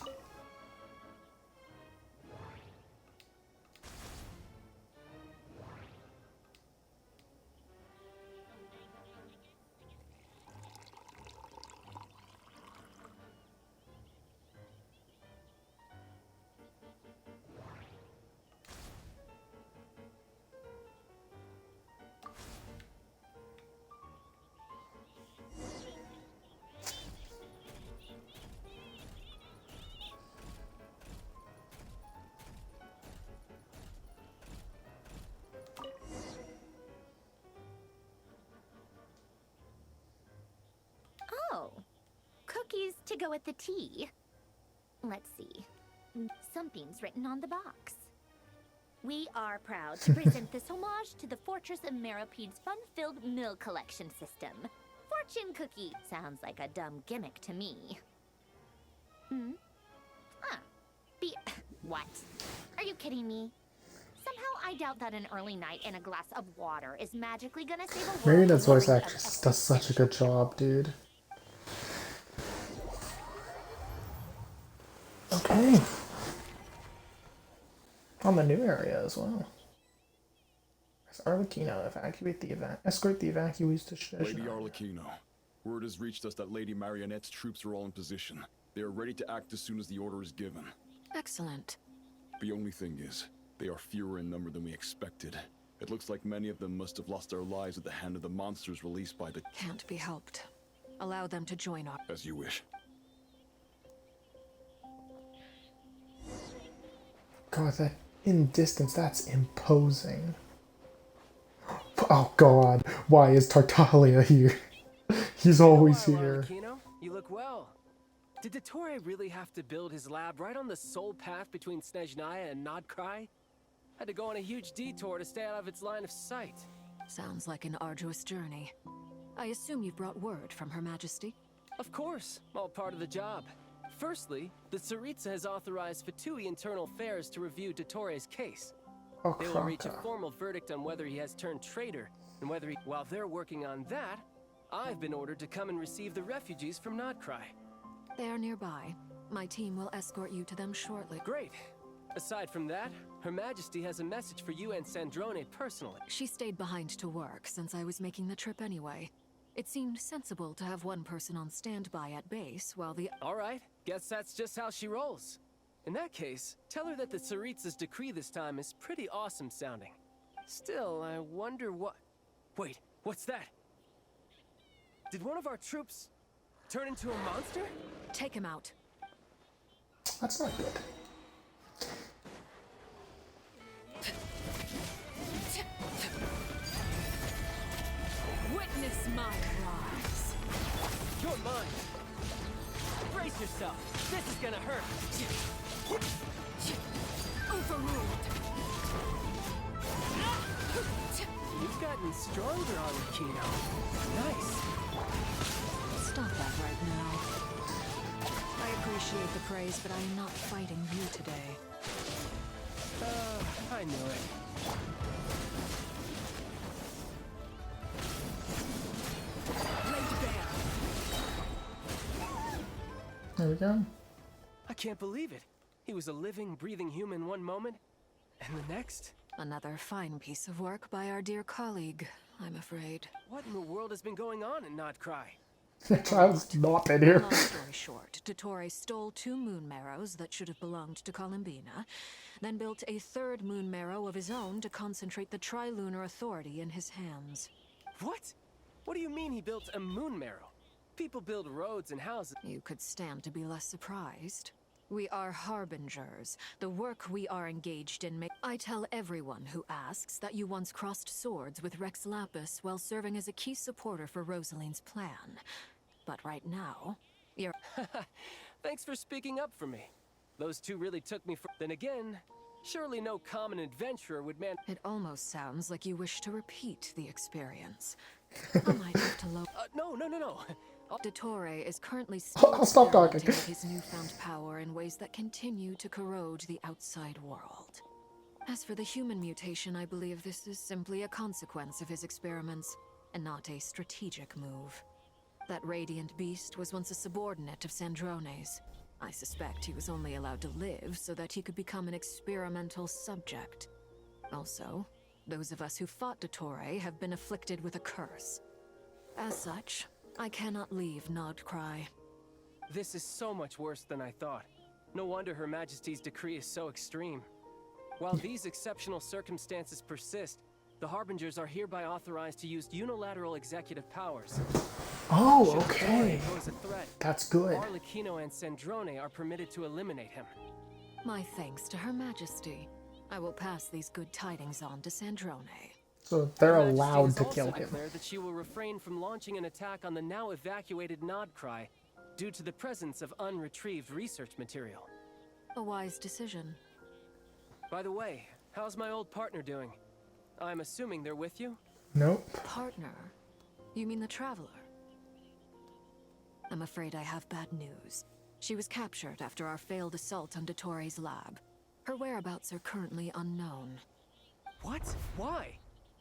B: Oh, cookies to go with the tea. Let's see. Something's written on the box. We are proud to present this homage to the Fortress of Meropede's fun-filled mill collection system. Fortune cookie sounds like a dumb gimmick to me. Hmm? Huh. What? Are you kidding me? Somehow I doubt that an early night and a glass of water is magically gonna save a world.
A: Marionette's voice actress does such a good job, dude. Okay. On the new area as well. As Arlecchino, escort the evacuees to Snezhnaya.
J: Lady Arlecchino, word has reached us that Lady Marionette's troops are all in position. They are ready to act as soon as the order is given.
D: Excellent.
J: The only thing is, they are fewer in number than we expected. It looks like many of them must have lost their lives at the hand of the monsters released by the...
D: Can't be helped. Allow them to join our...
J: As you wish.
A: God, that in distance, that's imposing. Oh God, why is Tartaglia here? He's always here.
T: Arlecchino, you look well. Did Dottore really have to build his lab right on the sole path between Snezhnaya and Krai? Had to go on a huge detour to stay out of its line of sight.
D: Sounds like an arduous journey. I assume you've brought word from Her Majesty?
T: Of course, all part of the job. Firstly, the Tsaritsa has authorized Fatui Internal Affairs to review Dottore's case.
A: Oh,
T: they will reach a formal verdict on whether he has turned traitor, and whether he... While they're working on that, I've been ordered to come and receive the refugees from Krai.
D: They are nearby. My team will escort you to them shortly.
T: Great. Aside from that, Her Majesty has a message for you and Sandrone personally.
D: She stayed behind to work since I was making the trip anyway. It seemed sensible to have one person on standby at base while the...
T: All right, guess that's just how she rolls. In that case, tell her that the Tsaritsa's decree this time is pretty awesome sounding. Still, I wonder what... Wait, what's that? Did one of our troops turn into a monster?
D: Take him out.
A: That's not good.
D: Witness my rise.
T: You're mine. Brace yourself. This is gonna hurt.
D: Overruled.
T: You've gotten stronger, Arlecchino. Nice.
D: Stop that right now. I appreciate the praise, but I am not fighting you today.
T: I knew it.
A: There we go.
T: I can't believe it. He was a living, breathing human one moment, and the next...
D: Another fine piece of work by our dear colleague, I'm afraid.
T: What in the world has been going on in Krai?
A: That child's not been here.
D: Long story short, Dottore stole 2 moon marrows that should have belonged to Columbina, then built a 3rd moon marrow of his own to concentrate the Trilunar Authority in his hands.
T: What? What do you mean he built a moon marrow? People build roads and houses.
D: You could stand to be less surprised. We are harbingers. The work we are engaged in I tell everyone who asks that you once crossed swords with Rex Lapis while serving as a key supporter for Rosaline's plan. But right now, you're...
T: Thanks for speaking up for me. Those two really took me for... Then again, surely no common adventurer would man...
D: It almost sounds like you wish to repeat the experience. I might have to
T: no.
D: Dottore is currently still
A: I'll stop talking.
D: experimenting with his newfound power in ways that continue to corrode the outside world. As for the human mutation, I believe this is simply a consequence of his experiments, and not a strategic move. That radiant beast was once a subordinate of Sandrone's. I suspect he was only allowed to live so that he could become an experimental subject. Also, those of us who fought Dottore have been afflicted with a curse. As such, I cannot leave Krai.
T: This is so much worse than I thought. No wonder Her Majesty's decree is so extreme. While these exceptional circumstances persist, the Harbingers are hereby authorized to use unilateral executive powers.
A: Oh, okay.
T: Should pose a threat,
A: That's good.
T: Arlecchino and Sandrone are permitted to eliminate him.
D: My thanks to Her Majesty. I will pass these good tidings on to Sandrone.
A: So they're
T: Her Majesty
A: allowed
T: has
A: to
T: also
A: kill him.
T: declared that she will refrain from launching an attack on the now evacuated Krai due to the presence of unretrieved research material.
D: A wise decision.
T: By the way, how's my old partner doing? I'm assuming they're with you?
A: Nope.
D: Partner? You mean the Traveler? I'm afraid I have bad news. She was captured after our failed assault on Dottore's lab. Her whereabouts are currently unknown.
T: What? Why?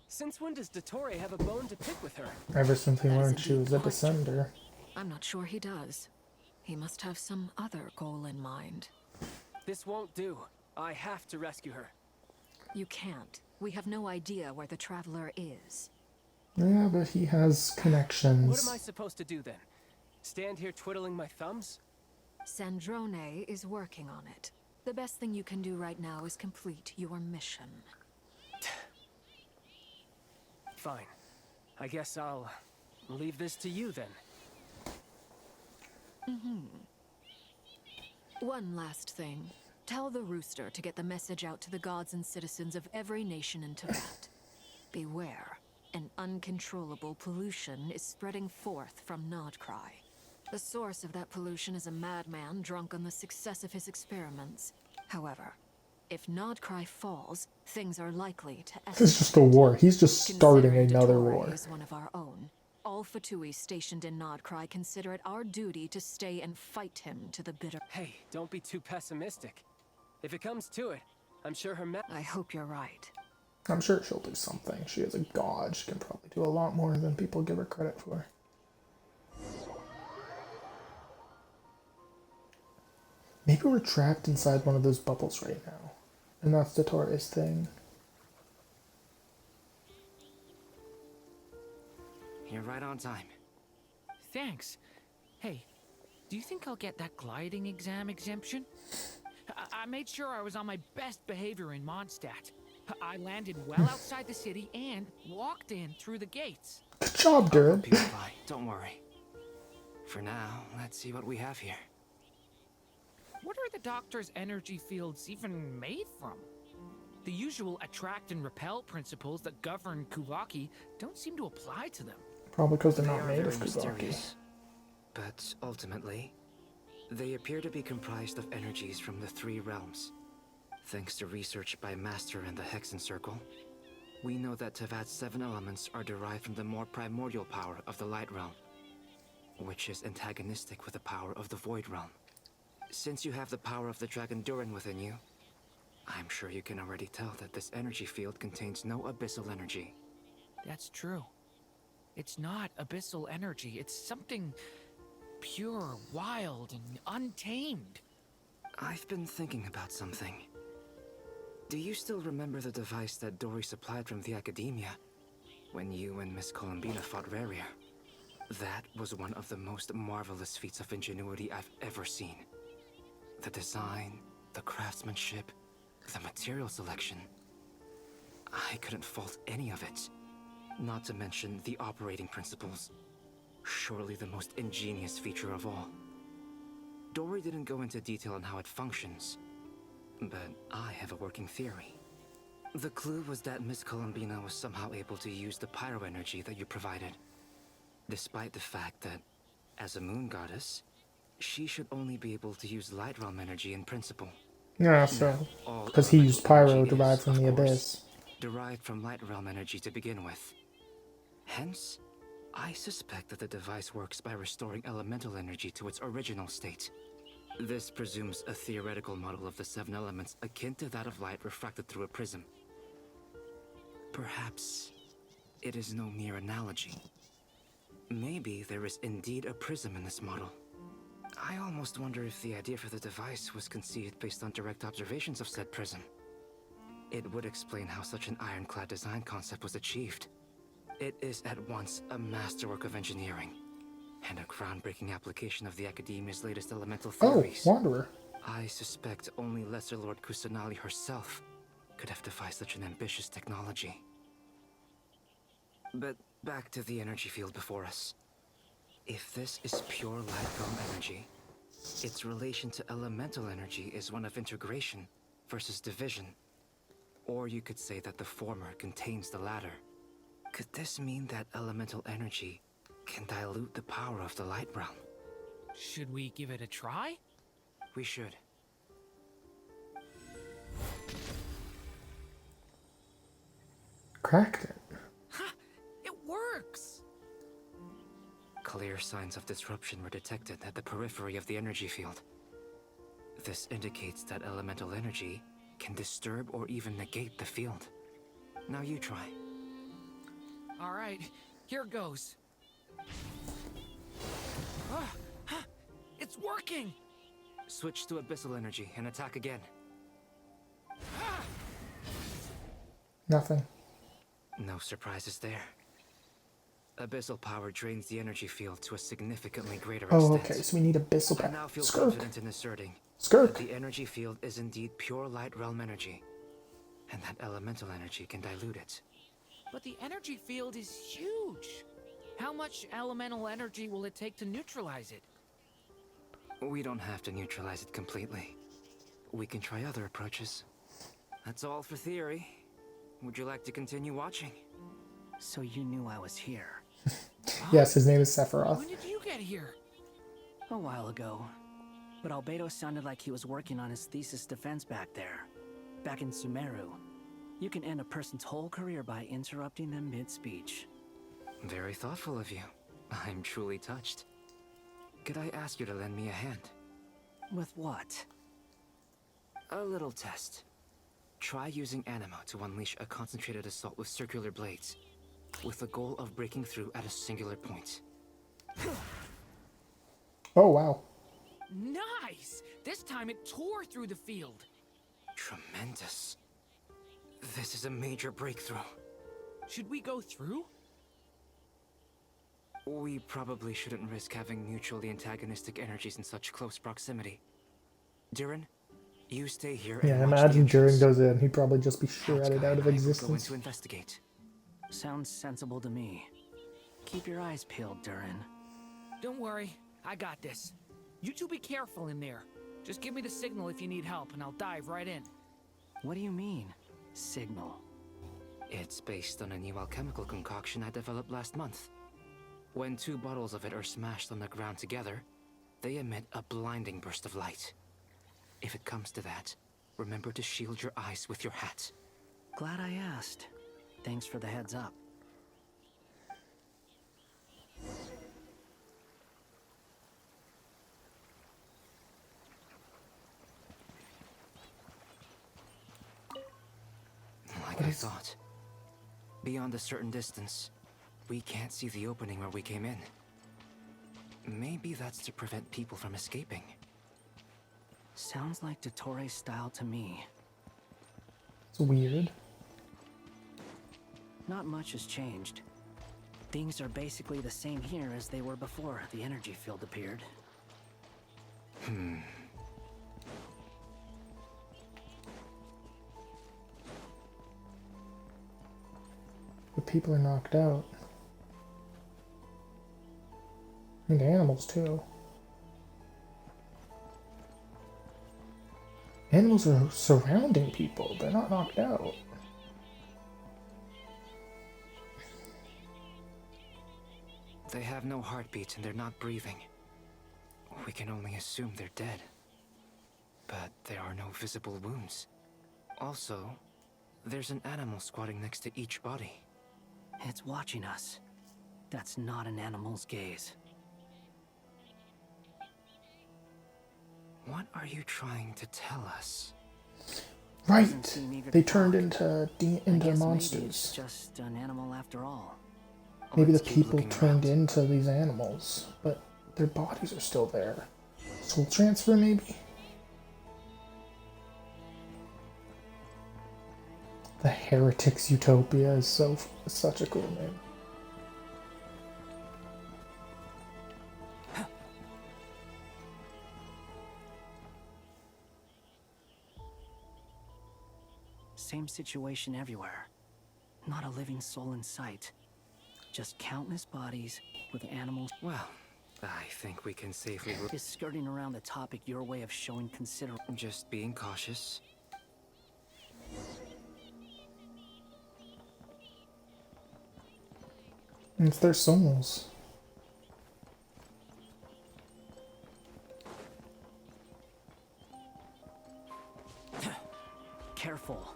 T: Since when does Dottore have a bone to pick with her?
A: Ever since he learned she was a descender.
D: I'm not sure he does. He must have some other goal in mind.
T: This won't do. I have to rescue her.
D: You can't. We have no idea where the Traveler is.
A: Yeah, but he has connections.
T: What am I supposed to do then? Stand here twiddling my thumbs?
D: Sandrone is working on it. The best thing you can do right now is complete your mission.
T: Fine. I guess I'll leave this to you then.
D: One last thing. Tell the Rooster to get the message out to the gods and citizens of every nation in Tibet. Beware. An uncontrollable pollution is spreading forth from Krai. The source of that pollution is a madman drunk on the success of his experiments. However, if Krai falls, things are likely to escalate.
A: This is just a war. He's just starting another
D: Dottore
A: war.
D: is one of our own. All Fatui stationed in Krai consider it our duty to stay and fight him to the bitter.
T: Hey, don't be too pessimistic. If it comes to it, I'm sure
D: I hope you're right.
A: I'm sure she'll do something. She is a god. She can probably do a lot more than people give her credit for. Maybe we're trapped inside one of those bubbles right now. And that's Dottore's thing.
T: You're right on time.
P: Thanks. Hey, do you think I'll get that gliding exam exemption? I made sure I was on my best behavior in Mondstadt. I landed well outside the city and walked in through the gates.
A: Good job, dude.
T: Don't worry. For now, let's see what we have here.
P: What are the doctor's energy fields even made from? The usual attract and repel principles that govern Kuvaki don't seem to apply to them.
A: Probably because they're
T: They
A: not
T: are
A: made
T: very
A: of Kuvaki.
T: mysterious. But ultimately, they appear to be comprised of energies from the three realms. Thanks to research by Master in the Hexen Circle, we know that Tevat's 7 elements are derived from the more primordial power of the Light Realm, which is antagonistic with the power of the Void Realm. Since you have the power of the Dragon Durin within you, I'm sure you can already tell that this energy field contains no abyssal energy.
P: That's true. It's not abyssal energy. It's something pure, wild, and untamed.
T: I've been thinking about something. Do you still remember the device that Dory supplied from the Academia when you and Miss Columbina fought Raria? That was one of the most marvelous feats of ingenuity I've ever seen. The design, the craftsmanship, the material selection. I couldn't fault any of it. Not to mention the operating principles. Surely the most ingenious feature of all. Dory didn't go into detail on how it functions, but I have a working theory. The clue was that Miss Columbina was somehow able to use the pyro energy that you provided, despite the fact that, as a moon goddess, she should only be able to use light realm energy in principle.
A: Yeah, so because he used pyro derived from the abyss.
T: Derived from light realm energy to begin with. Hence, I suspect that the device works by restoring elemental energy to its original state. This presumes a theoretical model of the 7 elements akin to that of light refracted through a prism. Perhaps it is no mere analogy. Maybe there is indeed a prism in this model. I almost wonder if the idea for the device was conceived based on direct observations of said prism. It would explain how such an ironclad design concept was achieved. It is at once a masterwork of engineering and a groundbreaking application of the Academia's latest elemental theories.
A: Oh, Wanderer.
T: I suspect only Lesser Lord Kusanali herself could have devised such an ambitious technology. But back to the energy field before us. If this is pure light realm energy, its relation to elemental energy is one of integration versus division. Or you could say that the former contains the latter. Could this mean that elemental energy can dilute the power of the light realm?
P: Should we give it a try?
T: We should.
A: Cracked it.
P: Ha! It works!
T: Clear signs of disruption were detected at the periphery of the energy field. This indicates that elemental energy can disturb or even negate the field. Now you try.
P: All right, here goes. It's working!
T: Switch to abyssal energy and attack again.
A: Nothing.
T: No surprises there. Abyssal power drains the energy field to a significantly greater extent.
A: Oh, okay, so we need abyssal power.
T: I now feel
A: Skirk.
T: confident in asserting
A: Skirk.
T: that the energy field is indeed pure light realm energy, and that elemental energy can dilute it.
P: But the energy field is huge. How much elemental energy will it take to neutralize it?
T: We don't have to neutralize it completely. We can try other approaches. That's all for theory. Would you like to continue watching?
M: So you knew I was here.
A: Yes, his name is Sephiroth.
P: When did you get here?
M: A while ago. But Albedo sounded like he was working on his thesis defense back there. Back in Sumeru. You can end a person's whole career by interrupting them mid-speech.
T: Very thoughtful of you. I'm truly touched. Could I ask you to lend me a hand?
M: With what?
T: A little test. Try using Anima to unleash a concentrated assault with circular blades, with the goal of breaking through at a singular point.
A: Oh, wow.
P: Nice! This time it tore through the field.
T: Tremendous. This is a major breakthrough.
P: Should we go through?
T: We probably shouldn't risk having mutually antagonistic energies in such close proximity. Durin, you stay here and
A: Yeah,
T: watch
A: imagine
T: the
A: Durin
T: entrance.
A: goes in. He'd probably just be shredded out of
T: Go in
A: existence.
T: to investigate.
M: Sounds sensible to me. Keep your eyes peeled, Durin.
P: Don't worry, I got this. You two be careful in there. Just give me the signal if you need help, and I'll dive right in.
M: What do you mean, signal?
T: It's based on a new alchemical concoction I developed last month. When 2 bottles of it are smashed on the ground together, they emit a blinding burst of light. If it comes to that, remember to shield your eyes with your hat.
M: Glad I asked. Thanks for the heads up.
T: Like I thought. Beyond a certain distance, we can't see the opening where we came in. Maybe that's to prevent people from escaping.
M: Sounds like Dottore style to me.
A: It's weird.
M: Not much has changed. Things are basically the same here as they were before the energy field appeared.
A: The people are knocked out. And animals, too. Animals are surrounding people. They're not knocked out.
T: They have no heartbeats and they're not breathing. We can only assume they're dead. But there are no visible wounds. Also, there's an animal squatting next to each body.
M: It's watching us. That's not an animal's gaze.
T: What are you trying to tell us?
A: Right! They turned into
M: Maybe
A: monsters.
M: it's just an animal after all.
A: Maybe the people turned into these animals, but their bodies are still there. Soul transfer, maybe? The Heretics Utopia is such a cool name.
M: Same situation everywhere. Not a living soul in sight. Just countless bodies with animals.
T: Well, I think we can safely...
M: Is skirting around the topic your way of showing
T: Just being cautious.
A: It's their souls.
M: Careful.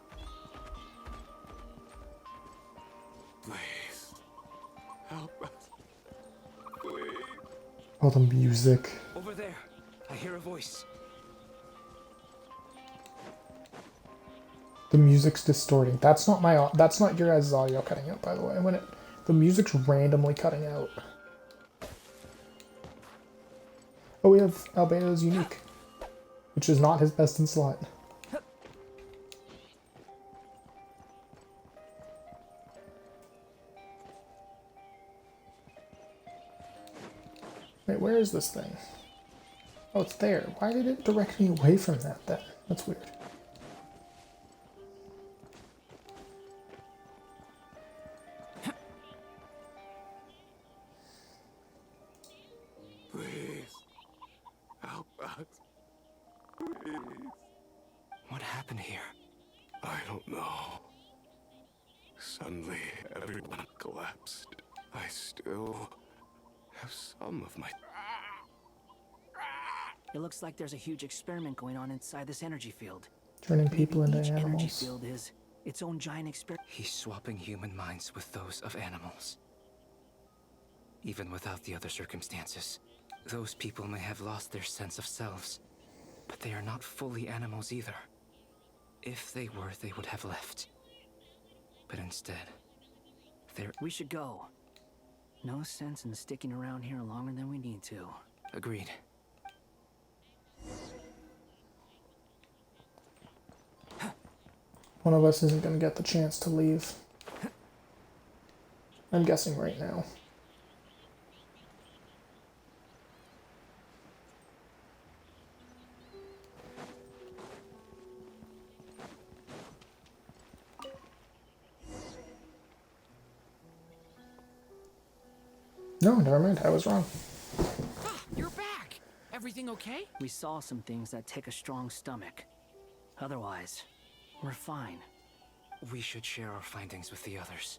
J: Please. Help us. Please.
A: Oh, the music.
T: Over there. I hear a voice.
A: The music's distorting. That's not your guys' audio cutting out, by the way. The music's randomly cutting out. Oh, we have Albedo's unique, which is not his best in slot. Wait, where is this thing? Oh, it's there. Why did it direct me away from that then? That's weird.
J: Please. Help us. Please.
T: What happened here?
J: I don't know. Suddenly, everyone collapsed. I still have some of my...
M: It looks like there's a huge experiment going on inside this energy field.
A: Turning people into
M: Each energy
A: animals.
M: field is its own giant experiment.
T: He's swapping human minds with those of animals. Even without the other circumstances, those people may have lost their sense of selves, but they are not fully animals either. If they were, they would have left. But instead, they're...
M: We should go. No sense in sticking around here longer than we need to.
T: Agreed.
A: One of us isn't going to get the chance to leave. I'm guessing right now. No, never mind. I was wrong.
P: You're back! Everything okay?
M: We saw some things that take a strong stomach. Otherwise, we're fine.
T: We should share our findings with the others.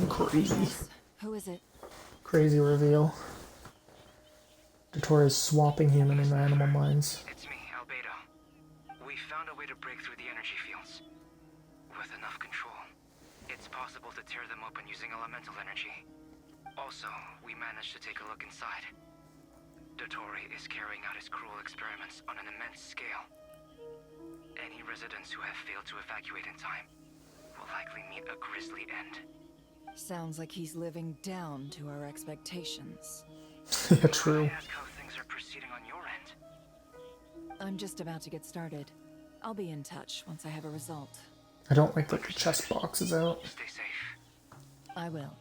A: Crazy.
I: Who is it?
A: Crazy reveal. Dottore is swapping human and animal minds.
F: It's me, Albedo. We found a way to break through the energy fields. With enough control, it's possible to tear them open using elemental energy. Also, we managed to take a look inside. Dottore is carrying out his cruel experiments on an immense scale. Any residents who have failed to evacuate in time will likely meet a grisly end.
I: Sounds like he's living down to our expectations.
A: Yeah, true.
F: Ask how things are proceeding on your end.
I: I'm just about to get started. I'll be in touch once I have a result.
A: I don't like that the chest box is out.
F: Stay safe.
I: I will.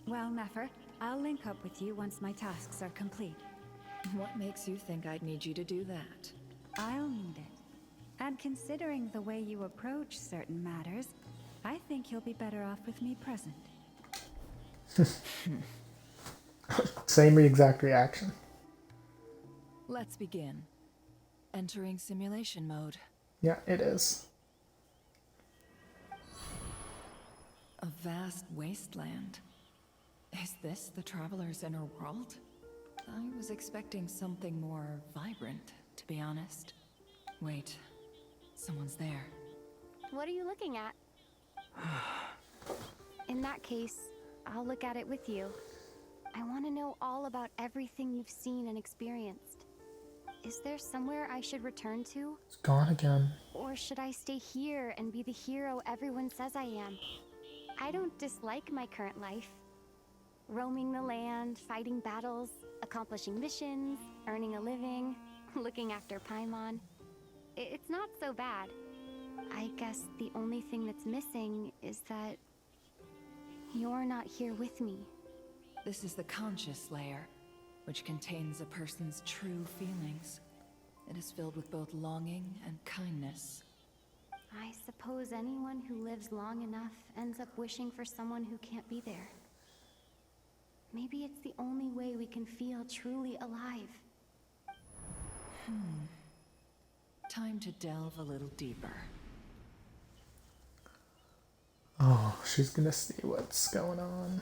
G: Well, Nefer, I'll link up with you once my tasks are complete.
I: What makes you think I'd need you to do that?
G: I'll need it. And considering the way you approach certain matters, I think you'll be better off with me present.
A: Same exact reaction.
I: Let's begin. Entering simulation mode.
A: Yeah, it is.
I: A vast wasteland. Is this the Traveler's inner world? I was expecting something more vibrant, to be honest. Wait, someone's there.
K: What are you looking at? In that case, I'll look at it with you. I want to know all about everything you've seen and experienced. Is there somewhere I should return to?
A: It's gone again.
K: Or should I stay here and be the hero everyone says I am? I don't dislike my current life. Roaming the land, fighting battles, accomplishing missions, earning a living, looking after Paimon. It's not so bad. I guess the only thing that's missing is that you're not here with me.
I: This is the conscious layer, which contains a person's true feelings. It is filled with both longing and kindness.
K: I suppose anyone who lives long enough ends up wishing for someone who can't be there. Maybe it's the only way we can feel truly alive.
I: Time to delve a little deeper.
A: Oh, she's gonna see what's going on.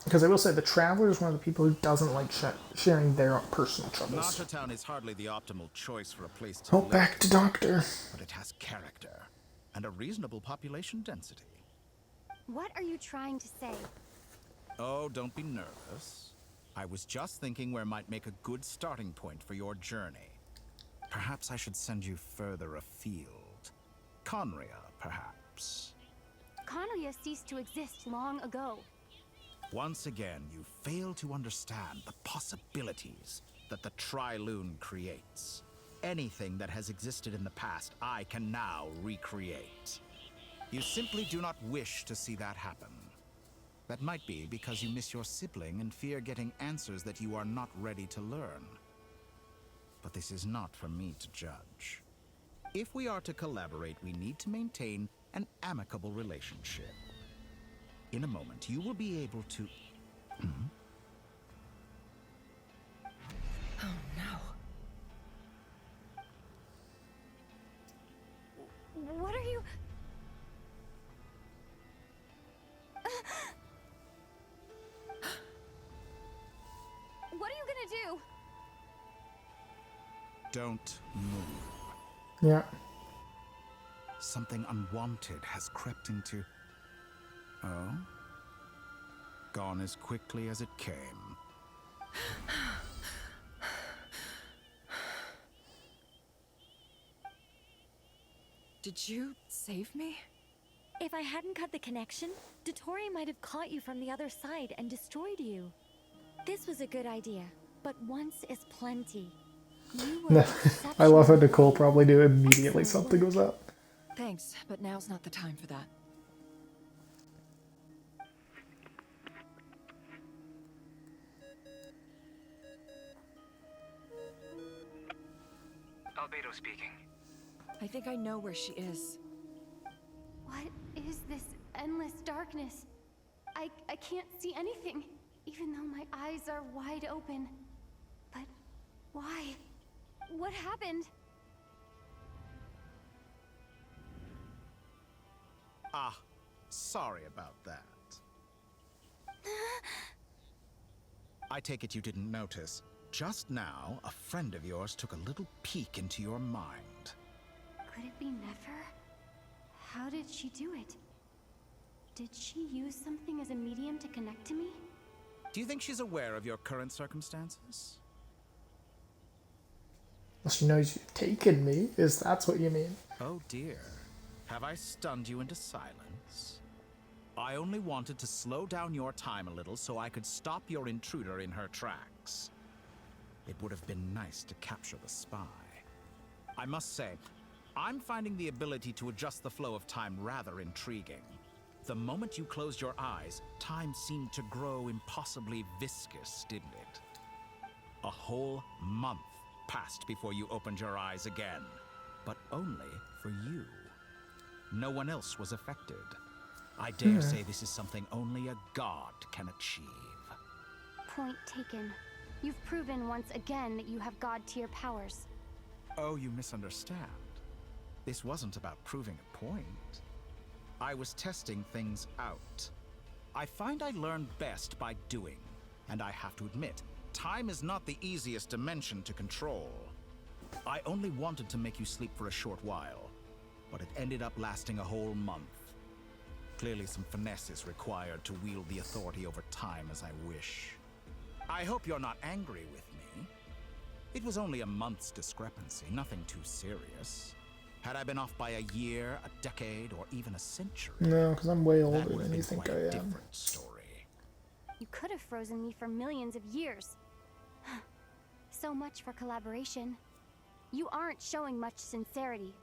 A: Because I will say, the Traveler is one of the people who doesn't like sharing their personal troubles.
L: Town is hardly the optimal choice for a place to
A: Oh,
L: live,
A: back to Doctor.
L: but it has character and a reasonable population density.
K: What are you trying to say?
L: Oh, don't be nervous. I was just thinking where might make a good starting point for your journey. Perhaps I should send you further afield. Conria, perhaps.
K: Conria ceased to exist long ago.
L: Once again, you fail to understand the possibilities that the Tri-Lune creates. Anything that has existed in the past, I can now recreate. You simply do not wish to see that happen. That might be because you miss your sibling and fear getting answers that you are not ready to learn. But this is not for me to judge. If we are to collaborate, we need to maintain an amicable relationship. In a moment, you will be able to...
I: Oh no.
K: What are you... What are you gonna do?
L: Don't move.
A: Yeah.
L: Something unwanted has crept into... Oh? Gone as quickly as it came.
I: Did you save me?
N: If I hadn't cut the connection, Dottore might have caught you from the other side and destroyed you. This was a good idea, but once is plenty. You were
A: I love how Nicole probably knew immediately something was up.
I: Thanks, but now's not the time for that.
F: Albedo speaking.
I: I think I know where she is.
K: What is this endless darkness? I can't see anything, even though my eyes are wide open. But why? What happened?
L: Ah, sorry about that. I take it you didn't notice. Just now, a friend of yours took a little peek into your mind.
K: Could it be Nefer? How did she do it? Did she use something as a medium to connect to me?
L: Do you think she's aware of your current circumstances?
A: Well, she knows you've taken me, is that's what you mean?
L: Oh dear. Have I stunned you into silence? I only wanted to slow down your time a little so I could stop your intruder in her tracks. It would have been nice to capture the spy. I must say, I'm finding the ability to adjust the flow of time rather intriguing. The moment you closed your eyes, time seemed to grow impossibly viscous, didn't it? A whole month passed before you opened your eyes again, but only for you. No one else was affected. I dare say this is something only a god can achieve.
K: Point taken. You've proven once again that you have god-tier powers.
L: Oh, you misunderstand. This wasn't about proving a point. I was testing things out. I find I learn best by doing, and I have to admit, time is not the easiest dimension to control. I only wanted to make you sleep for a short while, but it ended up lasting a whole month. Clearly some finesse is required to wield the authority over time as I wish. I hope you're not angry with me. It was only a month's discrepancy, nothing too serious. Had I been off by a year, a decade, or even a century...
A: No, because I'm way older than you think I am.
L: Story.
K: You could have frozen me for millions of years. So much for collaboration. You aren't showing much sincerity.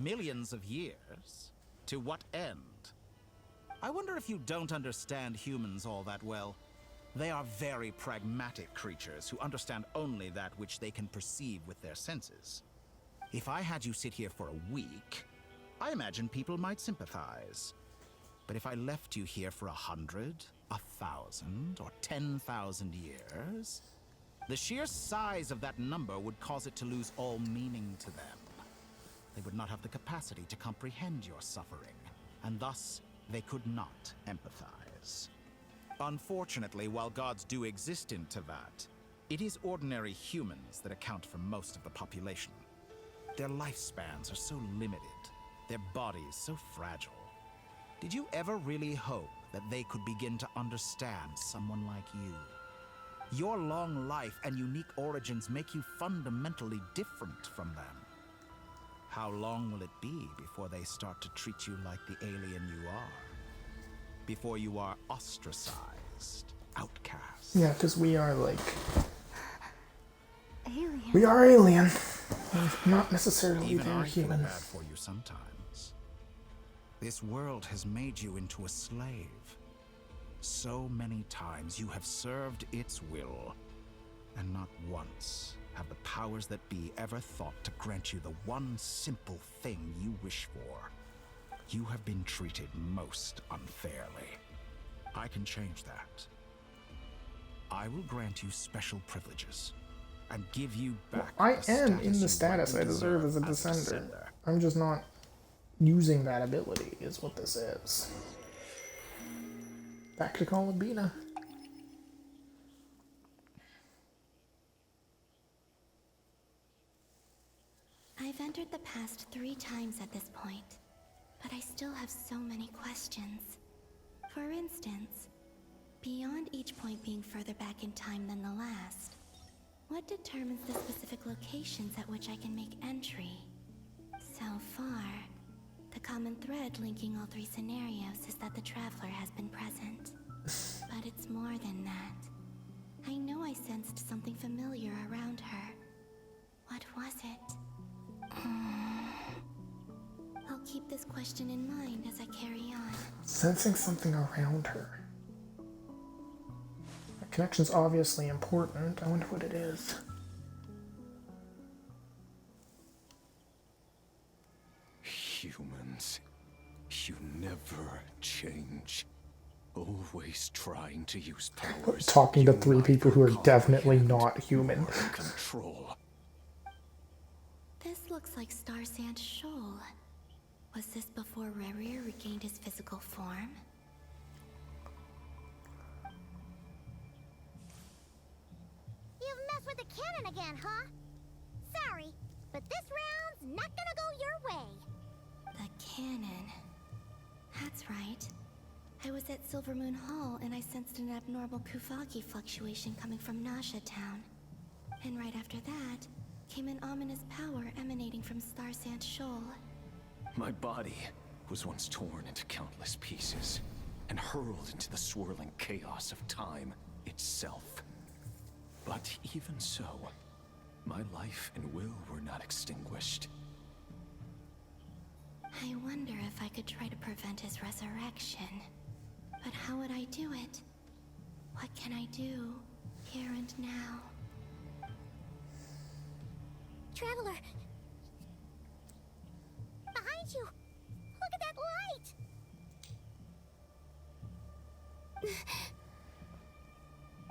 L: Millions of years? To what end? I wonder if you don't understand humans all that well. They are very pragmatic creatures who understand only that which they can perceive with their senses. If I had you sit here for a week, I imagine people might sympathize. But if I left you here for 100, 1,000, or 10,000 years, the sheer size of that number would cause it to lose all meaning to them. They would not have the capacity to comprehend your suffering, and thus they could not empathize. Unfortunately, while gods do exist in Teyvat, it is ordinary humans that account for most of the population. Their lifespans are so limited, their bodies so fragile. Did you ever really hope that they could begin to understand someone like you? Your long life and unique origins make you fundamentally different from them. How long will it be before they start to treat you like the alien you are? Before you are ostracized, outcast?
A: Yeah, because we are like...
K: Alien.
A: We are alien. Not necessarily
L: Even
A: they're
L: I feel
A: human.
L: bad for you sometimes. This world has made you into a slave. So many times you have served its will, and not once have the powers that be ever thought to grant you the one simple thing you wish for. You have been treated most unfairly. I can change that. I will grant you special privileges and give you back
A: I
L: the
A: am in the
L: you
A: status I
L: rightly
A: deserve as a
L: deserve
A: descender. I'm just not using that ability, is what this is. Back to Columbina.
S: I've entered the past 3 times at this point, but I still have so many questions. For instance, beyond each point being further back in time than the last, what determines the specific locations at which I can make entry? So far, the common thread linking all 3 scenarios is that the Traveler has been present. But it's more than that. I know I sensed something familiar around her. What was it? I'll keep this question in mind as I carry on.
A: Sensing something around her. The connection's obviously important. I wonder what it is.
J: Humans, you never change. Always trying to use powers.
A: Talking to 3 people who are definitely not human.
J: Control.
S: This looks like Star Sand Shoal. Was this before Rerir regained his physical form?
U: You've messed with the cannon again, huh? Sorry, but this round's not gonna go your way.
S: The cannon. That's right. I was at Silvermoon Hall and I sensed an abnormal Kuvaki fluctuation coming from Nasha Town. And right after that, came an ominous power emanating from Star Sand Shoal.
J: My body was once torn into countless pieces and hurled into the swirling chaos of time itself. But even so, my life and will were not extinguished.
S: I wonder if I could try to prevent his resurrection. But how would I do it? What can I do, here and now?
U: Traveler! Behind you! Look at that light!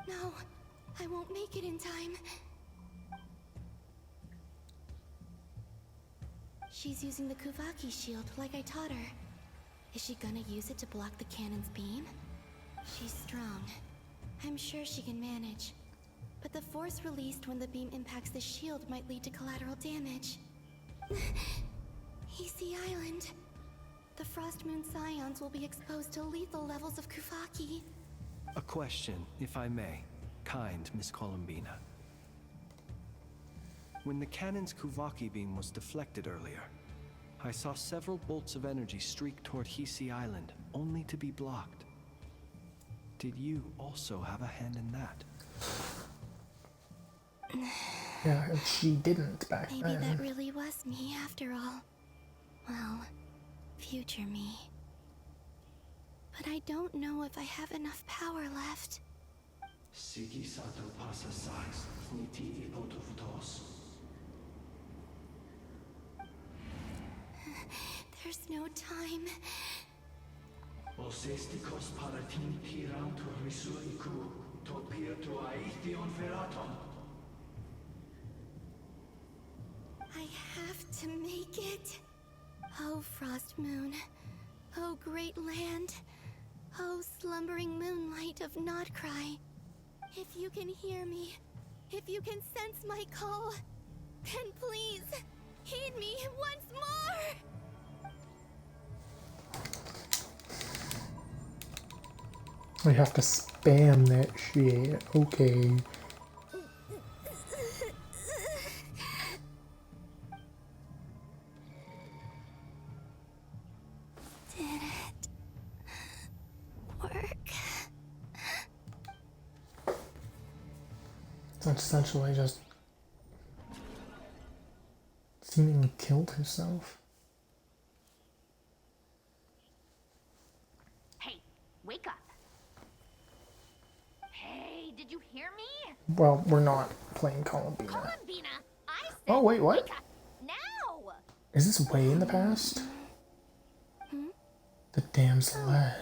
S: No, I won't make it in time. She's using the Kuvaki shield like I taught her. Is she gonna use it to block the cannon's beam? She's strong. I'm sure she can manage. But the force released when the beam impacts the shield might lead to collateral damage. EC Island. The Frost Moon Scions will be exposed to lethal levels of Kuvaki.
E: A question, if I may. Kind Miss Columbina. When the cannon's Kuvaki beam was deflected earlier, I saw several bolts of energy streak toward Hisi Island, only to be blocked. Did you also have a hand in that?
A: Yeah, she didn't back
S: Maybe
A: then.
S: that really was me after all. Well, future me. But I don't know if I have enough power left. There's no time. I have to make it. Oh, Frost Moon. Oh, great land. Oh, slumbering moonlight of Nodcry. If you can hear me, if you can sense my call, then please, heed me once more!
A: We have to spam that shit. Okay.
S: Did it work?
A: It's essentially just seemingly killed herself.
B: Hey, wake up. Hey, did you hear me?
A: Well, we're not playing Columbina.
B: Columbina, I said
A: Oh, wait, what?
B: wake up now!
A: Is this way in the past? The damselette.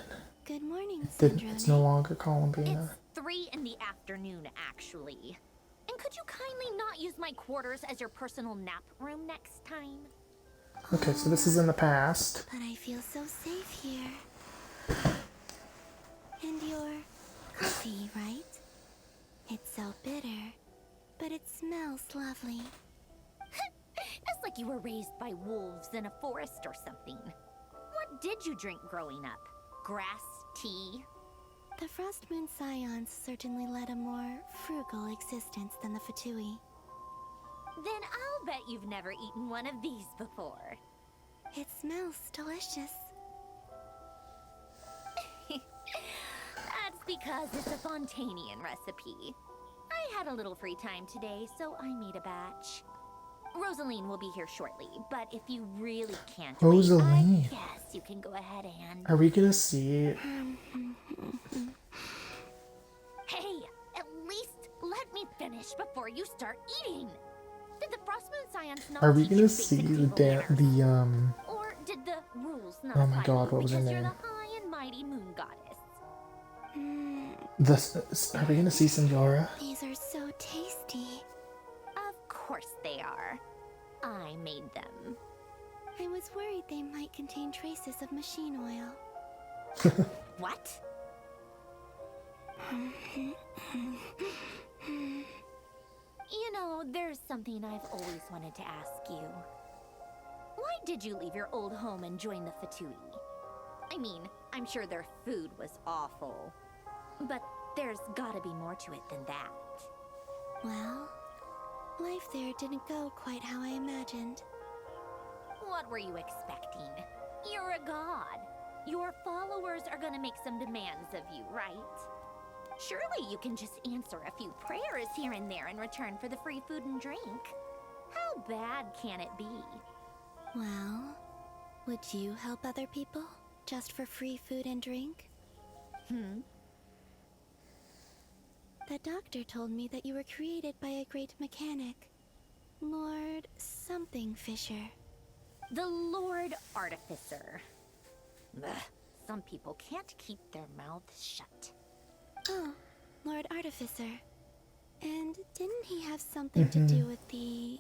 S: Good morning,
A: It's no longer Columbina.
B: It's 3 in the afternoon, actually. And could you kindly not use my quarters as your personal nap room next time?
A: Okay, so this is in the past.
S: But I feel so safe here. And your coffee, right? It's so bitter, but it smells lovely.
B: It's like you were raised by wolves in a forest or something. What did you drink growing up? Grass tea?
S: The Frost Moon Scions certainly led a more frugal existence than the Fatui.
B: Then I'll bet you've never eaten one of these before.
S: It smells delicious.
B: That's because it's a Fontanian recipe. I had a little free time today, so I made a batch. Rosaline will be here shortly, but if you really can't
A: Rosaline.
B: wait, I guess you can go ahead and...
A: Are we gonna see it?
B: Hey, at least let me finish before you start eating. Did the Frost Moon Scions not
A: Are we
B: teach you
A: gonna
B: basic
A: see
B: evil Or did the rules not
A: Oh my
B: apply
A: god,
B: to you
A: what was her
B: because you're
A: name?
B: the high and mighty moon goddess?
A: Are we gonna see Senora?
S: These are so tasty.
B: Of course they are. I made them.
S: I was worried they might contain traces of machine oil.
B: What? You know, there's something I've always wanted to ask you. Why did you leave your old home and join the Fatui? I mean, I'm sure their food was awful. But there's gotta be more to it than that.
S: Well, life there didn't go quite how I imagined.
B: What were you expecting? You're a god. Your followers are gonna make some demands of you, right? Surely you can just answer a few prayers here and there in return for the free food and drink. How bad can it be?
S: Well, Would you help other people? Just for free food and drink? The doctor told me that you were created by a great mechanic. Lord something Fisher.
B: The Lord Artificer. Ugh, some people can't keep their mouths shut.
S: Oh, Lord Artificer. And didn't he have something to do with the,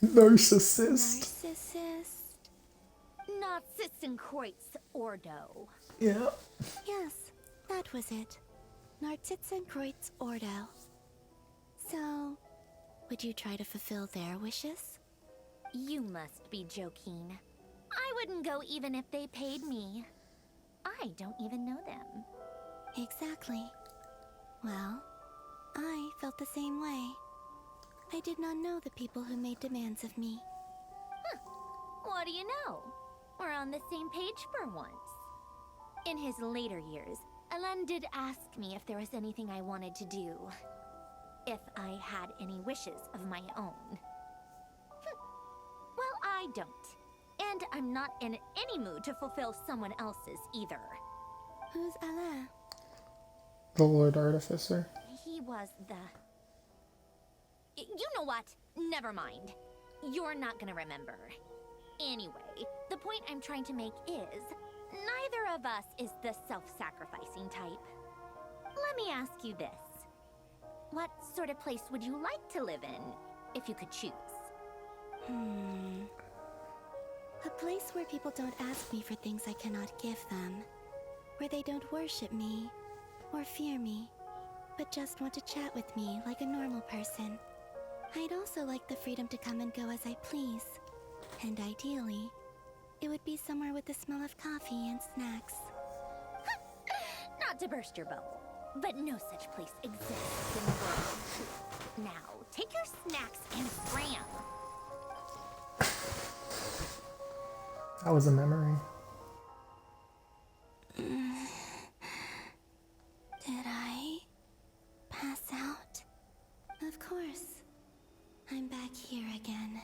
A: Narcissist.
B: Narcissenkreuz Ordo.
A: Yeah.
S: Yes, that was it. Narcissenkreuz Ordo. So, would you try to fulfill their wishes?
B: You must be joking. I wouldn't go even if they paid me. I don't even know them.
S: Exactly. Well, I felt the same way. I did not know the people who made demands of me.
B: What do you know? We're on the same page for once. In his later years, Alan did ask me if there was anything I wanted to do. If I had any wishes of my own. Well, I don't. And I'm not in any mood to fulfill someone else's either.
S: Who's Alain?
A: The Lord Artificer.
B: He was the... You know what? Never mind. You're not gonna remember. Anyway, the point I'm trying to make is, neither of us is the self-sacrificing type. Let me ask you this. What sort of place would you like to live in, if you could choose?
S: A place where people don't ask me for things I cannot give them. Where they don't worship me, or fear me, but just want to chat with me like a normal person. I'd also like the freedom to come and go as I please. And ideally, it would be somewhere with the smell of coffee and snacks.
B: Not to burst your bubble, but no such place exists in the world. Now, take your snacks and scram.
A: That was a memory.
S: Did I pass out? Of course. I'm back here again.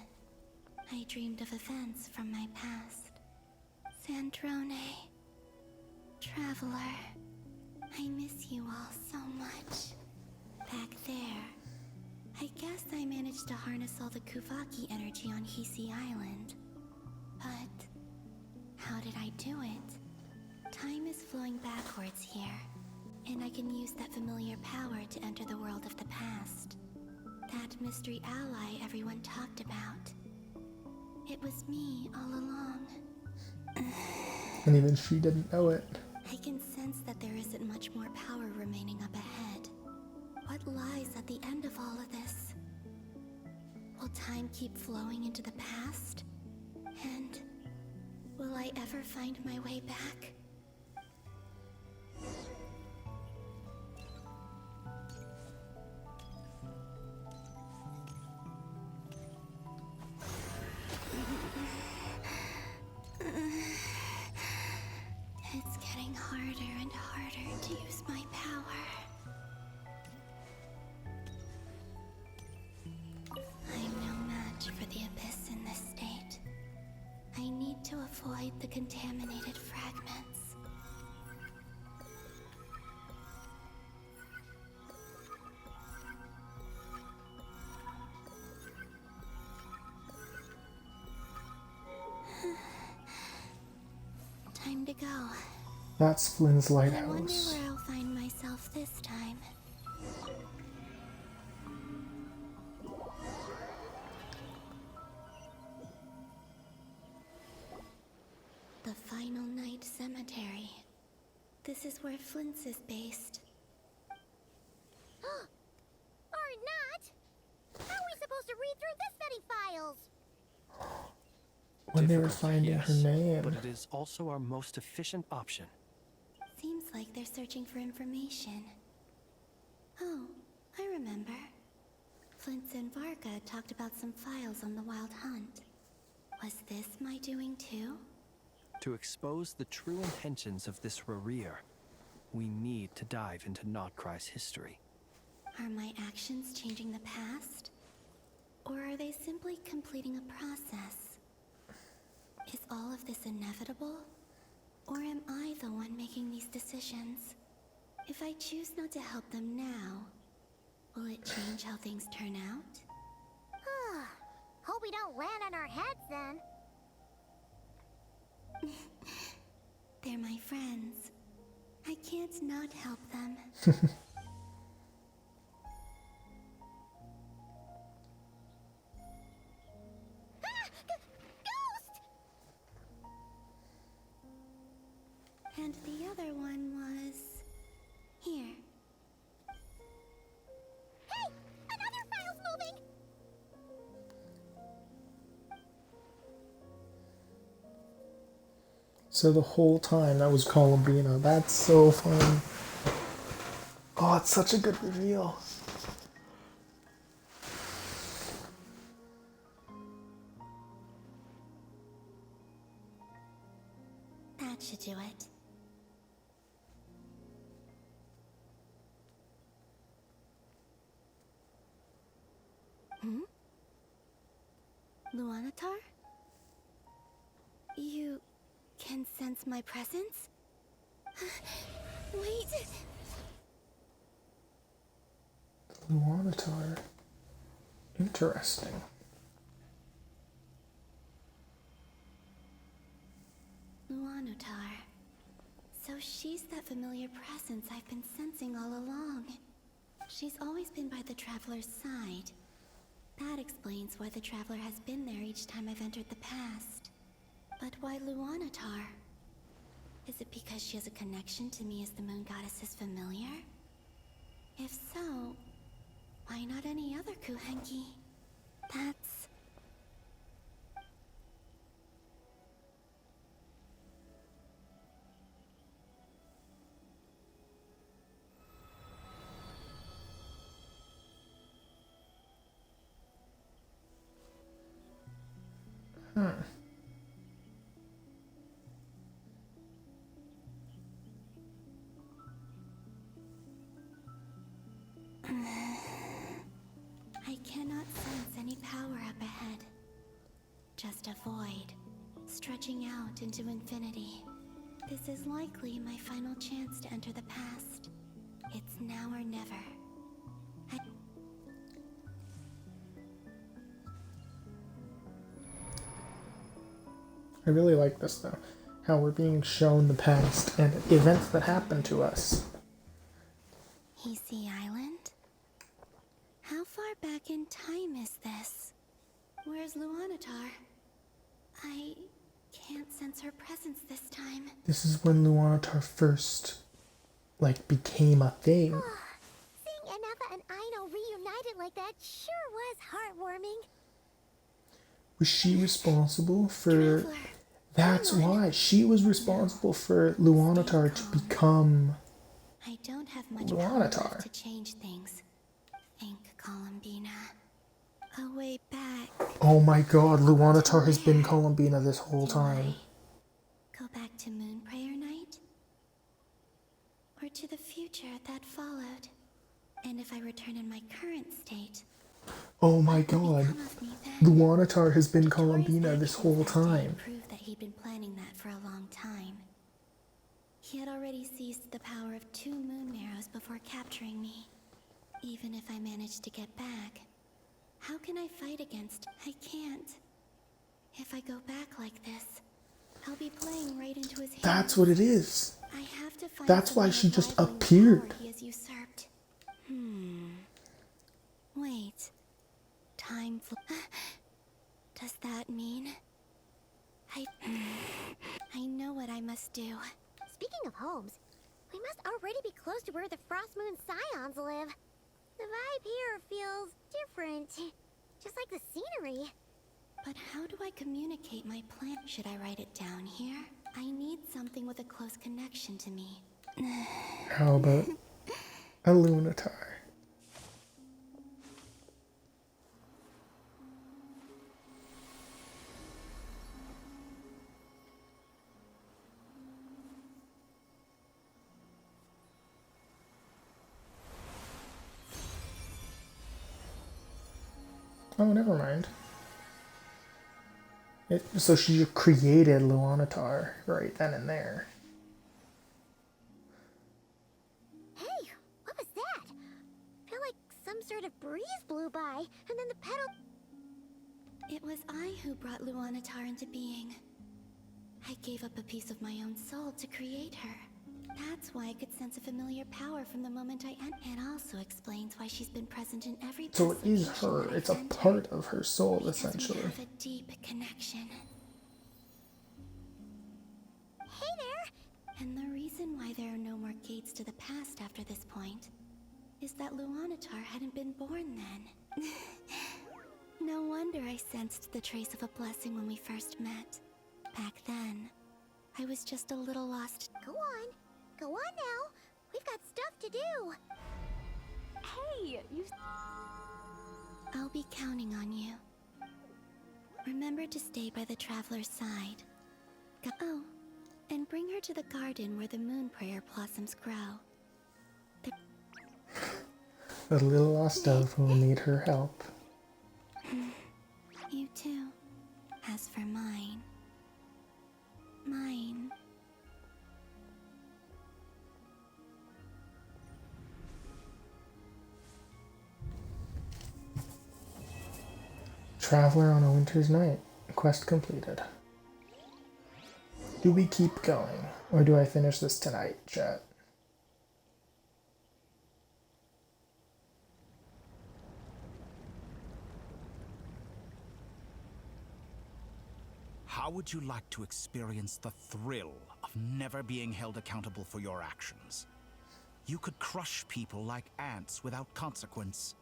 S: I dreamed of events from my past. Sandrone. Traveler. I miss you all so much. Back there. I guess I managed to harness all the Kuvaki energy on Hisi Island. But how did I do it? Time is flowing backwards here, and I can use that familiar power to enter the world of the past. That mystery ally everyone talked about. It was me all along.
A: And even she didn't know it.
S: I can sense that there isn't much more power remaining up ahead. What lies at the end of all of this? Will time keep flowing into the past? And will I ever find my way back? It's getting harder and harder to use my power. I'm no match for the Abyss in this state. I need to avoid the contaminated fragments. Time to go.
A: That's Flynn's
S: I wonder
A: lighthouse.
S: where I'll find myself this time. The Final Night Cemetery. This is where Flint's is based.
U: Or not? How are we supposed to read through this many files?
A: When they were
E: Difficult,
A: finding
E: yes,
A: her name.
E: but it is also our most efficient option.
S: Seems like they're searching for information. Oh, I remember. Flint and Varga talked about some files on the Wild Hunt. Was this my doing too?
E: To expose the true intentions of this Rereer, we need to dive into Nodkrai's history.
S: Are my actions changing the past? Or are they simply completing a process? Is all of this inevitable? Or am I the one making these decisions? If I choose not to help them now, will it change how things turn out?
U: Hope we don't land on our heads then.
S: They're my friends. I can't not help them. And the other one was... here.
U: Hey! Another file's moving!
A: So the whole time that was Columbina. That's so fun. Oh, it's such a good reveal.
S: That should do it. Hmm? Luanatar? You can sense my presence? Wait!
A: Luanatar. Interesting.
S: Luanatar. So she's that familiar presence I've been sensing all along. She's always been by the Traveler's side. That explains why the Traveler has been there each time I've entered the past. But why Luanatar? Is it because she has a connection to me as the Moon Goddess's familiar? If so, why not any other Kuhenki? That's... I cannot sense any power up ahead. Just a void, stretching out into infinity. This is likely my final chance to enter the past. It's now or never.
A: I really like this though. How we're being shown the past and events that happened to us.
S: Easy Island? How far back in time is this? Where's Luanatar? I can't sense her presence this time.
A: This is when Luanatar first, became a thing.
U: Seeing Anafa and Aino reunited like that sure was heartwarming.
A: Was she responsible for... That's why. She was responsible for Luanatar to become...
S: I don't have much power left to change things. Think, Columbina. A way back.
A: Oh my god, Luanatar has been Columbina this whole time.
S: Go back to Moon Prayer Night? Or to the future that followed? And if I return in my current state,
A: Oh my god, Luanatar has been Columbina this whole time.
S: proved that he'd been planning that for a long time. He had already seized the power of 2 moon marrows before capturing me. Even if I managed to get back, how can I fight against? I can't. If I go back like this, I'll be playing right into his hands.
A: That's what it is.
S: I have to find
A: That's why
S: someone
A: she just
S: rivaling the
A: appeared.
S: power he has usurped. Wait. Time Does that mean I know what I must do.
U: Speaking of homes, we must already be close to where the Frost Moon Scions live. The vibe here feels different. Just like the scenery.
S: But how do I communicate my plan? Should I write it down here? I need something with a close connection to me.
A: How about a Luanatar? Oh, never mind. So she created Luanatar right then and there.
U: Hey, what was that? I feel like some sort of breeze blew by, and then the pedal...
S: It was I who brought Luanatar into being. I gave up a piece of my own soul to create her. That's why I could sense a familiar power from the moment I entered. It also explains why she's been present in every
A: So it is
S: location
A: her.
S: that I've
A: It's a
S: entered.
A: part of her soul,
S: Because
A: essentially.
S: we have a deep connection.
U: Hey there!
S: And the reason why there are no more gates to the past after this point is that Luanatar hadn't been born then. No wonder I sensed the trace of a blessing when we first met. Back then, I was just a little lost.
U: Go on. Go on now. We've got stuff to do.
K: Hey, you...
S: I'll be counting on you. Remember to stay by the traveler's side. Oh, and bring her to the garden where the moon prayer blossoms grow.
A: The little lost dove who will need her help.
S: You too. As for mine... Mine...
A: Traveler on a winter's night. Quest completed. Do we keep going, or do I finish this tonight, chat?
L: How would you like to experience the thrill of never being held accountable for your actions? You could crush people like ants without consequence,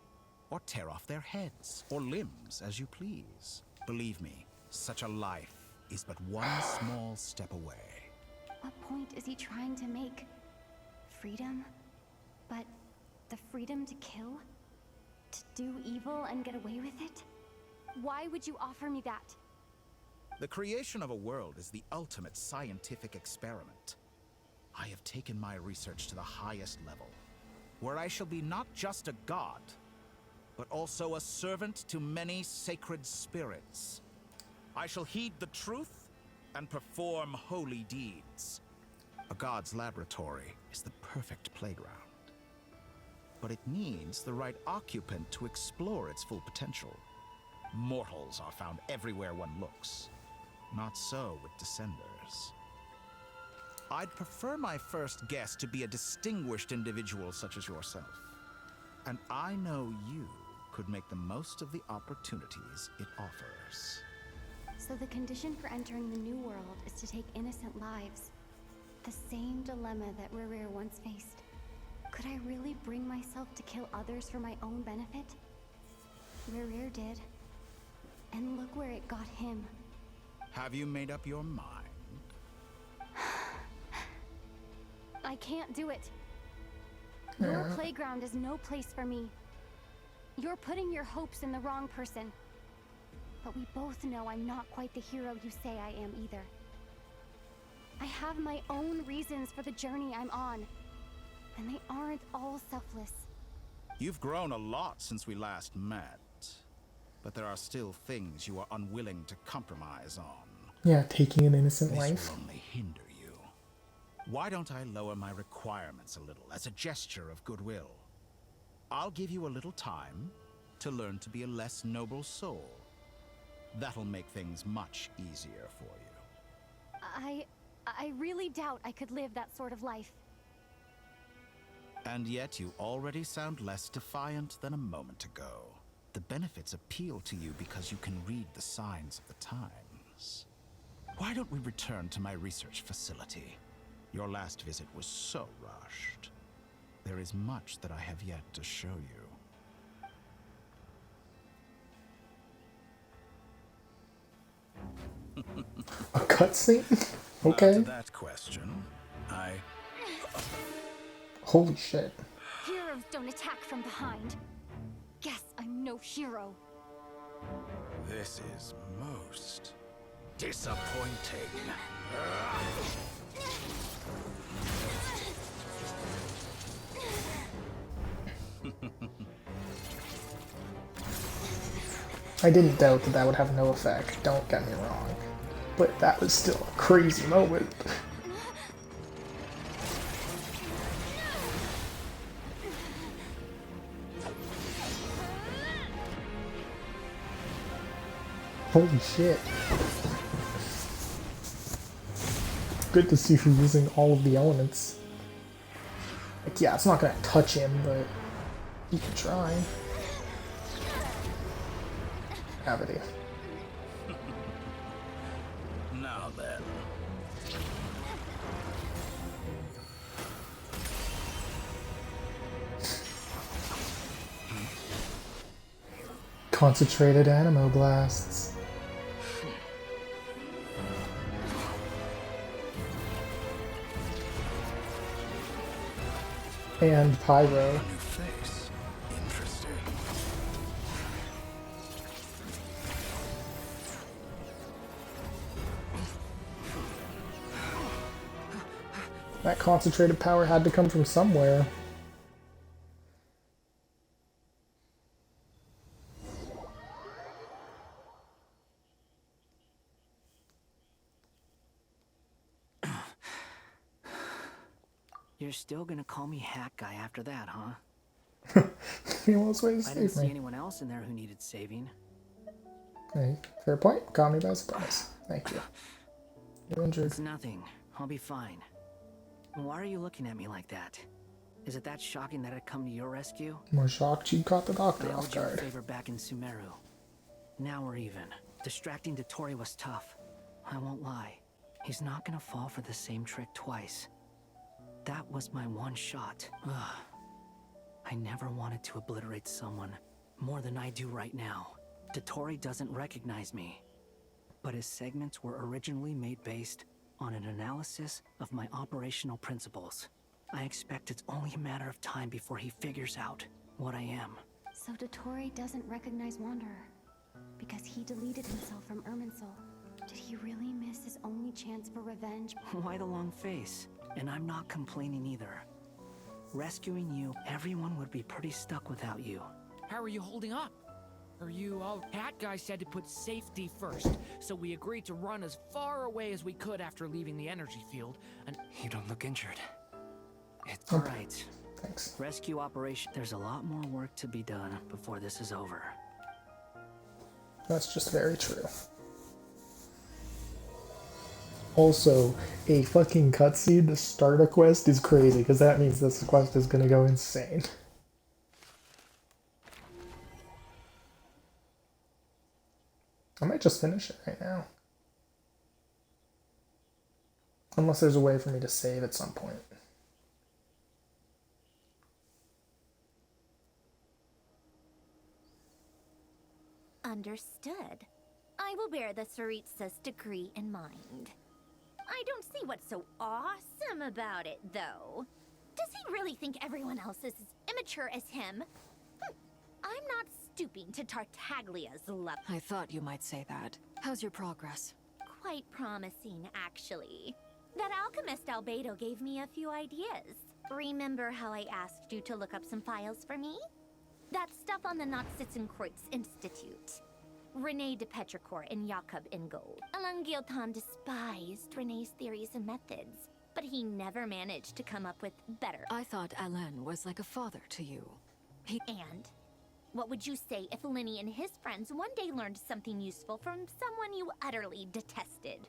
L: or tear off their heads or limbs as you please. Believe me, such a life is but one small step away.
K: What point is he trying to make? Freedom? But the freedom to kill? To do evil and get away with it? Why would you offer me that?
L: The creation of a world is the ultimate scientific experiment. I have taken my research to the highest level, where I shall be not just a god, but also a servant to many sacred spirits. I shall heed the truth and perform holy deeds. A god's laboratory is the perfect playground. But it needs the right occupant to explore its full potential. Mortals are found everywhere one looks. Not so with Descenders. I'd prefer my first guest to be a distinguished individual such as yourself. And I know you could make the most of the opportunities it offers.
K: So the condition for entering the new world is to take innocent lives. The same dilemma that Rerir once faced. Could I really bring myself to kill others for my own benefit? Rerir did. And look where it got him.
L: Have you made up your mind?
K: I can't do it. Your playground is no place for me. You're putting your hopes in the wrong person. But we both know I'm not quite the hero you say I am either. I have my own reasons for the journey I'm on. And they aren't all selfless.
L: You've grown a lot since we last met. But there are still things you are unwilling to compromise on.
A: Yeah, taking an innocent
L: This
A: life.
L: will only hinder you. Why don't I lower my requirements a little as a gesture of goodwill? I'll give you a little time to learn to be a less noble soul. That'll make things much easier for you.
K: I really doubt I could live that sort of life.
L: And yet you already sound less defiant than a moment ago. The benefits appeal to you because you can read the signs of the times. Why don't we return to my research facility? Your last visit was so rushed. There is much that I have yet to show you.
A: A cutscene? Okay.
L: To that question,
A: Holy shit.
K: Heroes don't attack from behind. Guess I'm no hero.
L: This is most disappointing.
A: I didn't doubt that that would have no effect, don't get me wrong. But that was still a crazy moment. Holy shit. Good to see her using all of the elements. Like, yeah, it's not gonna touch him, but you can try. Gravity.
L: Now then.
A: Concentrated animo blasts. And pyro. That concentrated power had to come from somewhere.
M: You're still gonna call me Hack Guy after that, huh?
A: He almost way to
M: I didn't
A: save
M: see
A: me.
M: anyone else in there who needed saving.
A: Hey, fair point. Caught me by surprise. Thank you. You're injured.
M: It's nothing. I'll be fine. Why are you looking at me like that? Is it that shocking that I'd come to your rescue?
A: More shocked you caught the doctor
M: I
A: off
M: owed you a
A: guard.
M: favor back in Sumeru. Now we're even. Distracting Dotori was tough. I won't lie. He's not gonna fall for the same trick twice. That was my one shot. Ugh. I never wanted to obliterate someone more than I do right now. Dotori doesn't recognize me, but his segments were originally made based on an analysis of my operational principles. I expect it's only a matter of time before he figures out what I am.
K: So Dotori doesn't recognize Wanderer because he deleted himself from Irminsul. Did he really miss his only chance for revenge?
M: Why the long face? And I'm not complaining either. Rescuing you, everyone would be pretty stuck without you.
P: How are you holding up? Are you all... Hat Guy said to put safety first, so we agreed to run as far away as we could after leaving the energy field, and...
T: You don't look injured.
M: It's alright.
A: Thanks.
M: Rescue operation. There's a lot more work to be done before this is over.
A: That's just very true. Also, a fucking cutscene to start a quest is crazy, because that means this quest is gonna go insane. I might just finish it right now. Unless there's a way for me to save at some point.
B: Understood. I will bear the Tsaritsa's decree in mind. I don't see what's so awesome about it, though. Does he really think everyone else is as immature as him? I'm not stooping to Tartaglia's level.
D: I thought you might say that. How's your progress?
B: Quite promising, actually. That alchemist Albedo gave me a few ideas. Remember how I asked you to look up some files for me? That stuff on the Nachtschitzenkreuz Institute. Rene de Petrichor and Jakob Ingold. Alain Guillotin despised Rene's theories and methods, but he never managed to come up with better.
D: I thought Alain was like a father to you.
B: And what would you say if Lenny and his friends one day learned something useful from someone you utterly detested?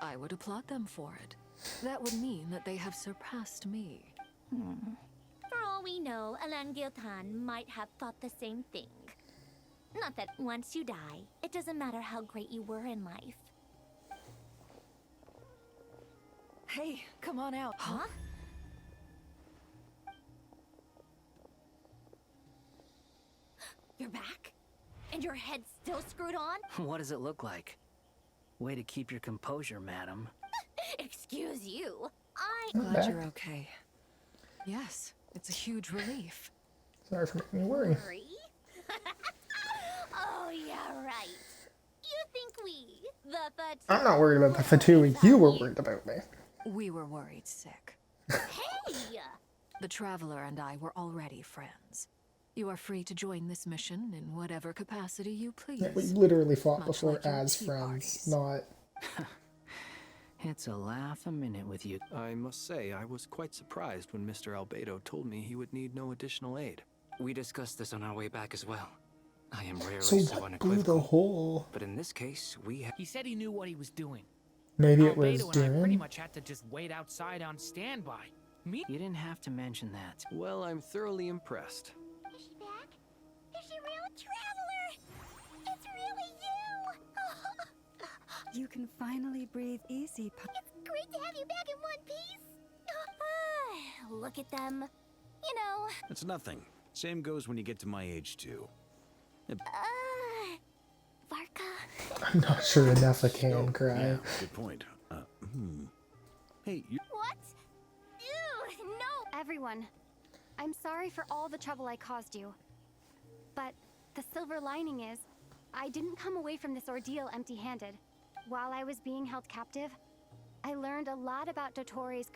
D: I would applaud them for it. That would mean that they have surpassed me.
B: For all we know, Alain Guillotin might have thought the same thing. Not that once you die, it doesn't matter how great you were in life.
D: Hey, come on out.
B: Huh? You're back? And your head's still screwed on?
M: What does it look like? Way to keep your composure, madam.
B: Excuse you.
D: Glad you're okay. Yes, it's a huge relief.
A: Sorry for making me worry.
B: Oh, yeah, right. You think we, the
A: I'm not worried about the fatigue. You were worried about me.
D: We were worried sick.
B: Hey!
D: The Traveler and I were already friends. You are free to join this mission in whatever capacity you please.
A: Yeah, we literally fought
D: Much
A: before
D: like your
A: as
D: tea
A: friends, not...
M: It's a laugh a minute with you.
E: I must say, I was quite surprised when Mr. Albedo told me he would need no additional aid.
T: We discussed this on our way back as well. I am rarely
A: So
T: so
A: what blew the
T: unequivocal.
A: hole?
T: But in this case,
P: He said he knew what he was doing.
A: Maybe it was
P: Albedo and I pretty
A: Dune?
P: much had to just wait outside on standby.
M: You didn't have to mention that.
E: Well, I'm thoroughly impressed.
U: Is she back? Is she real? Traveler! It's really you!
G: You can finally breathe easy,
U: It's great to have you back in one piece! Look at them. You know...
C: It's nothing. Same goes when you get to my age, too.
U: Varka?
A: I'm not sure enough I can cry.
C: Yeah, good point. Hey, you...
K: What? Ew, no! Everyone, I'm sorry for all the trouble I caused you. But the silver lining is, I didn't come away from this ordeal empty-handed. While I was being held captive, I learned a lot about Dotori's...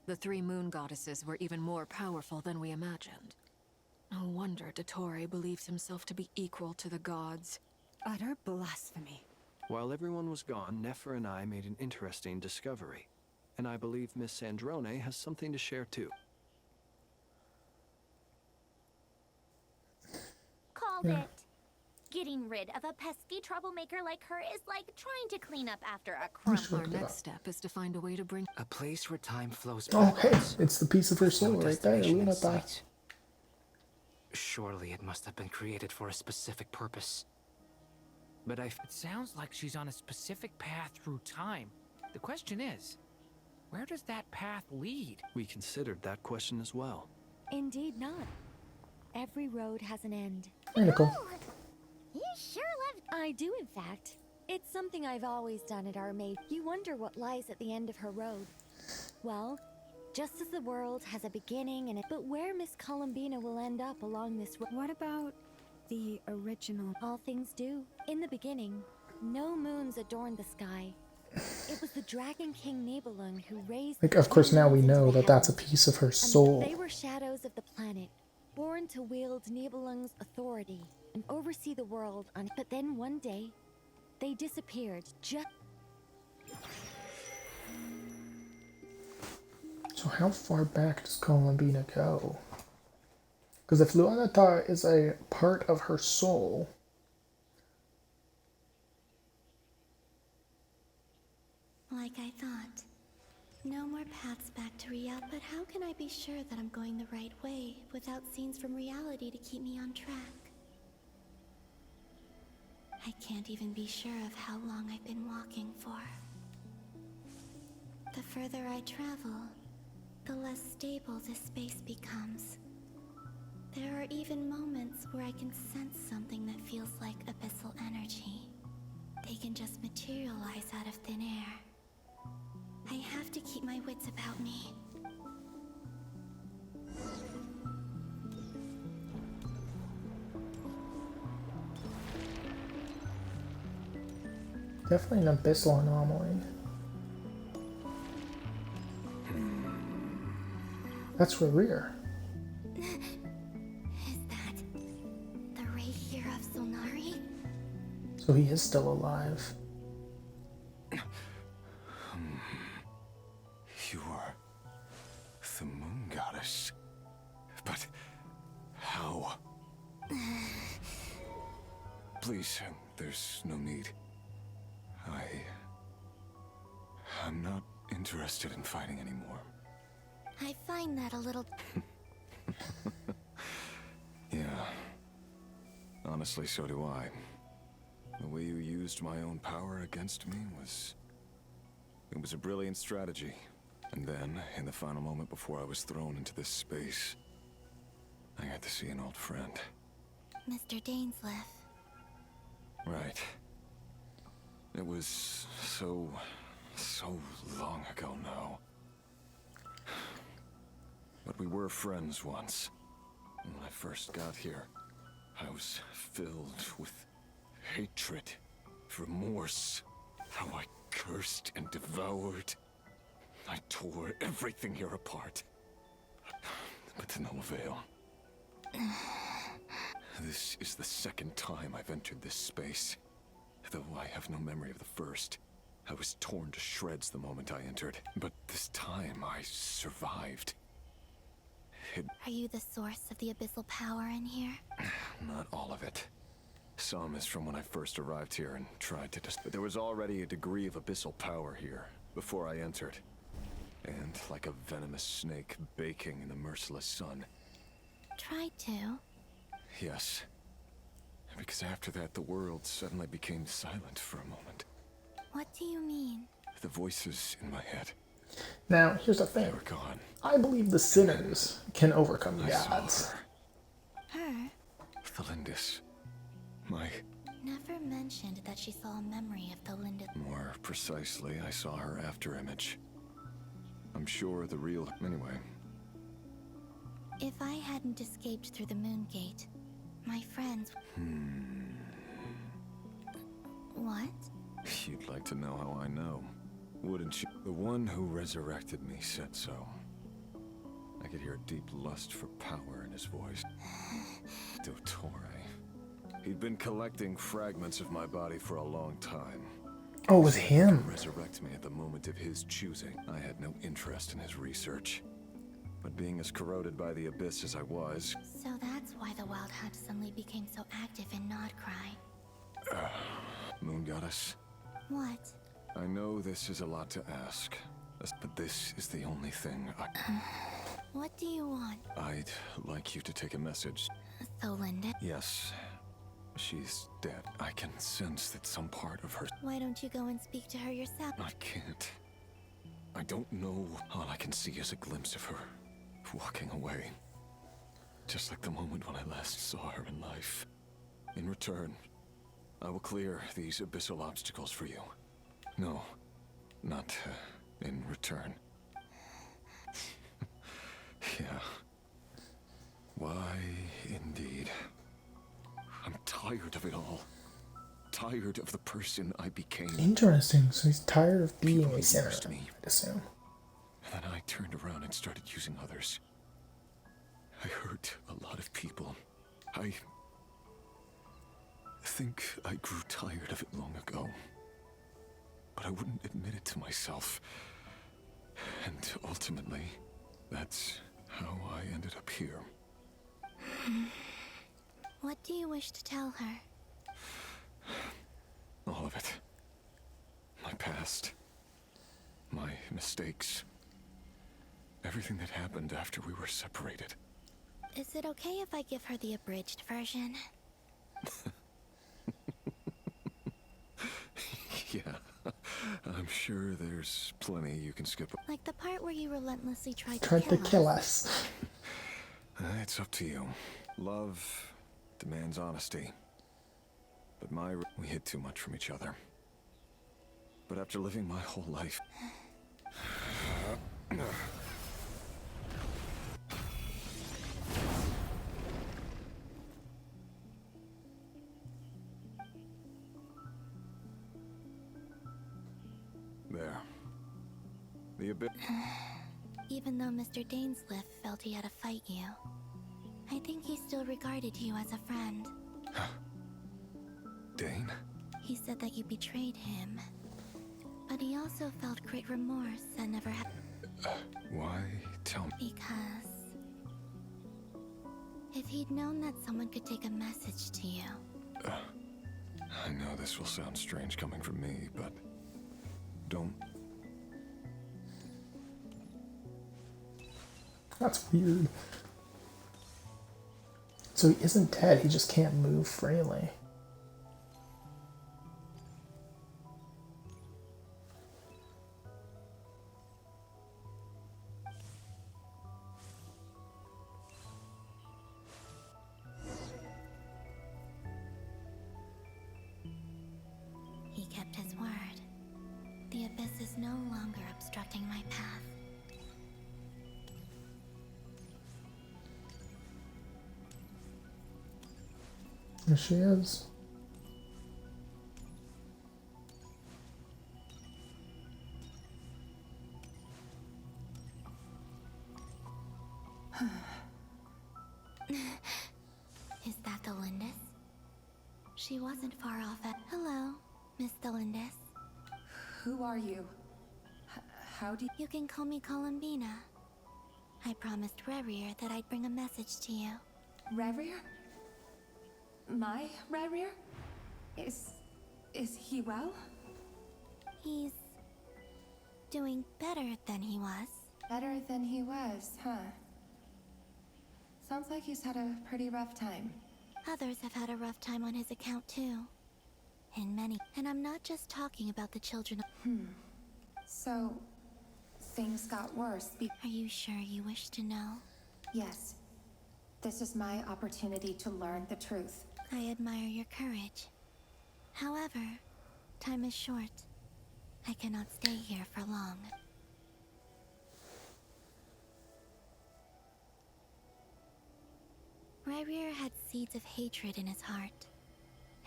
D: The three moon goddesses were even more powerful than we imagined. No wonder Dottore believes himself to be equal to the gods.
G: Utter blasphemy.
E: While everyone was gone, Nefer and I made an interesting discovery. And I believe Miss Sandrone has something to share too.
B: Called it. Getting rid of a pesky troublemaker like her is like trying to clean up after a crumb.
D: Our next step is to find a way to bring
T: a place where time flows
A: Oh, hey,
T: backwards.
A: it's the piece of her soul
T: No
A: right there,
T: destination in
A: Lunata.
T: sight. Surely it must have been created for a specific purpose. But
P: It sounds like she's on a specific path through time. The question is, where does that path lead?
E: We considered that question as well.
N: Indeed not. Every road has an end.
A: Nicole.
N: You sure love... I do, in fact. It's something I've always done at our mate. You wonder what lies at the end of her road. Well, just as the world has a beginning and but where Miss Columbina will end up along this road...
G: What about the original?
N: All things do. In the beginning, no moons adorned the sky. It was the Dragon King Nibelung who raised...
A: Like, of course, now we know that that's a piece of her
N: And
A: soul.
N: they were shadows of the planet, born to wield Nibelung's authority and oversee the world on... But then one day, they disappeared just...
A: So how far back does Columbina go? Because if Luanata is a part of her soul...
S: Like I thought. No more paths back to reality. But how can I be sure that I'm going the right way without scenes from reality to keep me on track? I can't even be sure of how long I've been walking for. The further I travel, the less stable this space becomes. There are even moments where I can sense something that feels like abyssal energy. They can just materialize out of thin air. I have to keep my wits about me.
A: Definitely an abyssal anomaly. That's for rear.
S: Is that the ray here of Solnari?
A: So he is still alive.
J: You are the moon goddess. But how? Please, there's no need. I'm not interested in fighting anymore.
S: I find that a little...
J: Yeah. Honestly, so do I. The way you used my own power against me was... It was a brilliant strategy. And then, in the final moment before I was thrown into this space, I got to see an old friend.
S: Mr. Dainsleif.
J: Right. It was so long ago now. But we were friends once. When I first got here, I was filled with hatred, remorse, how I cursed and devoured. I tore everything here apart. But to no avail. This is the second time I've entered this space. Though I have no memory of the first. I was torn to shreds the moment I entered. But this time I survived.
S: Are you the source of the abyssal power in here?
J: Not all of it. Some is from when I first arrived here and tried to but there was already a degree of abyssal power here before I entered. And like a venomous snake baking in the merciless sun.
S: Tried to?
J: Yes. Because after that, the world suddenly became silent for a moment.
S: What do you mean?
J: The voices in my head.
A: Now, here's the thing.
J: They were gone.
A: I believe the sinners can overcome the
J: I saw
A: gods.
S: Her?
J: Thalindis. My...
S: Never mentioned that she saw a memory of Thalindis.
J: More precisely, I saw her after image. I'm sure the real... Anyway.
S: If I hadn't escaped through the moon gate, my friends... What?
J: You'd like to know how I know, wouldn't you? The one who resurrected me said so. I could hear a deep lust for power in his voice. Dottore. He'd been collecting fragments of my body for a long time.
A: Oh, it was him.
J: To resurrect me at the moment of his choosing. I had no interest in his research. But being as corroded by the abyss as I was...
S: So that's why the Wild Hunt suddenly became so active in Krai.
J: Moon Goddess.
S: What?
J: I know this is a lot to ask, but this is the only thing I...
S: What do you want?
J: I'd like you to take a message.
S: Thalindis?
J: Yes. She's dead. I can sense that some part of her...
S: Why don't you go and speak to her yourself?
J: I can't. I don't know. All I can see is a glimpse of her, walking away. Just like the moment when I last saw her in life. In return, I will clear these abyssal obstacles for you. No, not in return. Yeah. Why, indeed. I'm tired of it all. Tired of the person I became.
A: Interesting. So he's tired of being
J: People
A: a sinner,
J: used me.
A: I'd assume.
J: And then I turned around and started using others. I hurt a lot of people. I think I grew tired of it long ago. But I wouldn't admit it to myself. And ultimately, that's how I ended up here.
S: What do you wish to tell her?
J: All of it. My past. My mistakes. Everything that happened after we were separated.
S: Is it okay if I give her the abridged version?
J: Yeah. I'm sure there's plenty you can skip.
S: Like the part where you relentlessly tried
A: to kill us.
J: It's up to you. Love demands honesty. But we hid too much from each other. But after living my whole life... There. The abyss...
S: Even though Mr. Dainsliff felt he had to fight you, I think he still regarded you as a friend.
J: Dane?
S: He said that you betrayed him, but he also felt great remorse and never had...
J: Why? Tell me.
S: Because... if he'd known that someone could take a message to you...
J: I know this will sound strange coming from me, but... don't...
A: That's weird. So he isn't dead, he just can't move freely.
S: He kept his word. The abyss is no longer obstructing my path.
A: There she is.
U: Thelindis. She wasn't far off at. Hello, Miss Thelindis.
O: Who are you? How do
U: you can call me Columbina. I promised Rerir that I'd bring a message to you.
O: Rerir? My Rerir? Is he well?
U: He's doing better than he was.
O: Better than he was, huh? Sounds like he's had a pretty rough time.
U: Others have had a rough time on his account too. And I'm not just talking about the children.
O: So, things got worse.
U: Are you sure you wish to know?
O: Yes. This is my opportunity to learn the truth.
U: I admire your courage. However, time is short. I cannot stay here for long. Rerir had seeds of hatred in his heart,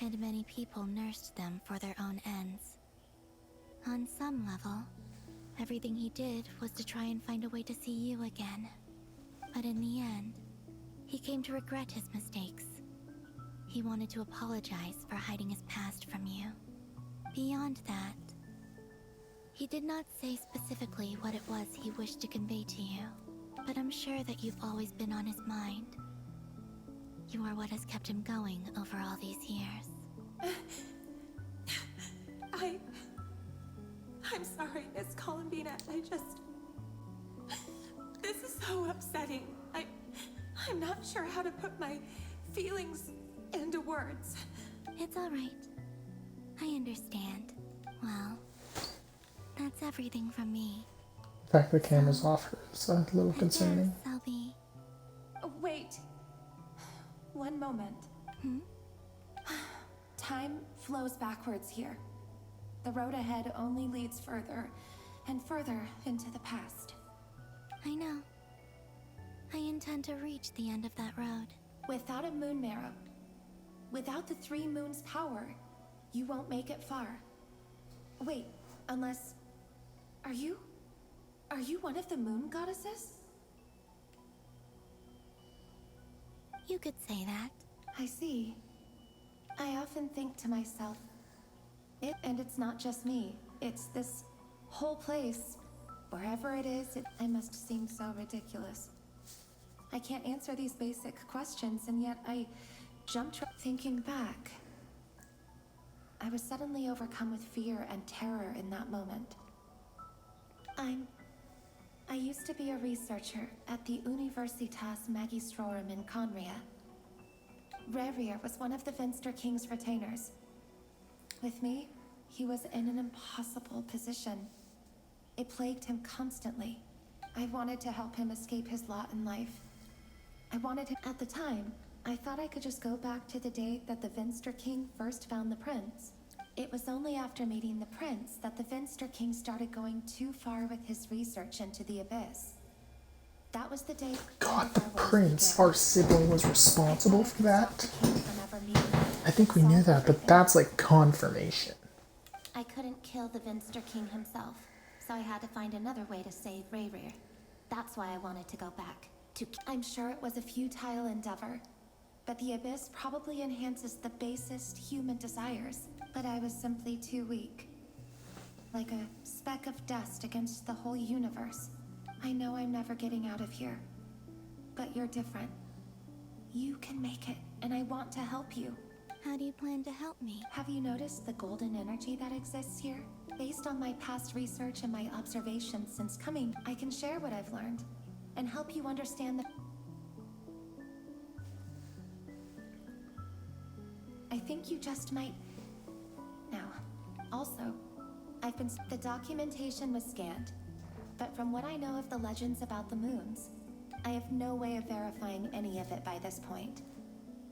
U: and many people nursed them for their own ends. On some level, everything he did was to try and find a way to see you again. But in the end, he came to regret his mistakes. He wanted to apologize for hiding his past from you. Beyond that, he did not say specifically what it was he wished to convey to you, but I'm sure that you've always been on his mind. You are what has kept him going over all these years.
O: I'm sorry, Miss Columbina. This is so upsetting. I'm not sure how to put my feelings into words.
U: It's all right. I understand. Well, that's everything from me.
A: The fact the camera's off is a little concerning.
U: I'll be...
O: Wait. One moment. Time flows backwards here. The road ahead only leads further and further into the past.
U: I know. I intend to reach the end of that road.
O: Without a moon marrow, without the 3 moons' power, you won't make it far. Wait, unless... Are you one of the moon goddesses?
U: You could say that.
O: I see. I often think to myself, and it's not just me, it's this whole place. Wherever it is, I must seem so ridiculous. I can't answer these basic questions, and yet I jumped thinking back. I was suddenly overcome with fear and terror in that moment. I used to be a researcher at the Universitas Magistrorum in Conria. Rerir was one of the Finster King's retainers. With me, he was in an impossible position. It plagued him constantly. I wanted to help him escape his lot in life. I wanted him. At the time, I thought I could just go back to the day that the Finster King first found the prince. It was only after meeting the prince that the Finster King started going too far with his research into the abyss. That was the day.
A: God, the prince, our sibling, was responsible for that. I think we knew that, but that's like confirmation.
U: I couldn't kill the Finster King himself, so I had to find another way to save Rerir. That's why I wanted to go back.
O: I'm sure it was a futile endeavor, but the abyss probably enhances the basest human desires. But I was simply too weak. Like a speck of dust against the whole universe. I know I'm never getting out of here. But you're different. You can make it, and I want to help you.
U: How do you plan to help me?
O: Have you noticed the golden energy that exists here? Based on my past research and my observations since coming, I can share what I've learned and help you understand the... I think you just might... Now, also, the documentation was scanned, but from what I know of the legends about the moons, I have no way of verifying any of it by this point.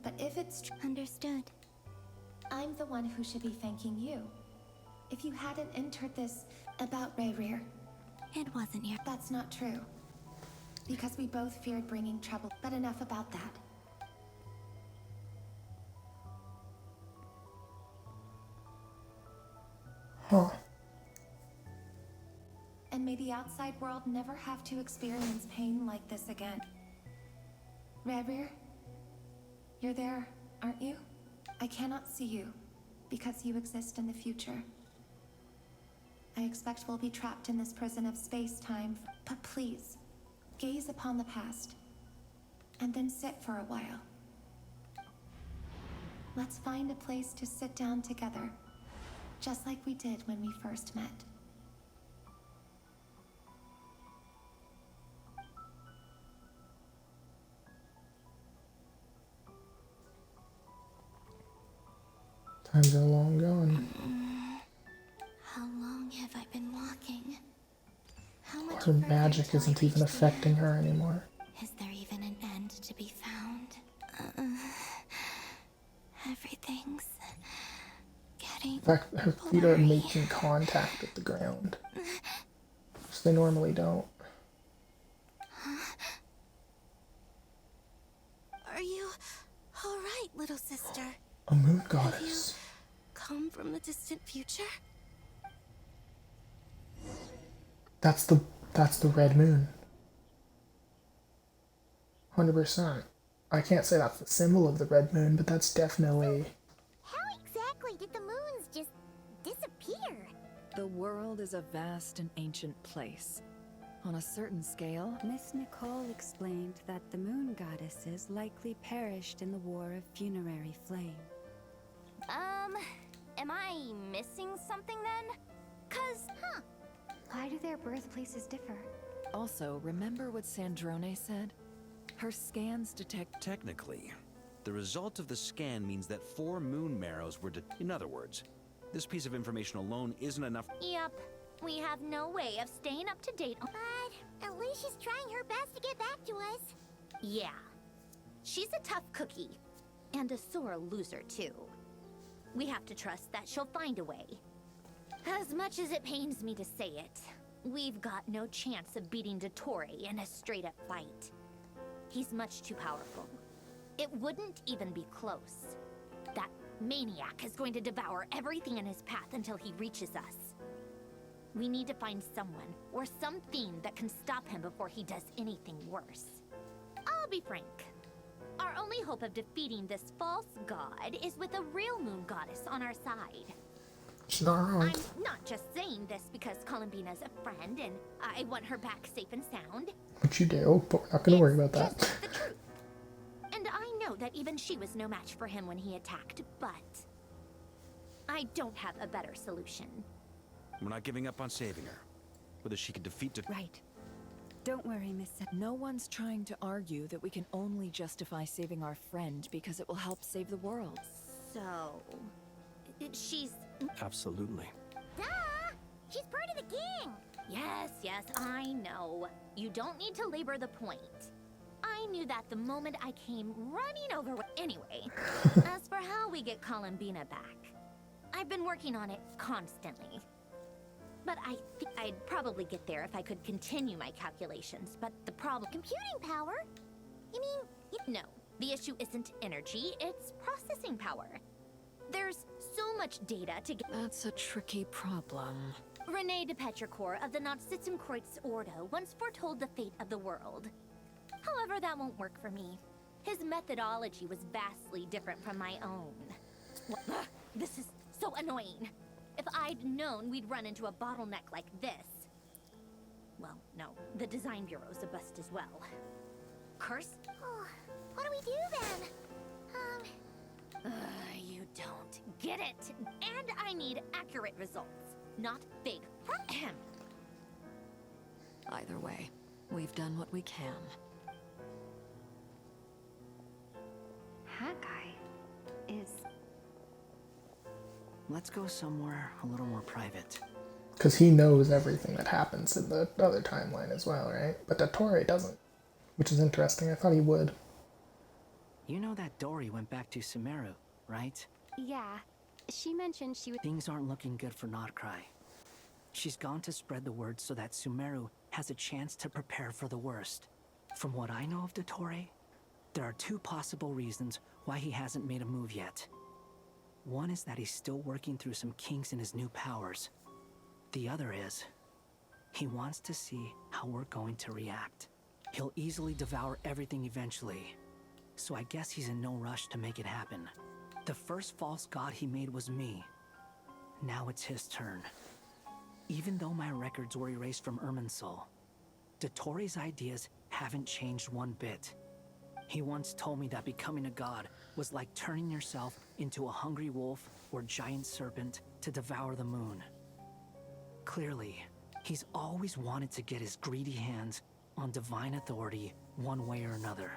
O: But if it's
U: understood,
O: I'm the one who should be thanking you. If you hadn't entered this about Rerir,
U: it wasn't your...
O: That's not true. Because we both feared bringing trouble, but enough about that.
A: Huh.
O: And may the outside world never have to experience pain like this again. Rerir, you're there aren't you? I cannot see you, because you exist in the future. I expect we'll be trapped in this prison of space-time, but please, gaze upon the past, and then sit for a while. Let's find a place to sit down together, just like we did when we first met.
A: Times are long gone.
U: How long have I been walking? How much
A: Her
U: further
A: magic
U: till I
A: isn't even
U: reach the
A: affecting
U: end?
A: her anymore.
U: Is there even an end to be found? Everything's getting
A: In fact, her feet are making contact with the ground, which they normally don't.
U: Are you all right, little sister?
A: A moon goddess.
U: Come from the distant future?
A: That's the red moon. 100%. I can't say that's the symbol of the red moon, but that's definitely...
B: How exactly did the moons just disappear?
I: The world is a vast and ancient place. On a certain scale,
G: Miss Nicole explained that the moon goddesses likely perished in the War of Funerary Flame.
B: Am I missing something then? 'Cause,
G: Why do their birthplaces differ?
I: also, remember what Sandrone said? Her scans detect...
C: Technically, the result of the scan means that 4 moon marrows were in other words, this piece of information alone isn't enough.
B: Yep. We have no way of staying up to date on... But at least she's trying her best to get back to us. Yeah. She's a tough cookie. And a sore loser, too. We have to trust that she'll find a way. As much as it pains me to say it, we've got no chance of beating Dottore in a straight-up fight. He's much too powerful. It wouldn't even be close. That maniac is going to devour everything in his path until he reaches us. We need to find someone, or something that can stop him before he does anything worse. I'll be frank. Our only hope of defeating this false god is with a real moon goddess on our side.
A: She's not wrong.
B: I'm not just saying this because Columbina's a friend and I want her back safe and sound.
A: Which you do, but we're not going to worry about that.
B: The truth. And I know that even she was no match for him when he attacked, but I don't have a better solution.
C: We're not giving up on saving her. Whether she can defeat
G: Right. Don't worry, Miss.
I: No one's trying to argue that we can only justify saving our friend because it will help save the world.
B: So, she's...
E: Absolutely.
B: Duh! She's part of the gang! Yes, I know. You don't need to labor the point. I knew that the moment I came running over with... Anyway, as for how we get Columbina back, I've been working on it constantly. But I think I'd probably get there if I could continue my calculations, but the problem...
K: Computing power? You mean...
B: No, the issue isn't energy, it's processing power. There's so much data to get...
I: That's a tricky problem.
B: René de Petrichor of the Nazissenkreuz Ordo once foretold the fate of the world. However, that won't work for me. His methodology was vastly different from my own. This is so annoying. If I'd known we'd run into a bottleneck like this... Well, no, the design bureau's a bust as well. Curse?
K: Oh, what do we do then?
B: You don't get it. And I need accurate results, not big.
I: Either way, we've done what we can.
G: Hawkeye is...
M: Let's go somewhere a little more private.
A: Because he knows everything that happens in the other timeline as well, right? But Dottore doesn't, which is interesting. I thought he would.
M: You know that Dory went back to Sumeru, right?
K: Yeah. She mentioned she would...
M: Things aren't looking good for Krai. She's gone to spread the word so that Sumeru has a chance to prepare for the worst. From what I know of Dottore, there are 2 possible reasons why he hasn't made a move yet. One is that he's still working through some kinks in his new powers. The other is, he wants to see how we're going to react. He'll easily devour everything eventually. so I guess he's in no rush to make it happen. The first false god he made was me. Now it's his turn. Even though my records were erased from Irminsul, Dottore ideas haven't changed one bit. He once told me that becoming a god was like turning yourself into a hungry wolf or giant serpent to devour the moon. Clearly, he's always wanted to get his greedy hands on divine authority one way or another.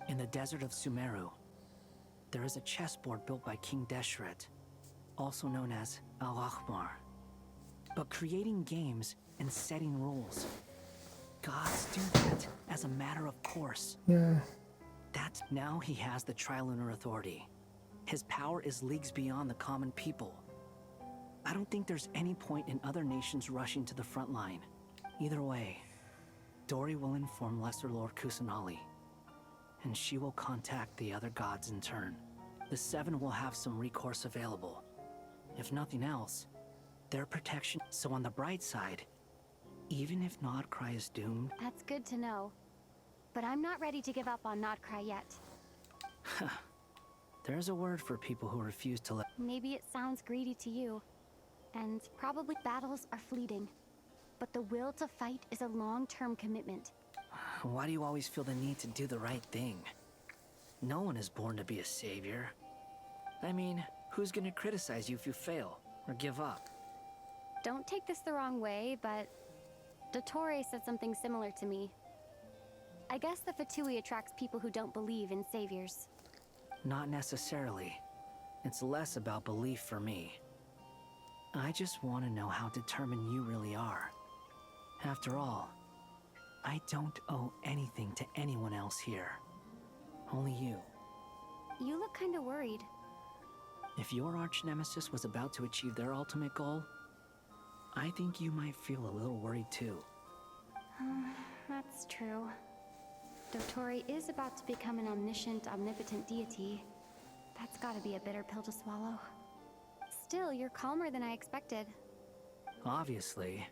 M: In the desert of Sumeru, there is a chessboard built by King Deshret, also known as Al-Ahmar. But creating games and setting rules, gods do that as a matter of course.
A: Yeah.
M: That's now he has the Trilunar Authority. His power is leagues beyond the common people. I don't think there's any point in other nations rushing to the front line. Either way, Dori will inform Lesser Lord Kusanali, and she will contact the other gods in turn. The Seven will have some recourse available. If nothing else, their protection. So on the bright side, even if Nodcry is doomed...
K: That's good to know. But I'm not ready to give up on Nodcry yet.
M: There's a word for people who refuse to let...
K: Maybe it sounds greedy to you. And probably battles are fleeting. But the will to fight is a long-term commitment.
M: Why do you always feel the need to do the right thing? No one is born to be a savior. I mean, who's gonna criticize you if you fail or give up?
K: Don't take this the wrong way, but Dottore said something similar to me. I guess the Fatui attracts people who don't believe in saviors.
M: Not necessarily. It's less about belief for me. I just want to know how determined you really are. After all, I don't owe anything to anyone else here. Only you.
K: You look kinda worried.
M: If your arch-nemesis was about to achieve their ultimate goal, I think you might feel a little worried too.
K: That's true. Dottore is about to become an omniscient, omnipotent deity. That's gotta be a bitter pill to swallow. Still, you're calmer than I expected.
M: Obviously.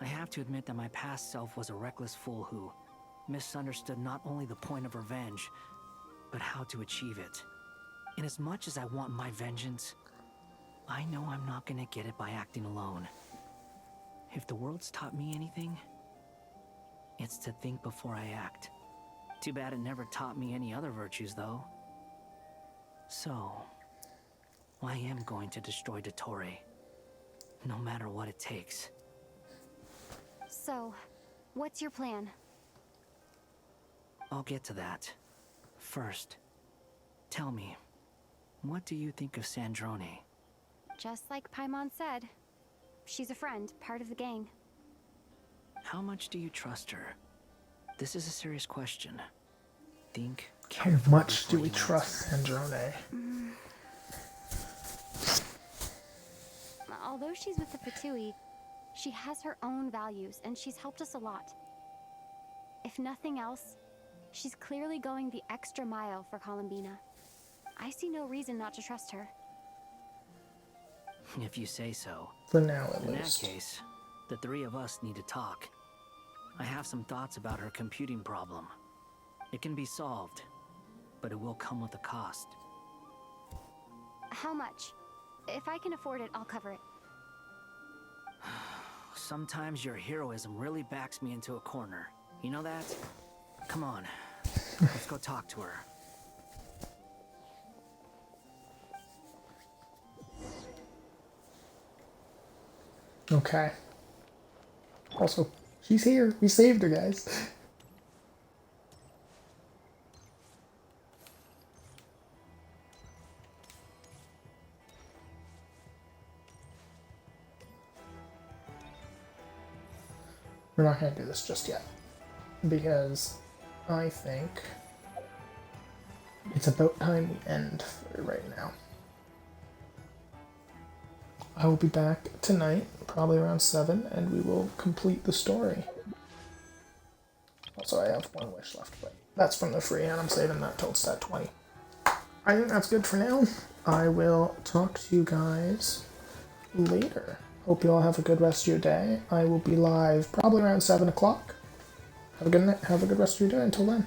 M: I have to admit that my past self was a reckless fool who misunderstood not only the point of revenge, but how to achieve it. And as much as I want my vengeance, I know I'm not gonna get it by acting alone. If the world's taught me anything, it's to think before I act. Too bad it never taught me any other virtues, though. So, I am going to destroy Dottore, no matter what it takes.
K: So, what's your plan?
M: I'll get to that. First, tell me, what do you think of Sandrone?
K: Just like Paimon said, she's a friend, part of the gang.
M: How much do you trust her? This is a serious question. Think
A: How much do we trust Sandrone?
K: Although she's with the Fatui, she has her own values, and she's helped us a lot. If nothing else, she's clearly going the extra mile for Columbina. I see no reason not to trust her.
M: If you say so.
A: For now, at
M: In
A: least.
M: that case, the three of us need to talk. I have some thoughts about her computing problem. It can be solved, but it will come with a cost.
K: How much? If I can afford it, I'll cover it.
M: Sometimes your heroism really backs me into a corner. You know that? Come on, let's go talk to her.
A: Okay. Also, she's here. We saved her, guys. We're not going to do this just yet, because I think it's about time we end for right now. I will be back tonight, probably around 7, and we will complete the story. Also, I have one wish left, but that's from the free, and I'm saving that till it's at 20. I think that's good for now. I will talk to you guys later. Hope you all have a good rest of your day. I will be live probably around 7 o'clock. Have a good night. Have a good rest of your day until then.